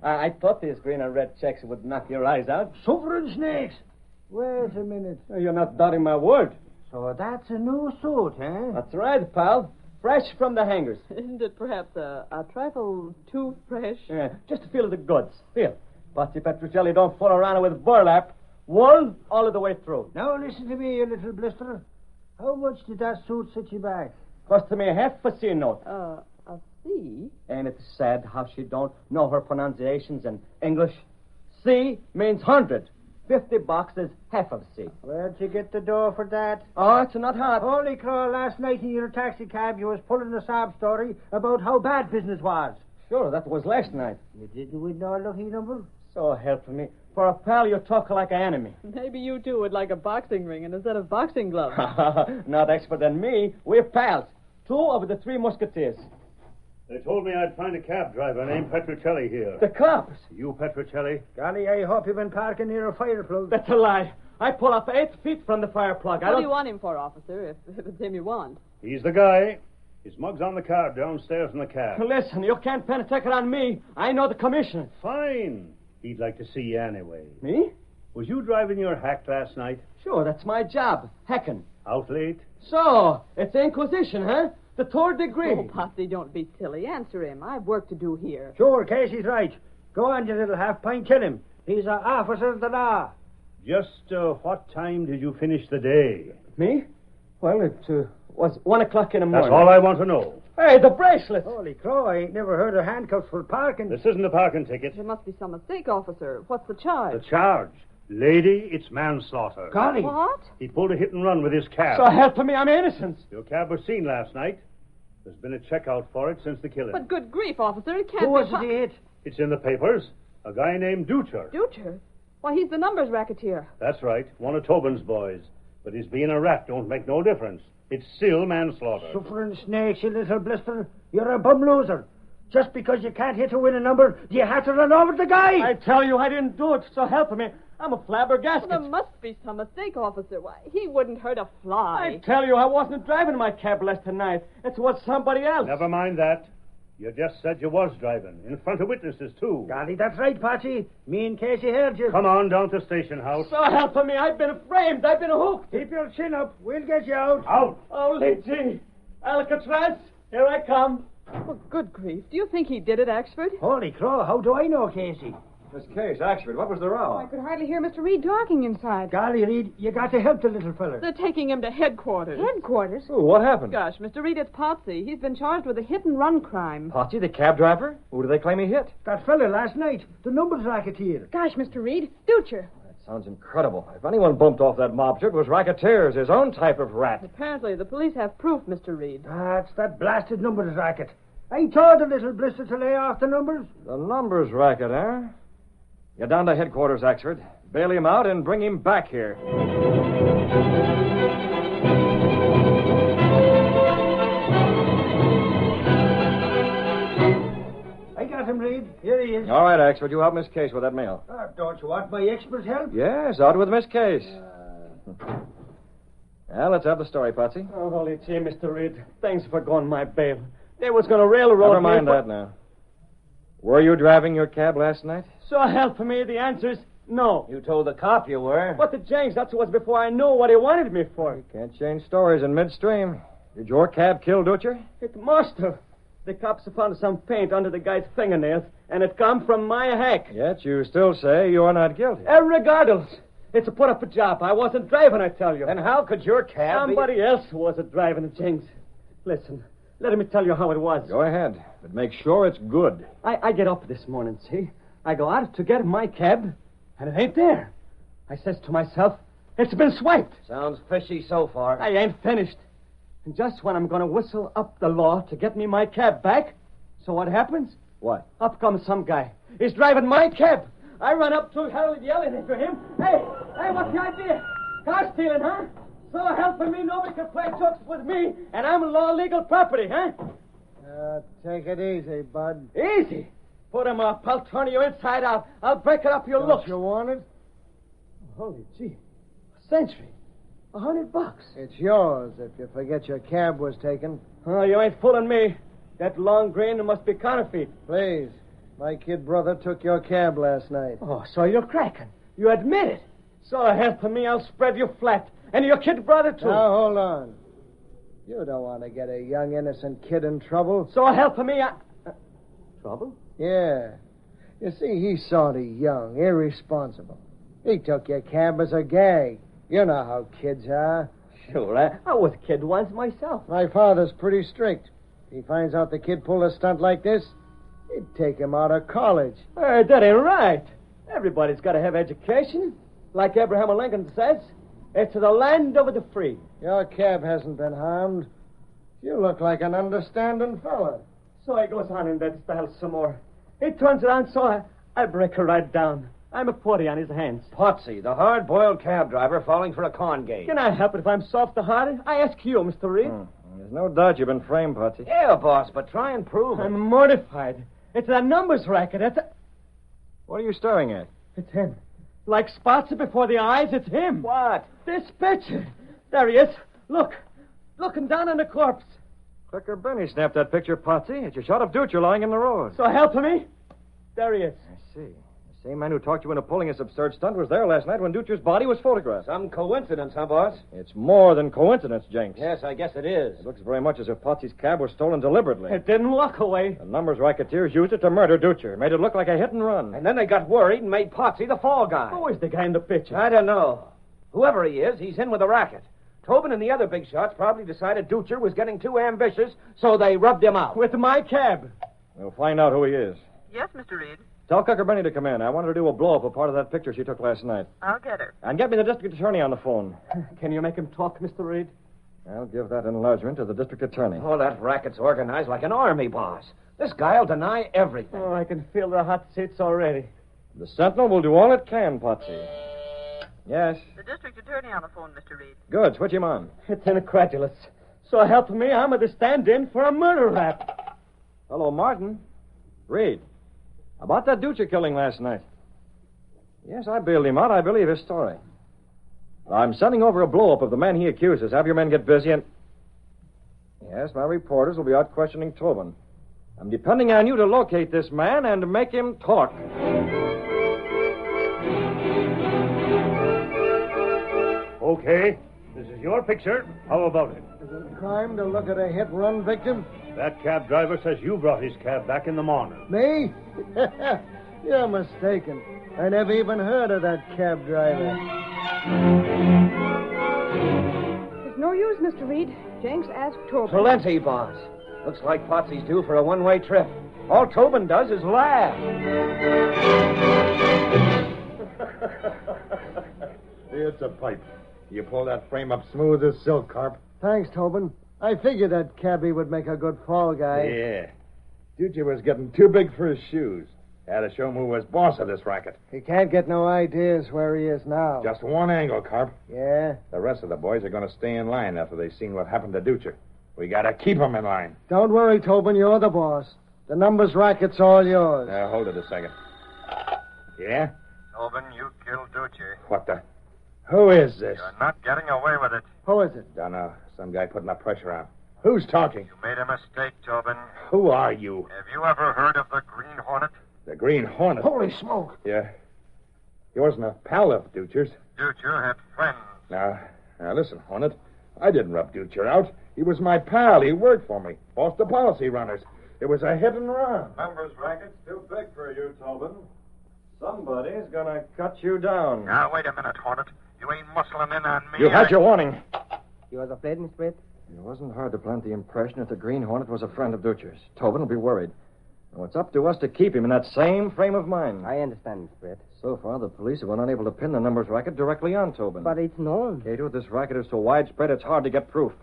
I thought these green and red checks would knock your eyes out. Suffering snakes. Wait a minute. You're not doubting my word. So that's a new suit, huh? That's right, pal. Fresh from the hangers. Isn't it perhaps a trifle too fresh? Yeah, just to feel the goods. Feel. Patsy Petruccelli don't fool around with burlap. Wool all of the way through. Now listen to me, you little blister. How much did that suit set you back? Cost me half a C note. A C? Ain't it sad how she don't know her pronunciations in English? C means 100. $50 is half of C. Where'd you get the dough for that? Oh, it's not hard. Holy crow, last night in your taxi cab you was pulling a sob story about how bad business was. Sure, that was last night. You didn't win no lucky number? So help me. For a pal, you talk like an enemy. Maybe you two would like a boxing ring and a set of boxing gloves. Not expert than me. We're pals. 2 of the 3 musketeers. They told me I'd find a cab driver named Petruccelli here. The cops? You, Petruccelli? Golly, I hope you've been parking near a fire plug. That's a lie. I pull up 8 feet from the fire plug. What do you want him for, officer, if it's him you want? He's the guy. His mug's on the card downstairs in the cab. Listen, you can't pen a ticket on me. I know the commissioner. Fine. He'd like to see you anyway. Me? Was you driving your hack last night? Sure, that's my job. Heckin'. Out late? So, it's Inquisition, huh? The 3rd degree. Oh, Patsy, don't be silly. Answer him. I've work to do here. Sure, Casey's right. Go on, you little half-pint. Tell him. He's an officer of the law. Just what time did you finish the day? Me? Well, it was 1 o'clock in the morning. That's all I want to know. Hey, the bracelet. Holy crow, I ain't never heard of handcuffs for parking. This isn't a parking ticket. There must be some mistake, officer. What's the charge? The charge. Lady, it's manslaughter. Golly. What? He pulled a hit and run with his cab. So help me, I'm innocent. Your cab was seen last night. There's been a checkout for it since the killing. But good grief, officer, it can't Who be... was it he hit? It's in the papers. A guy named Dutcher. Dutcher? Why, he's the numbers racketeer. That's right. One of Tobin's boys. But his being a rat don't make no difference. It's still manslaughter. Suffering snakes, you little blister. You're a bum loser. Just because you can't hit to win a number, do you have to run over the guy? I tell you, I didn't do it, so help me. I'm a flabbergasted. There must be some mistake, officer. Why, he wouldn't hurt a fly. I tell you, I wasn't driving my cab last night. It was somebody else. Never mind that. You just said you was driving, in front of witnesses, too. Golly, that's right, Patsy. Me and Casey heard you. Come on down to Station House. So help me, I've been framed. I've been hooked. Keep your chin up. We'll get you out. Out. Holy gee. Alcatraz, here I come. Well, good grief. Do you think he did it, Axford? Holy crow, how do I know, Casey? Miss Case, Axford, what was the row? I could hardly hear Mr. Reed talking inside. Golly, Reed, you got to help the little fella. They're taking him to headquarters. Headquarters? Oh, what happened? Gosh, Mr. Reed, it's Potsy. He's been charged with a hit-and-run crime. Potsy, the cab driver? Who do they claim he hit? That fella last night, the numbers racketeer. Gosh, Mr. Reed, Ducher. That sounds incredible. If anyone bumped off that mobster, it was racketeers, his own type of rat. Apparently, the police have proof, Mr. Reed. That's that blasted numbers racket. I told the little blister to lay off the numbers. The numbers racket, eh? Get down to headquarters, Axford. Bail him out and bring him back here. I got him, Reed. Here he is. All right, Axford, you help Miss Case with that mail. Don't you want my expert help? Yes, out with Miss Case. Well, let's have the story, Potsy. Oh, holy gee, Mr. Reed. Thanks for going my bail. They was going to railroad Never mind me. that now. Were you driving your cab last night? So help me, the answer is no. You told the cop you were. But the James, that was before I knew what he wanted me for. You can't change stories in midstream. Did your cab kill Dutcher? It must have. The cops found some paint under the guy's fingernails, and it come from my hack. Yet you still say you're not guilty. Regardless. It's a put-up job. I wasn't driving, I tell you. Then how could your cab Somebody else was driving it, James. Listen, let me tell you how it was. Go ahead, but make sure it's good. I get up this morning, see? I go out to get my cab, and it ain't there. I says to myself, it's been swiped. Sounds fishy so far. I ain't finished. And just when I'm going to whistle up the law to get me my cab back, so what happens? What? Up comes some guy. He's driving my cab. I run up to Harold yelling after him. Hey, what's the idea? Car stealing, huh? So helping me, nobody can play jokes with me, and I'm law legal property, huh? Take it easy, bud. Easy? Put him up. I'll turn you inside out. I'll break it up your Don't looks. you want it? Holy gee. A century. $100. It's yours if you forget your cab was taken. Oh, you ain't fooling me. That long green must be counterfeit. Please. My kid brother took your cab last night. Oh, so you're cracking. You admit it. So help me, I'll spread you flat. And your kid brother, too. Now, hold on. You don't want to get a young, innocent kid in trouble. So help me, trouble? Yeah. You see, he's sort of young, irresponsible. He took your cab as a gag. You know how kids are. Sure, I was a kid once myself. My father's pretty strict. If he finds out the kid pulled a stunt like this, he'd take him out of college. That ain't right. Everybody's got to have education. Like Abraham Lincoln says, it's the land of the free. Your cab hasn't been harmed. You look like an understanding fella. So he goes on in that style some more. He turns around, so I break her right down. I'm a 40 on his hands. Potsy, the hard-boiled cab driver falling for a con game. Can I help it if I'm soft-hearted? I ask you, Mr. Reed. There's no doubt you've been framed, Potsy. Yeah, boss, but try and prove it. I'm mortified. It's a numbers racket. What are you staring at? It's him. Like spots before the eyes, it's him. What? This picture. There he is. Look. Looking down on the corpse. Clicker Benny snapped that picture, Potsy. It's a shot of Dutcher lying in the road. So help me. There he is. I see. The same man who talked you into pulling this absurd stunt was there last night when Dutcher's body was photographed. Some coincidence, huh, boss? It's more than coincidence, Jenks. Yes, I guess it is. It looks very much as if Potsy's cab was stolen deliberately. It didn't walk away. The numbers racketeers used it to murder Dutcher. Made it look like a hit and run. And then they got worried and made Potsy the fall guy. Who is the guy in the picture? I don't know. Whoever he is, he's in with the racket. Tobin and the other big shots probably decided Dutcher was getting too ambitious, so they rubbed him out. With my cab. We'll find out who he is. Yes, Mr. Reed. Tell Clicker Benny to come in. I want her to do a blow-up of part of that picture she took last night. I'll get her. And get me the district attorney on the phone. Can you make him talk, Mr. Reed? I'll give that enlargement to the district attorney. Oh, that racket's organized like an army, boss. This guy'll deny everything. Oh, I can feel the hot seats already. The Sentinel will do all it can, Potsy. Yes? The district attorney on the phone, Mr. Reed. Good. Switch him on. It's incredulous. So help me, I'm at the stand-in for a murder rap. Hello, Martin. Reed. About that Dutcher killing last night. Yes, I bailed him out. I believe his story. I'm sending over a blow-up of the man he accuses. Have your men get busy and... Yes, my reporters will be out questioning Tobin. I'm depending on you to locate this man and make him talk. Okay. This is your picture. How about it? Is it a crime to look at a hit-run victim? That cab driver says you brought his cab back in the morning. Me? You're mistaken. I never even heard of that cab driver. It's no use, Mr. Reed. Jenks asked Tobin. Plenty, boss. Looks like Potsy's due for a one-way trip. All Tobin does is laugh. It's a pipe. You pull that frame up smooth as silk, Carp. Thanks, Tobin. I figured that cabbie would make a good fall guy. Yeah. Ducey was getting too big for his shoes. Had to show him who was boss of this racket. He can't get no ideas where he is now. Just one angle, Carp. Yeah? The rest of the boys are going to stay in line after they've seen what happened to Ducher. We got to keep them in line. Don't worry, Tobin. You're the boss. The numbers racket's all yours. Now, hold it a second. Yeah? Tobin, you killed Ducey. What the... Who is this? You're not getting away with it. Who is it? Don't know. Some guy putting the pressure on. Who's talking? You made a mistake, Tobin. Who are you? Have you ever heard of the Green Hornet? The Green Hornet? Holy smoke. Yeah. He wasn't a pal of Ducher's. Ducher had friends. Now, listen, Hornet. I didn't rub Ducher out. He was my pal. He worked for me. Bossed the policy runners. It was a hit and run. Numbers racket's too big for you, Tobin. Somebody's gonna cut you down. Now, wait a minute, Hornet. You ain't muscling in on me. You had your warning. You was afraid, Miss Britt? It wasn't hard to plant the impression that the Green Hornet was a friend of Ducher's. Tobin will be worried. Now, it's up to us to keep him in that same frame of mind. I understand, Miss Britt. So far, the police have been unable to pin the numbers racket directly on Tobin. But it's known. Cato, this racket is so widespread it's hard to get proof.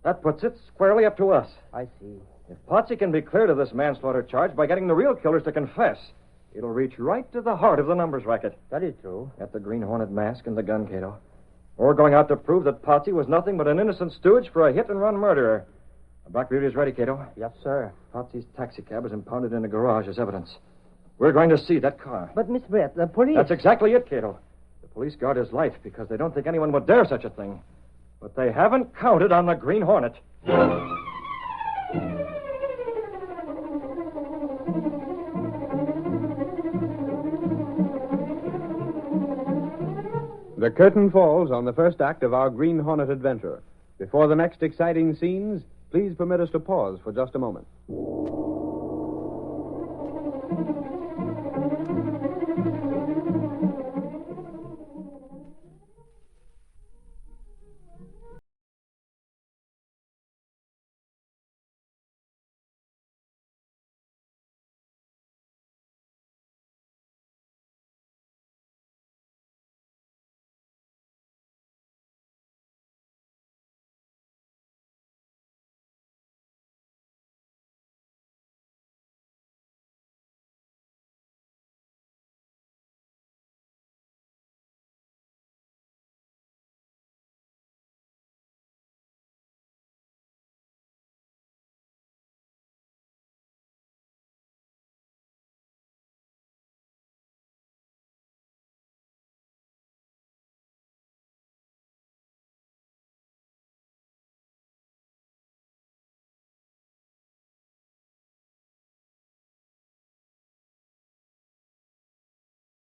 That puts it squarely up to us. I see. If Potsy can be cleared of this manslaughter charge by getting the real killers to confess, it'll reach right to the heart of the numbers racket. That is true. Get the Green Hornet mask and the gun, Cato. We're going out to prove that Potsy was nothing but an innocent stooge for a hit-and-run murderer. The Black Beauty is ready, Cato. Yes, sir. Potsy's taxicab is impounded in the garage as evidence. We're going to see that car. But, Miss Britt, the police... That's exactly it, Cato. The police guard his life because they don't think anyone would dare such a thing. But they haven't counted on the Green Hornet. The curtain falls on the first act of our Green Hornet adventure. Before the next exciting scenes, please permit us to pause for just a moment.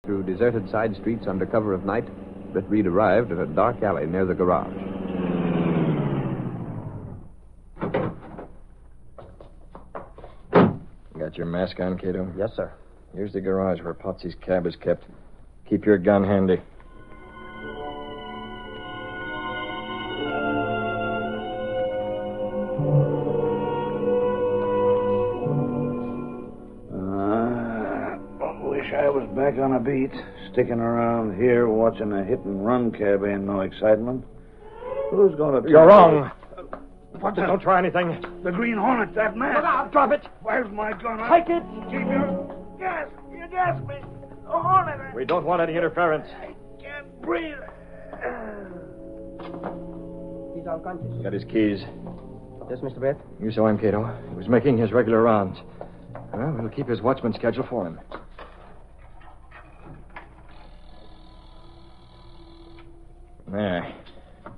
Through deserted side streets under cover of night, Britt Reed arrived at a dark alley near the garage. Got your mask on, Cato? Yes, sir. Here's the garage where Potsy's cab is kept. Keep your gun handy. I was back on a beat. Sticking around here watching a hit-and-run cab ain't no excitement. Who's going to... You're wrong. What the... Don't try anything. The Green Hornet, that man. Look out, drop it. Where's my gun? Take it. Keep your... Gas. You gas me. The Hornet. We don't want any interference. I can't breathe. He's unconscious. Got his keys. Yes, Mr. Britt? You saw him, Cato. He was making his regular rounds. Well, we'll keep his watchman schedule for him. Yeah.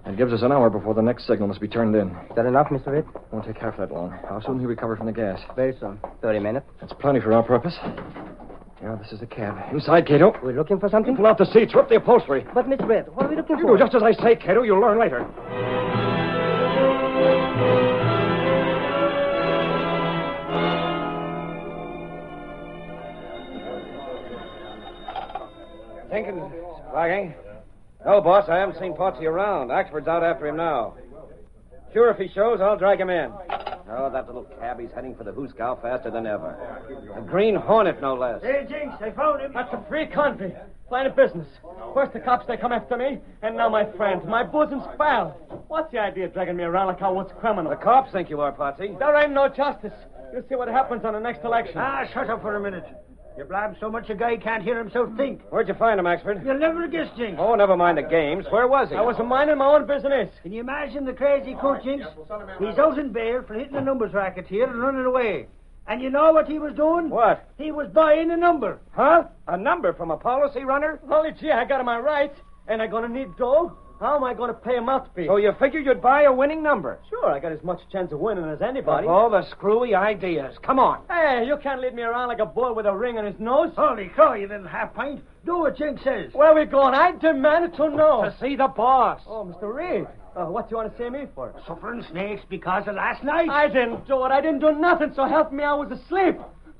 That gives us an hour before the next signal must be turned in. Is that enough, Mr. Reed? Won't take half that long. How soon will he recover from the gas? Very soon. 30 minutes. That's plenty for our purpose. Yeah, this is the cab. Inside, Cato. We're looking for something? Pull out the seats. Rip the upholstery. But, Mr. Reed, what are we looking You for? do just as I say, Cato. You'll learn later. Jenkins, flagging. No, boss, I haven't seen Potsy around. Axford's out after him now. Sure, if he shows, I'll drag him in. Oh, that little cabbie's heading for the Hooskow faster than ever. A Green Hornet, no less. Hey, Jinx, I found him. That's a free country. Line of business. First the cops, they come after me, and now my friend, my bosom's pal. What's the idea of dragging me around like I was criminal? The cops think you are, Potsy. There ain't no justice. You'll see what happens on the next election. Ah, shut up for a minute. You blab so much a guy can't hear himself think. Where'd you find him, Axford? You'll never guess, Jinx. Oh, never mind the games. Where was he? I was minding my own business. Can you imagine the crazy coot, Jinx? He's out in bail for hitting a numbers racket here and running away. And you know what he was doing? What? He was buying a number. Huh? A number from a policy runner? Holy gee, I got him my rights. And I'm going to need dough. How am I going to pay him out to be? So you figured you'd buy a winning number? Sure, I got as much chance of winning as anybody. Of all the screwy ideas. Come on. Hey, you can't lead me around like a boy with a ring on his nose. Holy crow, you little half-pint. Do what Jinx says. Where are we going? I demand to know. To see the boss. Oh, Mr. Reed. What do you want to see me for? Suffering snakes because of last night. I didn't do it. I didn't do nothing, so help me, I was asleep.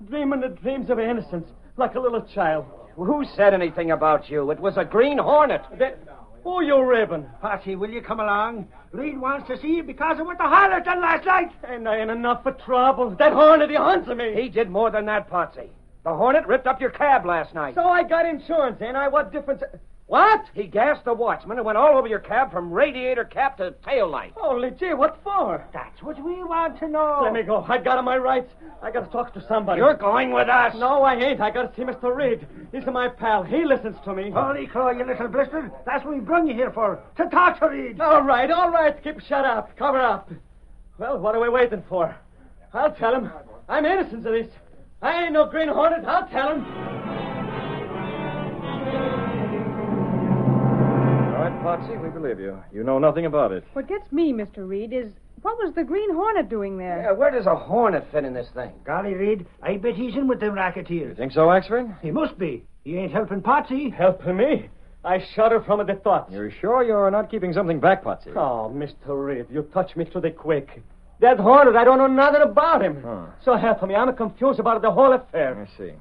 Dreaming the dreams of innocence, like a little child. Who said anything about you? It was a Green Hornet. Who you ribbon? Potsy, will you come along? Reed wants to see you because of what the Hornet done last night. And I ain't enough for trouble. That Hornet, he haunts me. He did more than that, Potsy. The Hornet ripped up your cab last night. So I got insurance, ain't I? What difference? What? He gassed the watchman and went all over your cab from radiator cap to tail light. Holy gee, what for? That's what we want to know. Let me go. I got my rights. I got to talk to somebody. You're going with us. No, I ain't. I got to see Mr. Reed. He's my pal. He listens to me. Holy crow, you little blister. That's what we brung you here for. To talk to Reed. All right. Keep shut up. Cover up. Well, what are we waiting for? I'll tell him. I'm innocent of this. I ain't no Green Hornet. I'll tell him. Potsy, we believe you. You know nothing about it. What gets me, Mr. Reed, is what was the Green Hornet doing there? Yeah, where does a hornet fit in this thing? Golly, Reed, I bet he's in with them racketeers. You think so, Axford? He must be. He ain't helping Potsy. Helping me? I shudder from the thought. You're sure you're not keeping something back, Potsy? Oh, Mr. Reed, you touch me to the quick. That Hornet, I don't know nothing about him. Huh. So help me, I'm confused about the whole affair. I see.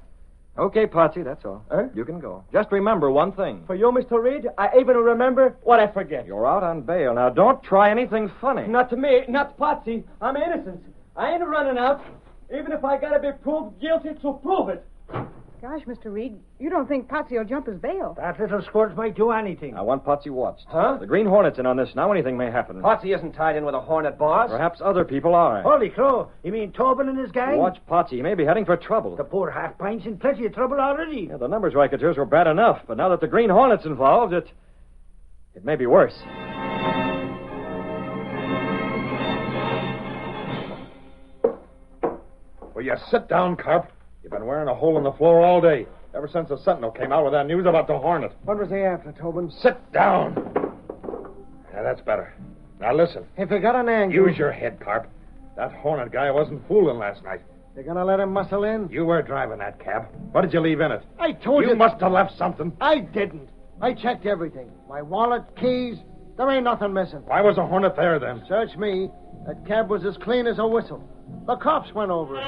Okay, Potsy, that's all. You can go. Just remember one thing. For you, Mr. Reed, I even remember what I forget. You're out on bail. Now, don't try anything funny. Not to me, not Potsy. I'm innocent. I ain't running out, even if I gotta be proved guilty to prove it. Gosh, Mr. Reed, you don't think Potsy will jump his bail? That little squirt might do anything. I want Potsy watched. Huh? The Green Hornet's in on this now. Anything may happen. Potsy isn't tied in with a Hornet, boss. Perhaps other people are. Holy crow. You mean Tobin and his gang? Watch Potsy. He may be heading for trouble. The poor half-pint's in plenty of trouble already. Yeah, the numbers racketeers were bad enough, but now that the Green Hornet's involved, it may be worse. Will you sit down, Carp? You've been wearing a hole in the floor all day, ever since the Sentinel came out with that news about the Hornet. What was he after, Tobin? Sit down. Yeah, that's better. Now listen. If you got an angle... Use your head, Carp. That Hornet guy wasn't fooling last night. You're gonna let him muscle in? You were driving that cab. What did you leave in it? I told you... You must have left something. I didn't. I checked everything. My wallet, keys. There ain't nothing missing. Why was a Hornet there, then? Search me. That cab was as clean as a whistle. The cops went over it.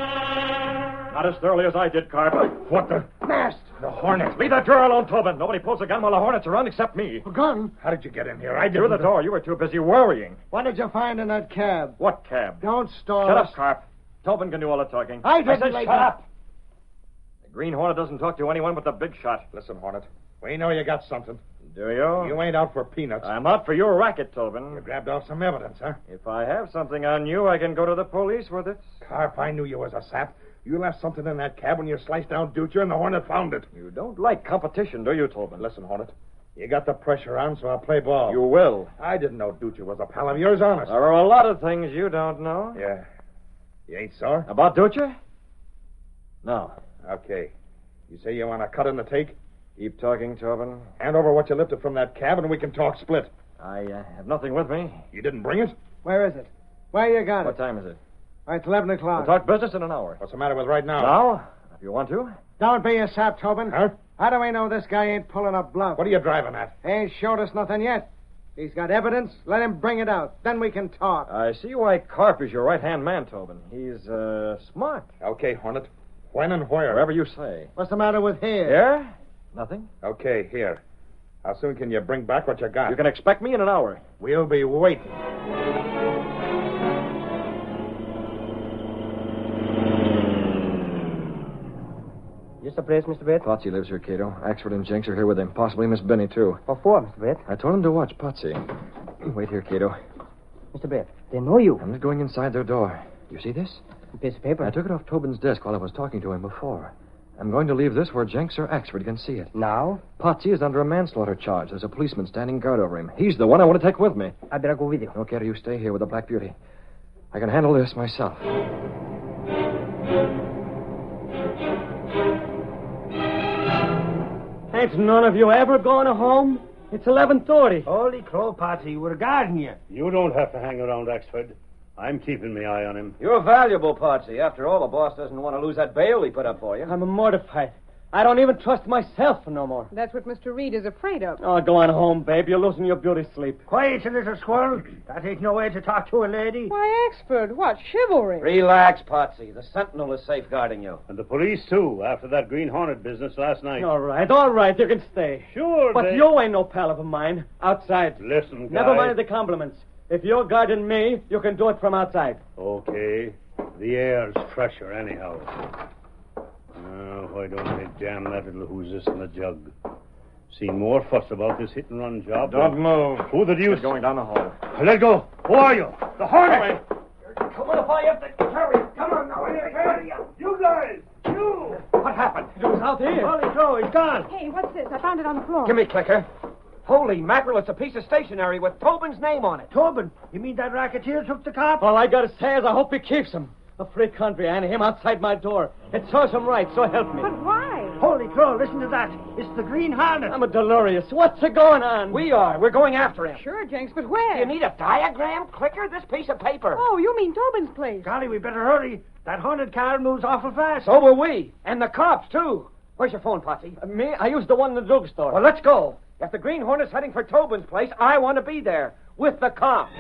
Not as thoroughly as I did, Carp. What the... Mast! The Hornet. Leave that door alone, Tobin. Nobody pulls a gun while the Hornet's around except me. A gun? How did you get in here? I didn't... Through the door. You were too busy worrying. What did you find in that cab? What cab? Don't stall Shut us. up, Carp. Tobin can do all the talking. I didn't said like shut that. up. The Green Hornet doesn't talk to anyone but the big shot. Listen, Hornet. We know you got something. Do you? You ain't out for peanuts. I'm out for your racket, Tobin. You grabbed off some evidence, huh? If I have something on you, I can go to the police with it. Carp, I knew you was a sap. You left something in that cab when you sliced down Dutcher, and the Hornet found it. You don't like competition, do you, Tobin? Listen, Hornet. You got the pressure on, so I'll play ball. You will. I didn't know Dutcher was a pal of yours, honest. There are a lot of things you don't know. Yeah. You ain't sore? About Dutcher? No. Okay. You say you want to cut in the take? Keep talking, Tobin. Hand over what you lifted from that cab, and we can talk split. I have nothing with me. You didn't bring it? Where is it? Where you got What it? time is it? It's 11 We'll o'clock. talk business in an hour. What's the matter with right now? Now? If you want to. Don't be a sap, Tobin. Huh? How do we know this guy ain't pulling a bluff? What are you driving at? Ain't showed us nothing yet. He's got evidence. Let him bring it out. Then we can talk. I see why Carp is your right-hand man, Tobin. He's, smart. Okay, Hornet. When and where? Wherever you say. What's the matter with here? Here? Nothing. Okay, here. How soon can you bring back what you got? You can expect me in an hour. We'll be waiting. Just the place, Mr. Brett? Potsy lives here, Cato. Axford and Jenks are here with him. Possibly Miss Benny, too. What for, Mr. Brett? I told him to watch Potsy. Wait here, Cato. Mr. Brett, they know you. I'm not going inside their door. You see this? A piece of paper. I took it off Tobin's desk while I was talking to him before. I'm going to leave this where Jenks or Axford can see it. Now? Potsy is under a manslaughter charge. There's a policeman standing guard over him. He's the one I want to take with me. I better go with you. No, Cato, you stay here with the Black Beauty. I can handle this myself. Ain't none of you ever going home? It's 11:30. Holy crow, Patsy, we're guarding you. You don't have to hang around Axford. I'm keeping my eye on him. You're valuable, Potsy. After all, the boss doesn't want to lose that bail he put up for you. I'm mortified. I don't even trust myself no more. That's what Mr. Reed is afraid of. Oh, go on home, babe. You're losing your beauty sleep. Quiet, you little squirrel. That ain't no way to talk to a lady. Why, Axford, what chivalry? Relax, Potsy. The Sentinel is safeguarding you. And the police, too, after that Green Hornet business last night. All right, you can stay. Sure, But you ain't no pal of mine. Outside. Listen, guy. Never mind the compliments. If you're guarding me, you can do it from outside. Okay. The air's fresher anyhow. Why don't they jam that little who's this in the jug? Seen more fuss about this hit-and-run job. Don't move. Who the deuce? We're going down the hall. Let go. Who are you? The Hornet. Come on, if I have to carry you. Come on, now. You guys. You. What happened? It was out here. Holy crow, he's gone. Hey, what's this? I found it on the floor. Give me clicker. Holy mackerel, it's a piece of stationery with Tobin's name on it. Tobin, you mean that racketeer took the cop? All I gotta say is I hope he keeps him. A free country and him outside my door. It serves him right, so help me. But why? Holy crow, listen to that. It's the Green Hornet. I'm a delirious. What's going on? We are. We're going after him. Sure, Jenks, but where? You need a diagram, clicker? This piece of paper. Oh, you mean Tobin's place. Golly, we better hurry. That haunted car moves awful fast. So will we. And the cops, too. Where's your phone, Potsy? Me? I used the one in the drugstore. Well, let's go. If the Green Hornet's heading for Tobin's place, I want to be there. With the cops.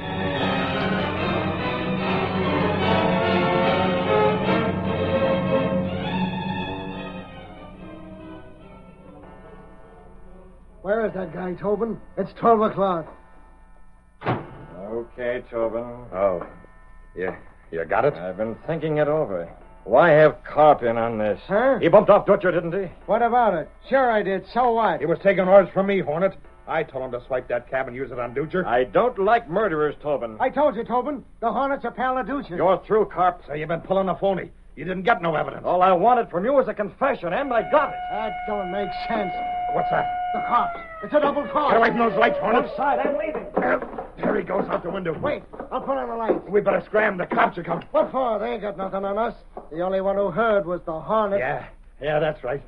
Where is that guy, Tobin? It's 12 o'clock. Okay, Tobin. Oh. You got it? I've been thinking it over. Why have Carp in on this? Huh? He bumped off Dutcher, didn't he? What about it? Sure I did. So what? He was taking orders from me, Hornet. I told him to swipe that cab and use it on Dutcher. I don't like murderers, Tobin. I told you, Tobin. The Hornet's a pal of Dutcher's. You're through, Carp. So you've been pulling a phony. You didn't get no evidence. All I wanted from you was a confession, and I got it. That don't make sense. What's that? The cops. It's a double cross. Get away from those lights, Hornet. Outside, I'm leaving. There he goes out the window. Wait, I'll put on the lights. We better scram. The cops are coming. What for? They ain't got nothing on us. The only one who heard was the Hornet. Yeah, that's right.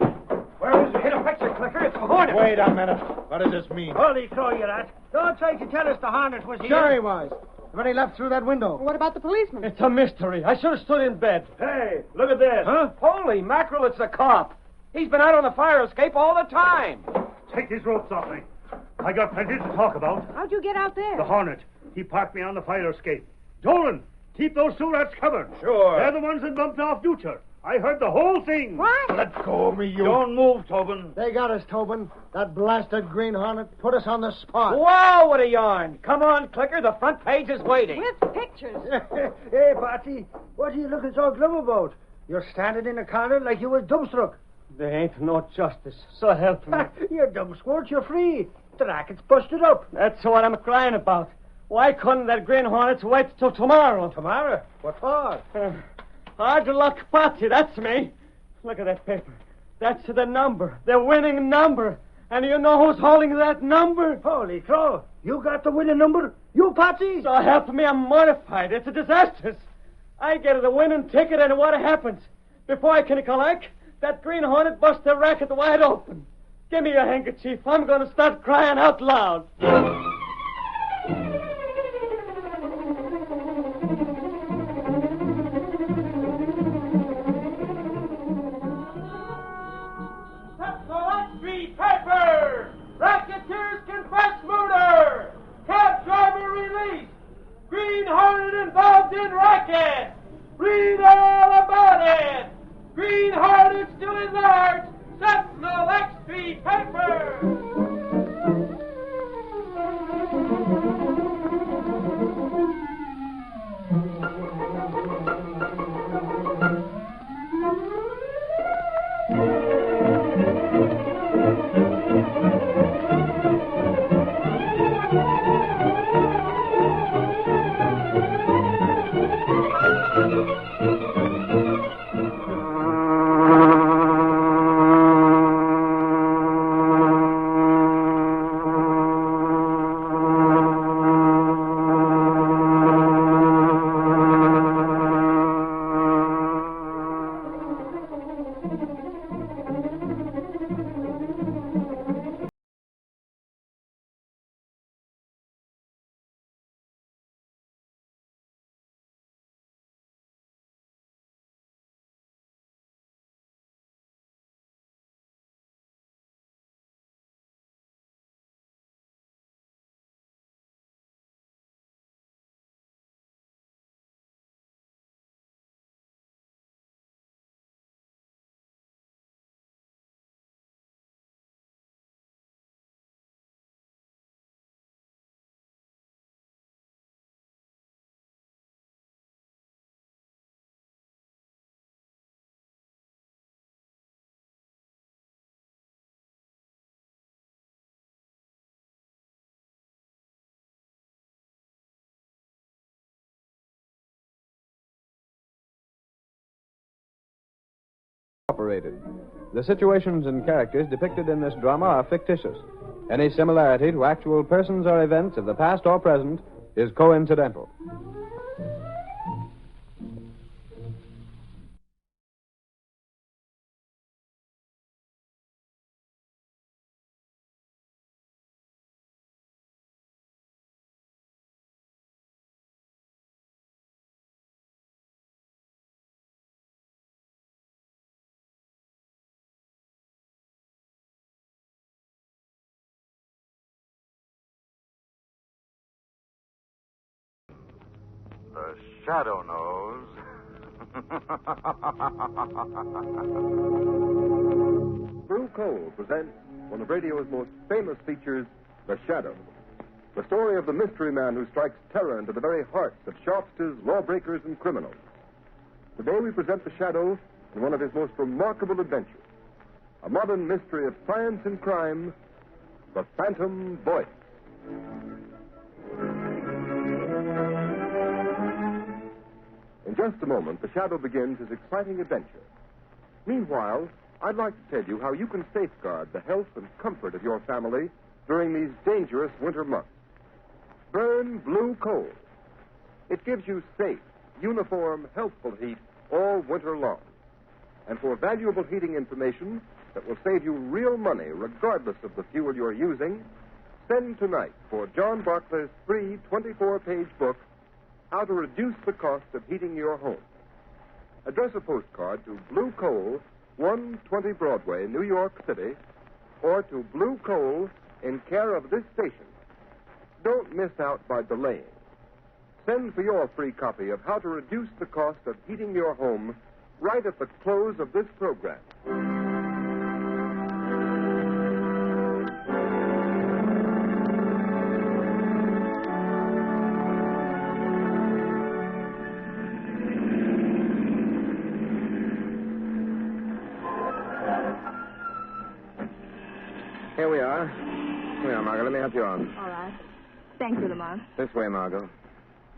Where is the hit a picture, clicker? It's the Hornet. Wait a minute. What does this mean? Holy crow, you rat. Don't try to tell us the Hornet was here. Sure he was. But he left through that window. What about the policeman? It's a mystery. I should have stood in bed. Hey, look at this. Huh? Holy mackerel, it's the cop. He's been out on the fire escape all the time. Take these ropes off me. I got plenty to talk about. How'd you get out there? The Hornet. He parked me on the fire escape. Dolan, keep those two rats covered. Sure. They're the ones that bumped off Dutcher. I heard the whole thing. What? Let go of me, you. Don't move, Tobin. They got us, Tobin. That blasted Green Hornet put us on the spot. Wow, what a yarn. Come on, clicker. The front page is waiting. With pictures. Hey, Patsy, what are you looking so glum about? You're standing in a corner like you was dumbstruck. There ain't no justice. So help me. You're dumb squirt, you're free. The racket's busted up. That's what I'm crying about. Why couldn't that Green Hornet wait till tomorrow? Tomorrow? What for? Hard luck, Patsy. That's me. Look at that paper. That's the number. The winning number. And you know who's holding that number? Holy crow. You got the winning number? You, Patsy? So help me, I'm mortified. It's a disaster. I get the winning ticket, and what happens? Before I can collect, that Green Hornet busts the racket wide open. Give me your handkerchief. I'm going to start crying out loud. Read all about it. Green Hornet still in large. Sentinel X-Street paper. Operated. The situations and characters depicted in this drama are fictitious. Any similarity to actual persons or events of the past or present is coincidental. The Shadow knows. Blue Coal presents one of radio's most famous features, The Shadow. The story of the mystery man who strikes terror into the very hearts of shopsters, lawbreakers, and criminals. Today we present The Shadow in one of his most remarkable adventures. A modern mystery of science and crime, The Phantom Voice. In just a moment, The Shadow begins his exciting adventure. Meanwhile, I'd like to tell you how you can safeguard the health and comfort of your family during these dangerous winter months. Burn Blue Coal. It gives you safe, uniform, healthful heat all winter long. And for valuable heating information that will save you real money regardless of the fuel you're using, send tonight for John Barclay's free 24-page book, How to Reduce the Cost of Heating Your Home. Address a postcard to Blue Coal, 120 Broadway, New York City, or to Blue Coal in care of this station. Don't miss out by delaying. Send for your free copy of How to Reduce the Cost of Heating Your Home right at the close of this program. Here we are. Here we are, Margot. Let me help you on. All right. Thank you, Lamont. This way, Margot.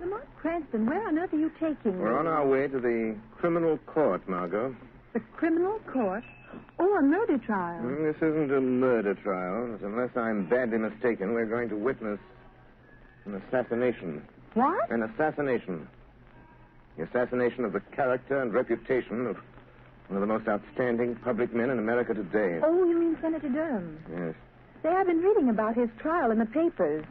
Lamont Cranston, where on earth are you taking me? We're on our way to the criminal court, Margot. The criminal court? Oh, a murder trial. This isn't a murder trial. Unless I'm badly mistaken, we're going to witness an assassination. What? An assassination. The assassination of the character and reputation of one of the most outstanding public men in America today. Oh, you mean Senator Durham? Yes. Say, I've been reading about his trial in the papers.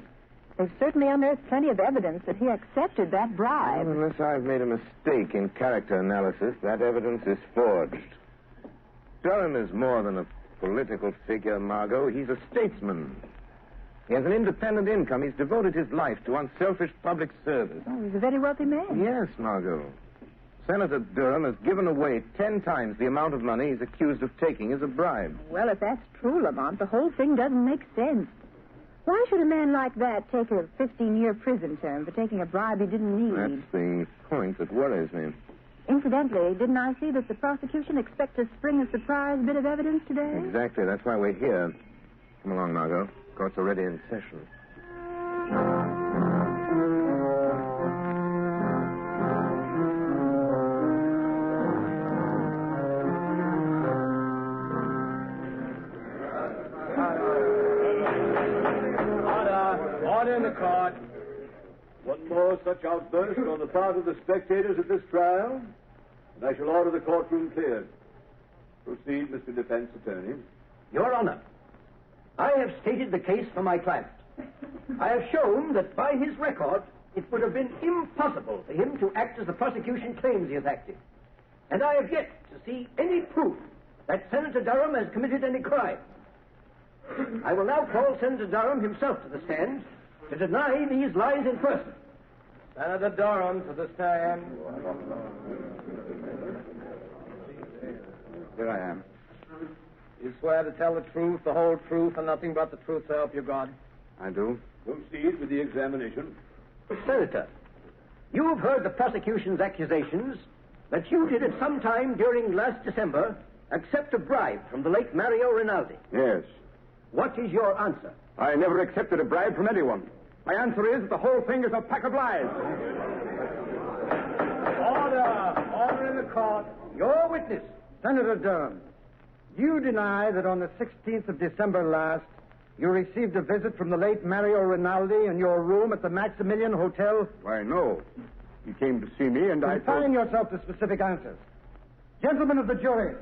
They've certainly unearthed plenty of evidence that he accepted that bribe. Well, unless I've made a mistake in character analysis, that evidence is forged. Durham is more than a political figure, Margot. He's a statesman. He has an independent income. He's devoted his life to unselfish public service. Oh, he's a very wealthy man. Yes, Margot. Senator Durham has given away 10 times the amount of money he's accused of taking as a bribe. Well, if that's true, Lamont, the whole thing doesn't make sense. Why should a man like that take a 15-year prison term for taking a bribe he didn't need? That's the point that worries me. Incidentally, didn't I see that the prosecution expects to spring a surprise bit of evidence today? Exactly. That's why we're here. Come along, Margot. Court's already in session. Order in the court. One more such outburst on the part of the spectators at this trial, and I shall order the courtroom cleared. Proceed, Mr. Defense Attorney. Your Honor, I have stated the case for my client. I have shown that by his record, it would have been impossible for him to act as the prosecution claims he has acted. And I have yet to see any proof that Senator Durham has committed any crime. I will now call Senator Durham himself to the stand to deny these lies in person. Senator Durham to the stand. Here I am. You swear to tell the truth, the whole truth, and nothing but the truth, so help you God? I do. Proceed with the examination. Senator, you have heard the prosecution's accusations that you did at some time during last December accept a bribe from the late Mario Rinaldi. Yes. What is your answer? I never accepted a bribe from anyone. My answer is that the whole thing is a pack of lies. Order in the court. Your witness, Senator Durham. Do you deny that on the 16th of December last, you received a visit from the late Mario Rinaldi in your room at the Maximilian Hotel? Why, no. He came to see me, and Confine yourself to specific answers. Gentlemen of the jury,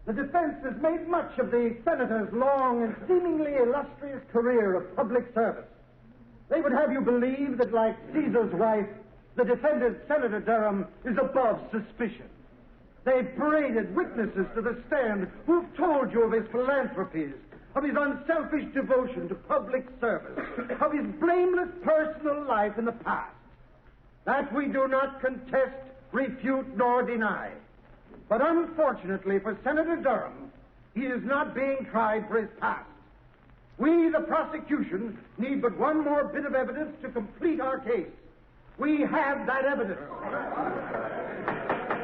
the defense has made much of the senator's long and seemingly illustrious career of public service. They would have you believe that, like Caesar's wife, the defendant, Senator Durham, is above suspicion. They've paraded witnesses to the stand who've told you of his philanthropies, of his unselfish devotion to public service, of his blameless personal life in the past. That we do not contest, refute, nor deny. But unfortunately for Senator Durham, he is not being tried for his past. We, the prosecution, need but one more bit of evidence to complete our case. We have that evidence.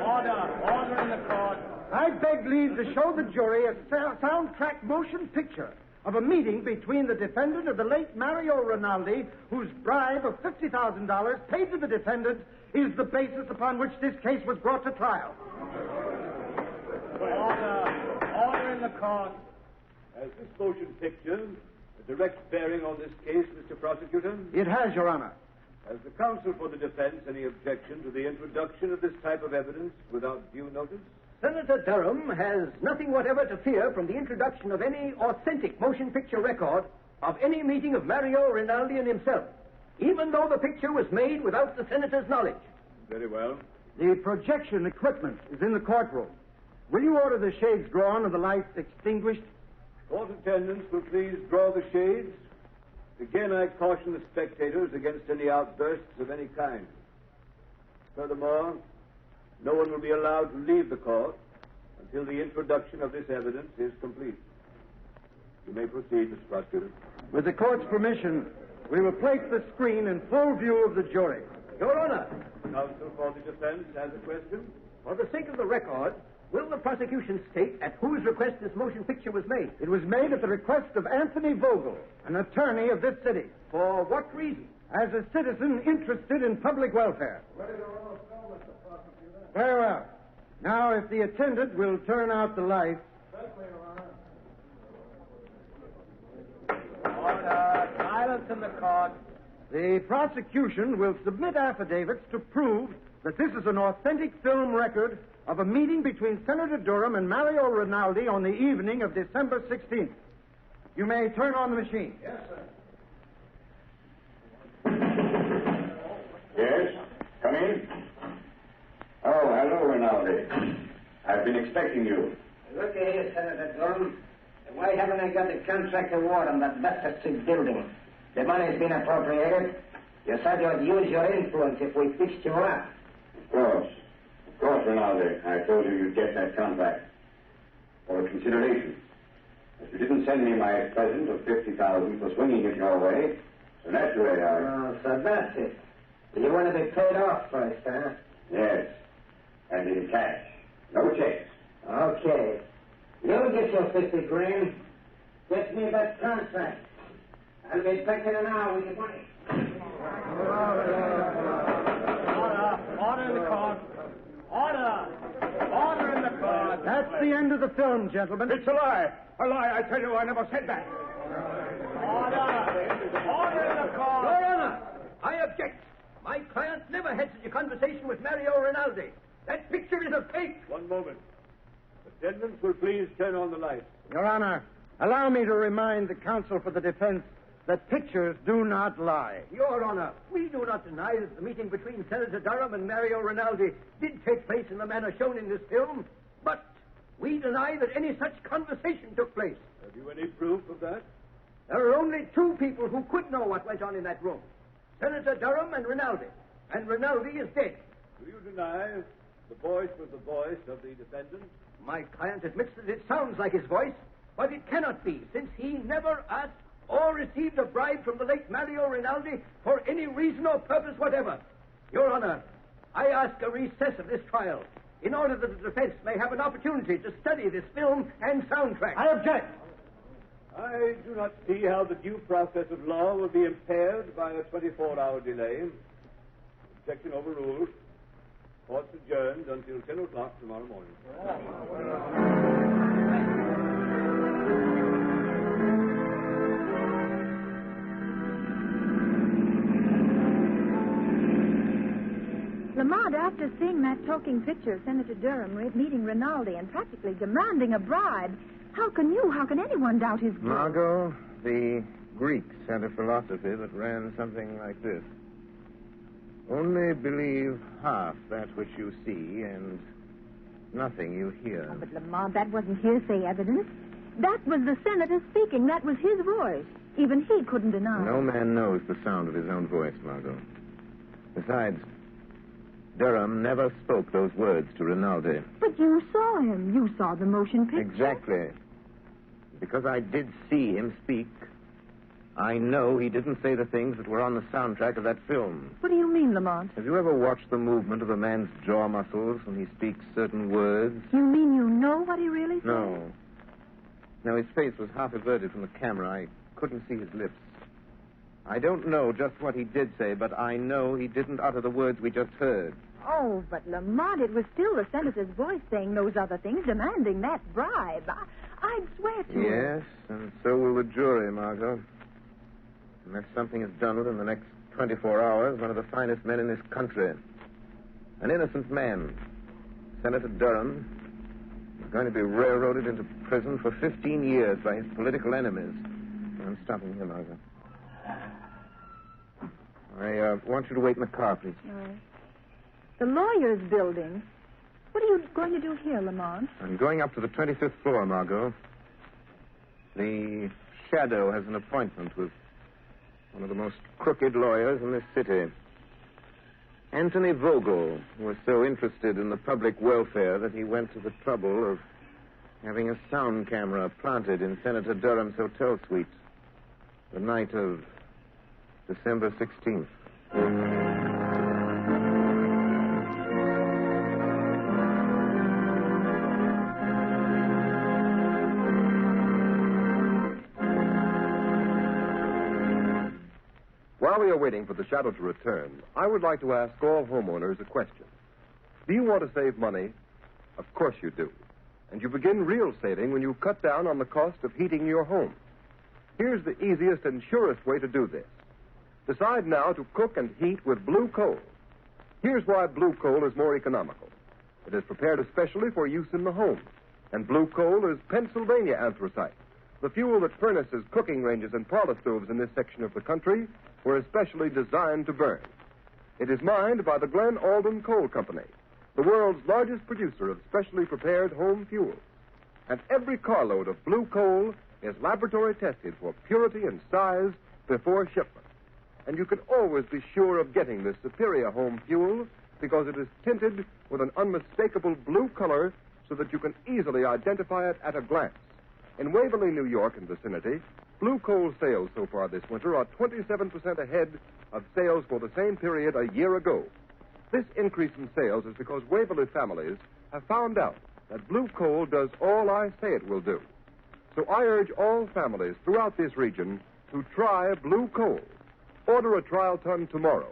Order in the court. I beg leave to show the jury a soundtrack motion picture of a meeting between the defendant and the late Mario Rinaldi, whose bribe of $50,000 paid to the defendant is the basis upon which this case was brought to trial. Order in the court. Has this motion picture a direct bearing on this case, Mr. Prosecutor? It has, Your Honor. Has the counsel for the defense any objection to the introduction of this type of evidence without due notice? Senator Durham has nothing whatever to fear from the introduction of any authentic motion picture record of any meeting of Mario Rinaldi and himself, even though the picture was made without the senator's knowledge. Very well. The projection equipment is in the courtroom. Will you order the shades drawn and the lights extinguished? Court attendants will please draw the shades. Again, I caution the spectators against any outbursts of any kind. Furthermore, no one will be allowed to leave the court until the introduction of this evidence is complete. You may proceed, Mr. Prosecutor. With the court's permission, we will place the screen in full view of the jury. Your Honor. Counsel for the defense has a question. For the sake of the record, will the prosecution state at whose request this motion picture was made? It was made at the request of Anthony Vogel, an attorney of this city. For what reason? As a citizen interested in public welfare. Very well. Now, if the attendant will turn out the lights. Order. Silence in the court. The prosecution will submit affidavits to prove that this is an authentic film record of a meeting between Senator Durham and Mario Rinaldi on the evening of December 16th. You may turn on the machine. Yes, sir. Yes? Come in. Oh, hello, Rinaldi. I've been expecting you. Look here, Senator Durham. Why haven't I got a contract award on that Buster Street building? The money's been appropriated. You said you'd use your influence if we fixed you up. Of course. Rinaldi, I told you you'd get that contract. For a consideration. If you didn't send me my present of $50,000 for swinging it your way, so naturally I... Oh, so that's it. You want to be paid off first, huh? Yes. And in cash. No checks. Okay. You'll get your 50 grand. Get me that contract. I'll be back in an hour with the money. Order in the court. Order! Order in the court. That's the end of the film, gentlemen. It's a lie. A lie, I tell you. I never said that. Order in the court. Your Honor, I object. My client never had such a conversation with Mario Rinaldi. That picture is a fake. One moment. Attendants will please turn on the lights. Your Honor, allow me to remind the counsel for the defense that pictures do not lie. Your Honor, we do not deny that the meeting between Senator Durham and Mario Rinaldi did take place in the manner shown in this film, but we deny that any such conversation took place. Have you any proof of that? There are only two people who could know what went on in that room. Senator Durham and Rinaldi. And Rinaldi is dead. Do you deny the voice was the voice of the defendant? My client admits that it sounds like his voice, but it cannot be, since he never asked or received a bribe from the late Mario Rinaldi for any reason or purpose whatever. Your Honor, I ask a recess of this trial in order that the defense may have an opportunity to study this film and soundtrack. I object. I do not see how the due process of law will be impaired by a 24-hour delay. Objection overruled. Court's adjourned until 10 o'clock tomorrow morning. Lamont, after seeing that talking picture of Senator Durham meeting Rinaldi and practically demanding a bribe, how can anyone doubt his guilt? Margot, the Greeks had a philosophy that ran something like this. Only believe half that which you see and nothing you hear. Oh, but Lamont, that wasn't hearsay evidence. That was the senator speaking. That was his voice. Even he couldn't deny. No man knows the sound of his own voice, Margot. Besides, Durham never spoke those words to Rinaldi. But you saw him. You saw the motion picture. Exactly. Because I did see him speak, I know he didn't say the things that were on the soundtrack of that film. What do you mean, Lamont? Have you ever watched the movement of a man's jaw muscles when he speaks certain words? You mean you know what he really said? No. No, his face was half averted from the camera. I couldn't see his lips. I don't know just what he did say, but I know he didn't utter the words we just heard. Oh, but Lamont, it was still the senator's voice saying those other things, demanding that bribe. I'd swear to it. Yes, and so will the jury, Margot. Unless something is done within the next 24 hours, one of the finest men in this country, an innocent man, Senator Durham, is going to be railroaded into prison for 15 years by his political enemies. I'm stopping here, Margot. I want you to wait in the car, please. All right. The lawyer's building. What are you going to do here, Lamont? I'm going up to the 25th floor, Margot. The Shadow has an appointment with one of the most crooked lawyers in this city. Anthony Vogel was so interested in the public welfare that he went to the trouble of having a sound camera planted in Senator Durham's hotel suite the night of December 16th. While we are waiting for the Shadow to return, I would like to ask all homeowners a question. Do you want to save money? Of course you do. And you begin real saving when you cut down on the cost of heating your home. Here's the easiest and surest way to do this. Decide now to cook and heat with blue coal. Here's why blue coal is more economical. It is prepared especially for use in the home. And blue coal is Pennsylvania anthracite, the fuel that furnaces, cooking ranges, and parlor stoves in this section of the country were especially designed to burn. It is mined by the Glen Alden Coal Company, the world's largest producer of specially prepared home fuels. And every carload of blue coal is laboratory tested for purity and size before shipment. And you can always be sure of getting this superior home fuel because it is tinted with an unmistakable blue color so that you can easily identify it at a glance. In Waverly, New York and vicinity, blue coal sales so far this winter are 27% ahead of sales for the same period a year ago. This increase in sales is because Waverly families have found out that blue coal does all I say it will do. So I urge all families throughout this region to try blue coal. Order a trial ton tomorrow.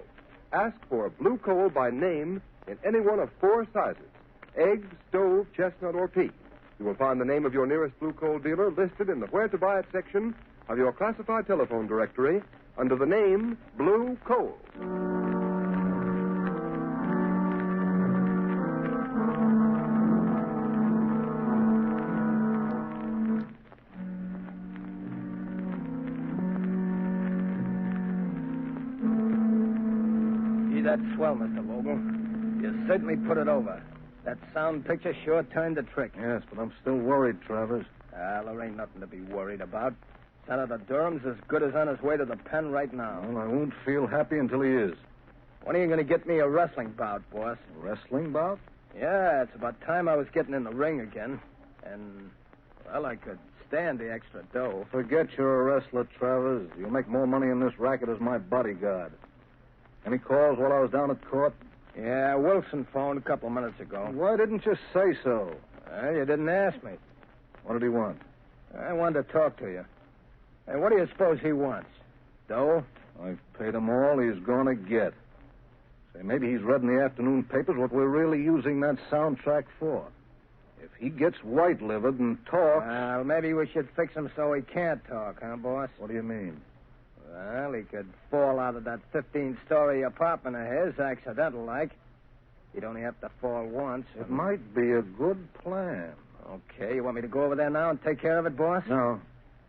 Ask for blue coal by name in any one of 4 sizes: egg, stove, chestnut, or pea. You will find the name of your nearest blue coal dealer listed in the Where to Buy It section of your classified telephone directory under the name Blue Coal. That's swell, Mr. Vogel. You certainly put it over. That sound picture sure turned the trick. Yes, but I'm still worried, Travers. Well, there ain't nothing to be worried about. Senator Durham's as good as on his way to the pen right now. Well, I won't feel happy until he is. When are you going to get me a wrestling bout, boss? A wrestling bout? Yeah, it's about time I was getting in the ring again. And, well, I could stand the extra dough. Forget you're a wrestler, Travers. You'll make more money in this racket as my bodyguard. Any calls while I was down at court? Yeah, Wilson phoned a couple of minutes ago. Why didn't you say so? You didn't ask me. What did he want? I wanted to talk to you. Hey, what do you suppose he wants? Dough? I've paid him all he's going to get. Say, maybe he's read in the afternoon papers what we're really using that soundtrack for. If he gets white-livered and talks... Well, maybe we should fix him so he can't talk, huh, boss? What do you mean? Well, he could fall out of that 15-story apartment of his, accidental-like. He'd only have to fall once. It might be a good plan. Okay, you want me to go over there now and take care of it, boss? No,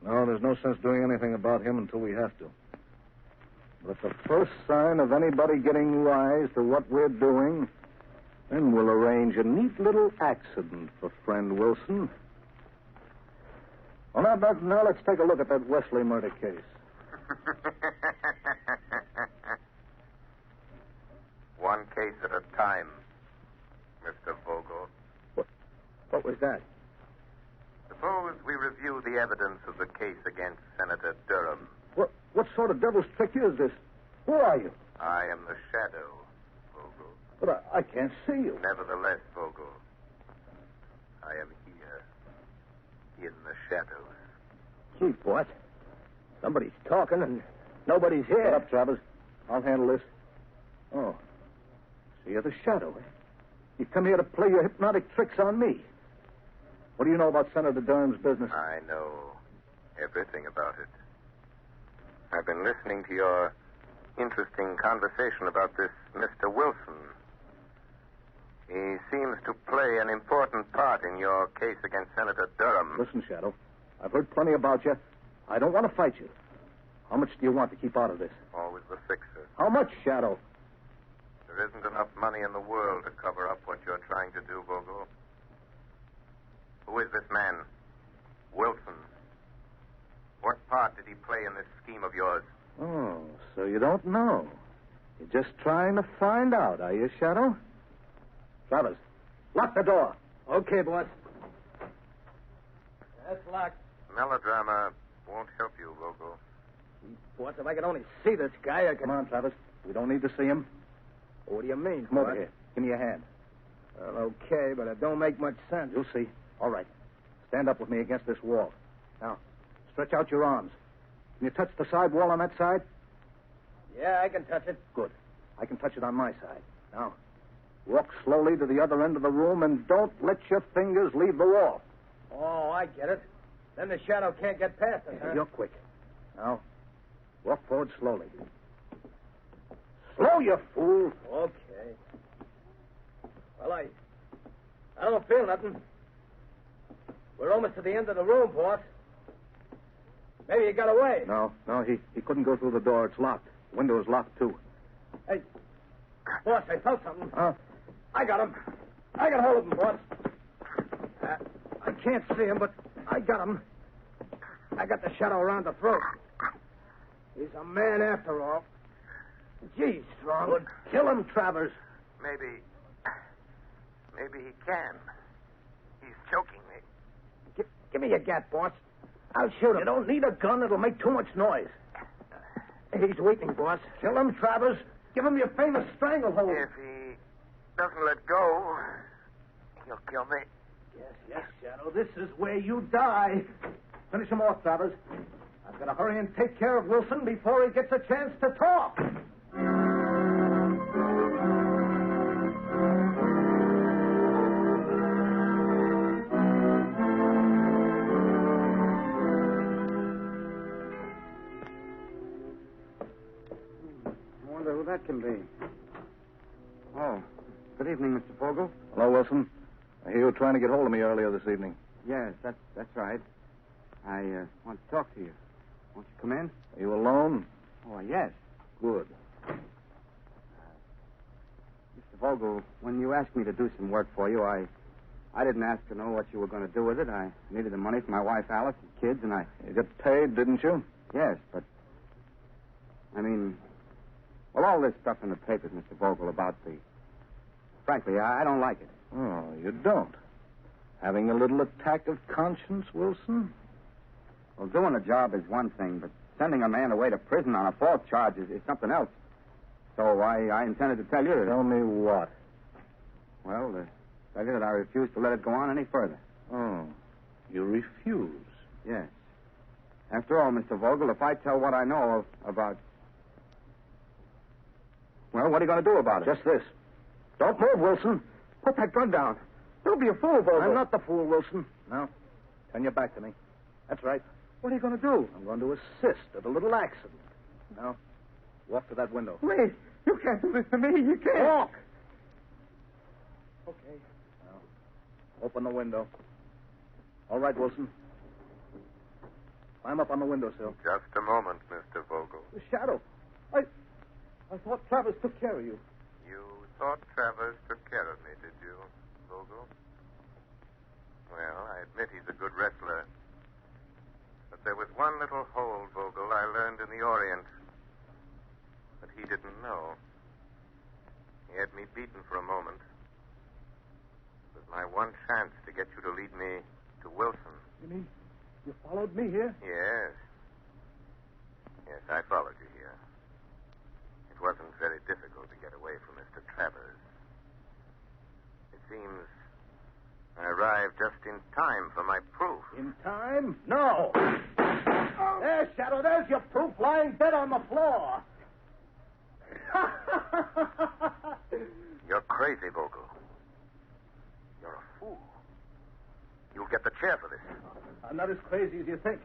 there's no sense doing anything about him until we have to. But at the first sign of anybody getting wise to what we're doing, then we'll arrange a neat little accident for friend Wilson. Well, now let's take a look at that Wesley murder case. One case at a time, Mr. Vogel. What was that? Suppose we review the evidence of the case against Senator Durham. What sort of devil's trick is this? Who are you? I am the Shadow, Vogel. But I can't see you. Nevertheless, Vogel, I am here, in the shadows. Gee, boss. Somebody's talking and nobody's here. Shut up, Travers. I'll handle this. Oh. So you're the Shadow, eh? You come here to play your hypnotic tricks on me. What do you know about Senator Durham's business? I know everything about it. I've been listening to your interesting conversation about this Mr. Wilson. He seems to play an important part in your case against Senator Durham. Listen, Shadow, I've heard plenty about you. I don't want to fight you. How much do you want to keep out of this? Always the fixer. How much, Shadow? There isn't enough money in the world to cover up what you're trying to do, Vogel. Who is this man? Wilson. What part did he play in this scheme of yours? Oh, so you don't know. You're just trying to find out, are you, Shadow? Travers, lock the door. Okay, boss. That's locked. Melodrama won't help you, Vogel. Boss, if I could only see this guy, I could... Come on, Travers. We don't need to see him. What do you mean? Come over here. Give me your hand. Well, okay, but it don't make much sense. You'll see. All right. Stand up with me against this wall. Now, stretch out your arms. Can you touch the side wall on that side? Yeah, I can touch it. Good. I can touch it on my side. Now, walk slowly to the other end of the room and don't let your fingers leave the wall. Oh, I get it. Then the Shadow can't get past us, huh? You're quick. Now, walk forward slowly. Slow, you fool. Okay. Well, I don't feel nothing. We're almost to the end of the room, boss. Maybe he got away. No, he couldn't go through the door. It's locked. The window is locked, too. Hey, boss, I felt something. Huh? I got him. I got hold of him, boss. I can't see him, but I got him. I got the Shadow around the throat. He's a man after all. Gee, strong. Good. Kill him, Travers. Maybe he can. He's choking me. Give me your gat, boss. I'll shoot him. You don't need a gun. It'll make too much noise. He's waiting, boss. Kill him, Travers. Give him your famous stranglehold. If he doesn't let go, he'll kill me. Yes, Shadow. This is where you die. Finish him off, Travers. I've got to hurry and take care of Wilson before he gets a chance to talk. I wonder who that can be. Oh, good evening, Mr. Vogel. Hello, Wilson. I hear you were trying to get hold of me earlier this evening. Yes, that's right. I want to talk to you. Won't you come in? Are you alone? Oh, yes. Good. Mr. Vogel, when you asked me to do some work for you, I didn't ask to know what you were going to do with it. I needed the money for my wife, Alice, and kids, and You got paid, didn't you? Yes, but... I mean... Well, all this stuff in the papers, Mr. Vogel, about the... Frankly, I don't like it. Oh, you don't? Having a little attack of conscience, Wilson? Well, doing a job is one thing, but sending a man away to prison on a false charge is something else. So I intended to tell you that... Tell me what? Well, tell you that I refuse to let it go on any further. Oh, you refuse? Yes. After all, Mr. Vogel, if I tell what I know about... Well, what are you going to do about it? Just this. Don't move, Wilson. Put that gun down. Don't be a fool, Vogel. I'm not the fool, Wilson. No. Turn your back to me. That's right. What are you going to do? I'm going to assist at a little accident. Now, walk to that window. Wait. You can't do this to me. You can't. Walk. Okay. Now, open the window. All right, Wilson. Climb up on the windowsill. Just a moment, Mr. Vogel. The Shadow. I thought Travers took care of you. You thought Travers took care of me, did you, Vogel? Well, I admit he's a good wrestler. But there was one little hold, Vogel, I learned in the Orient that he didn't know. He had me beaten for a moment. It was my one chance to get you to lead me to Wilson. You mean you followed me here? Yes. Yes, I followed you here. It wasn't very difficult to get away from Mr. Travers. It seems I arrived just in time for my proof. In time? No. There, Shadow, there's your proof lying dead on the floor. You're crazy, Vogel. You're a fool. You'll get the chair for this. I'm not as crazy as you think.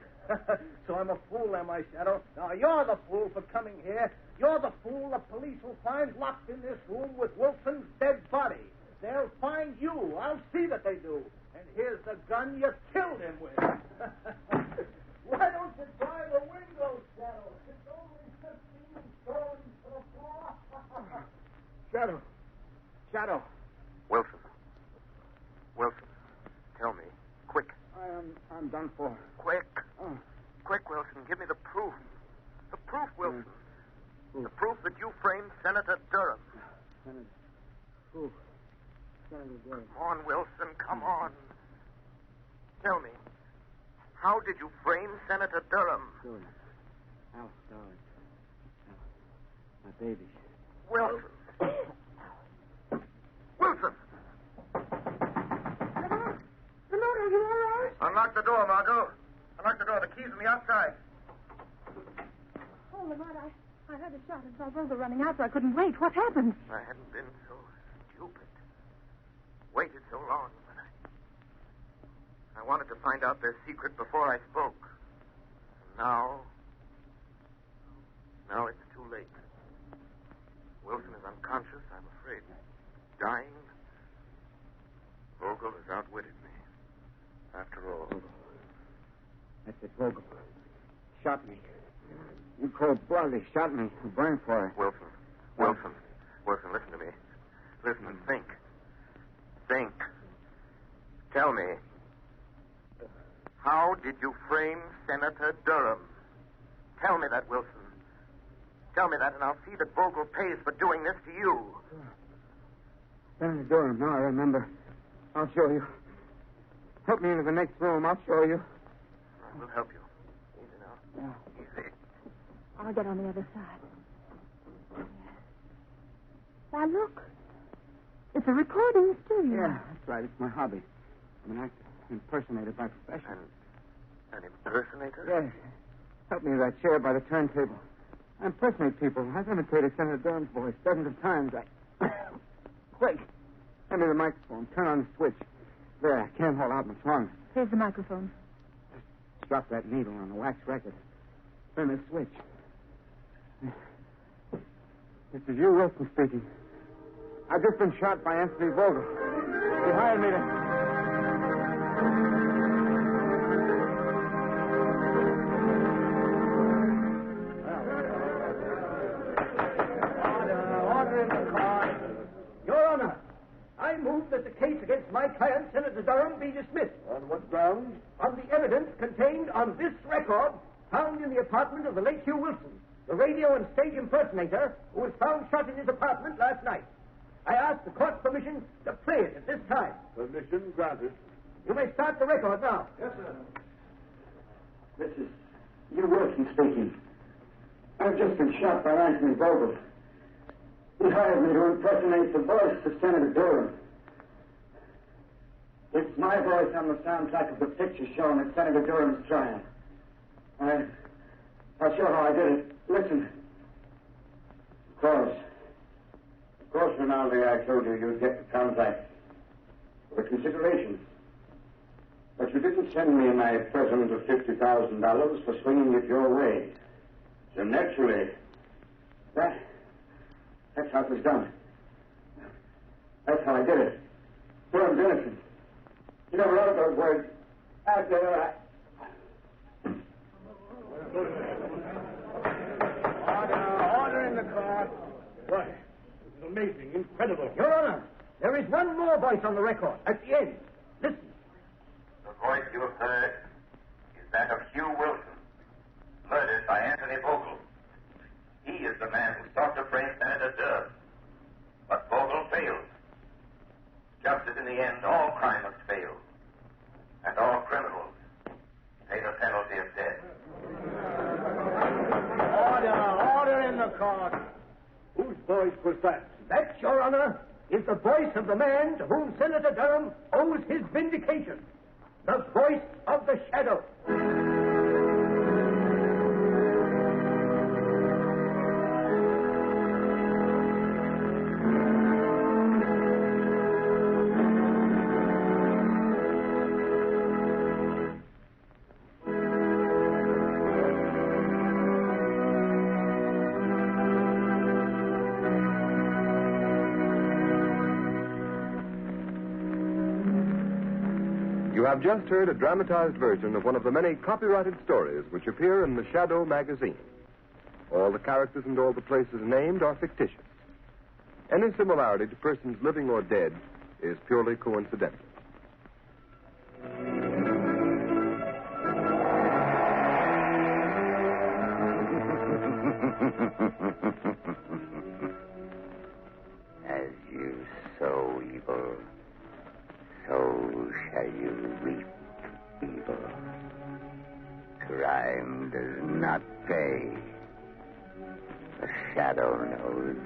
So I'm a fool, am I, Shadow? Now, you're the fool for coming here. You're the fool the police will find locked in this room with Wilson's dead body. They'll find you. I'll see that they do. And here's the gun you killed him with. Why don't you try the window, Shadow? It's only 15 stories to the floor. Shadow. Shadow. Wilson. Wilson, tell me. Quick. I'm done for. Quick. Quick, Wilson. Give me the proof. The proof, Wilson. The proof that you framed Senator Durham. Senator. Who? Senator Durham. Come on, Wilson. Come on. Tell me. How did you frame Senator Durham? Durham. Alice Darling. My baby. Wilson. Wilson. Are you all right? Unlock the door, Margot. Unlock the door. The key's on the outside. Oh, Lamont, I heard a shot and saw Vogel running out, so I couldn't wait. What happened? I hadn't been so stupid. Waited so long, but I wanted to find out their secret before I spoke. Now it's too late. Wilson is unconscious, I'm afraid. Dying. Vogel has outwitted me. After all. That's it, Vogel. Shot me. You cold blood, he shot me. I'm burned for it. Wilson, listen to me. Listen and think. Think. Tell me. How did you frame Senator Durham? Tell me that, Wilson. Tell me that, and I'll see that Vogel pays for doing this to you. Senator Durham, now I remember. I'll show you. Help me into the next room. I'll show you. I will help you. Easy now. Yeah. Easy. I'll get on the other side. Now, look. It's a recording studio. Yeah, that's right. It's my hobby. I'm an actor, impersonator by profession. An impersonator? Yes. Help me to that chair by the turntable. I impersonate people. I've imitated Senator Durham's voice dozens of times. Quick. Hand me the microphone. Turn on the switch. There, I can't hold out much longer. Here's the microphone. Just drop that needle on the wax record. Turn the switch. This is you, Wilson, speaking. I've just been shot by Anthony Vogel. He hired me to... Order in the court. Your Honor, I move that the case against my client, Senator Durham, be dismissed. On what grounds? On the evidence contained on this record found in the apartment of the late Hugh Wilson, the radio and stage impersonator who was found shot in his apartment last night. I ask the court's permission to play it at this time. Permission granted. You may start the record now. Yes, sir. This is Hugh Wilson speaking. I've just been shot by Anthony Vogel. He hired me to impersonate the voice of Senator Durham. It's my voice on the soundtrack of the picture shown at Senator Durham's trial. I'll show how I did it. Listen. Of course, Rinaldi, I told you you'd get the contract for consideration. But you didn't send me my present of $50,000 for swinging it your way. So naturally, that's how it was done. That's how I did it. Durham's innocent. You never wrote those words. Out there, Order in the court. Why, this is amazing, incredible. Your Honor, there is one more voice on the record at the end. Listen. The voice you have heard is that of Hugh Wilson, murdered by Anthony Vogel. He is the man who sought to frame Senator Durham. But Vogel failed. Just as in the end all crime must fail, and all criminals pay the penalty of death. Order in the court. Whose voice was that? That, Your Honor, is the voice of the man to whom Senator Durham owes his vindication. The voice of the shadow. You have just heard a dramatized version of one of the many copyrighted stories which appear in the Shadow magazine. All the characters and all the places named are fictitious. Any similarity to persons living or dead is purely coincidental. As you sow evil, so shall you reap evil. Crime does not pay. The shadow knows.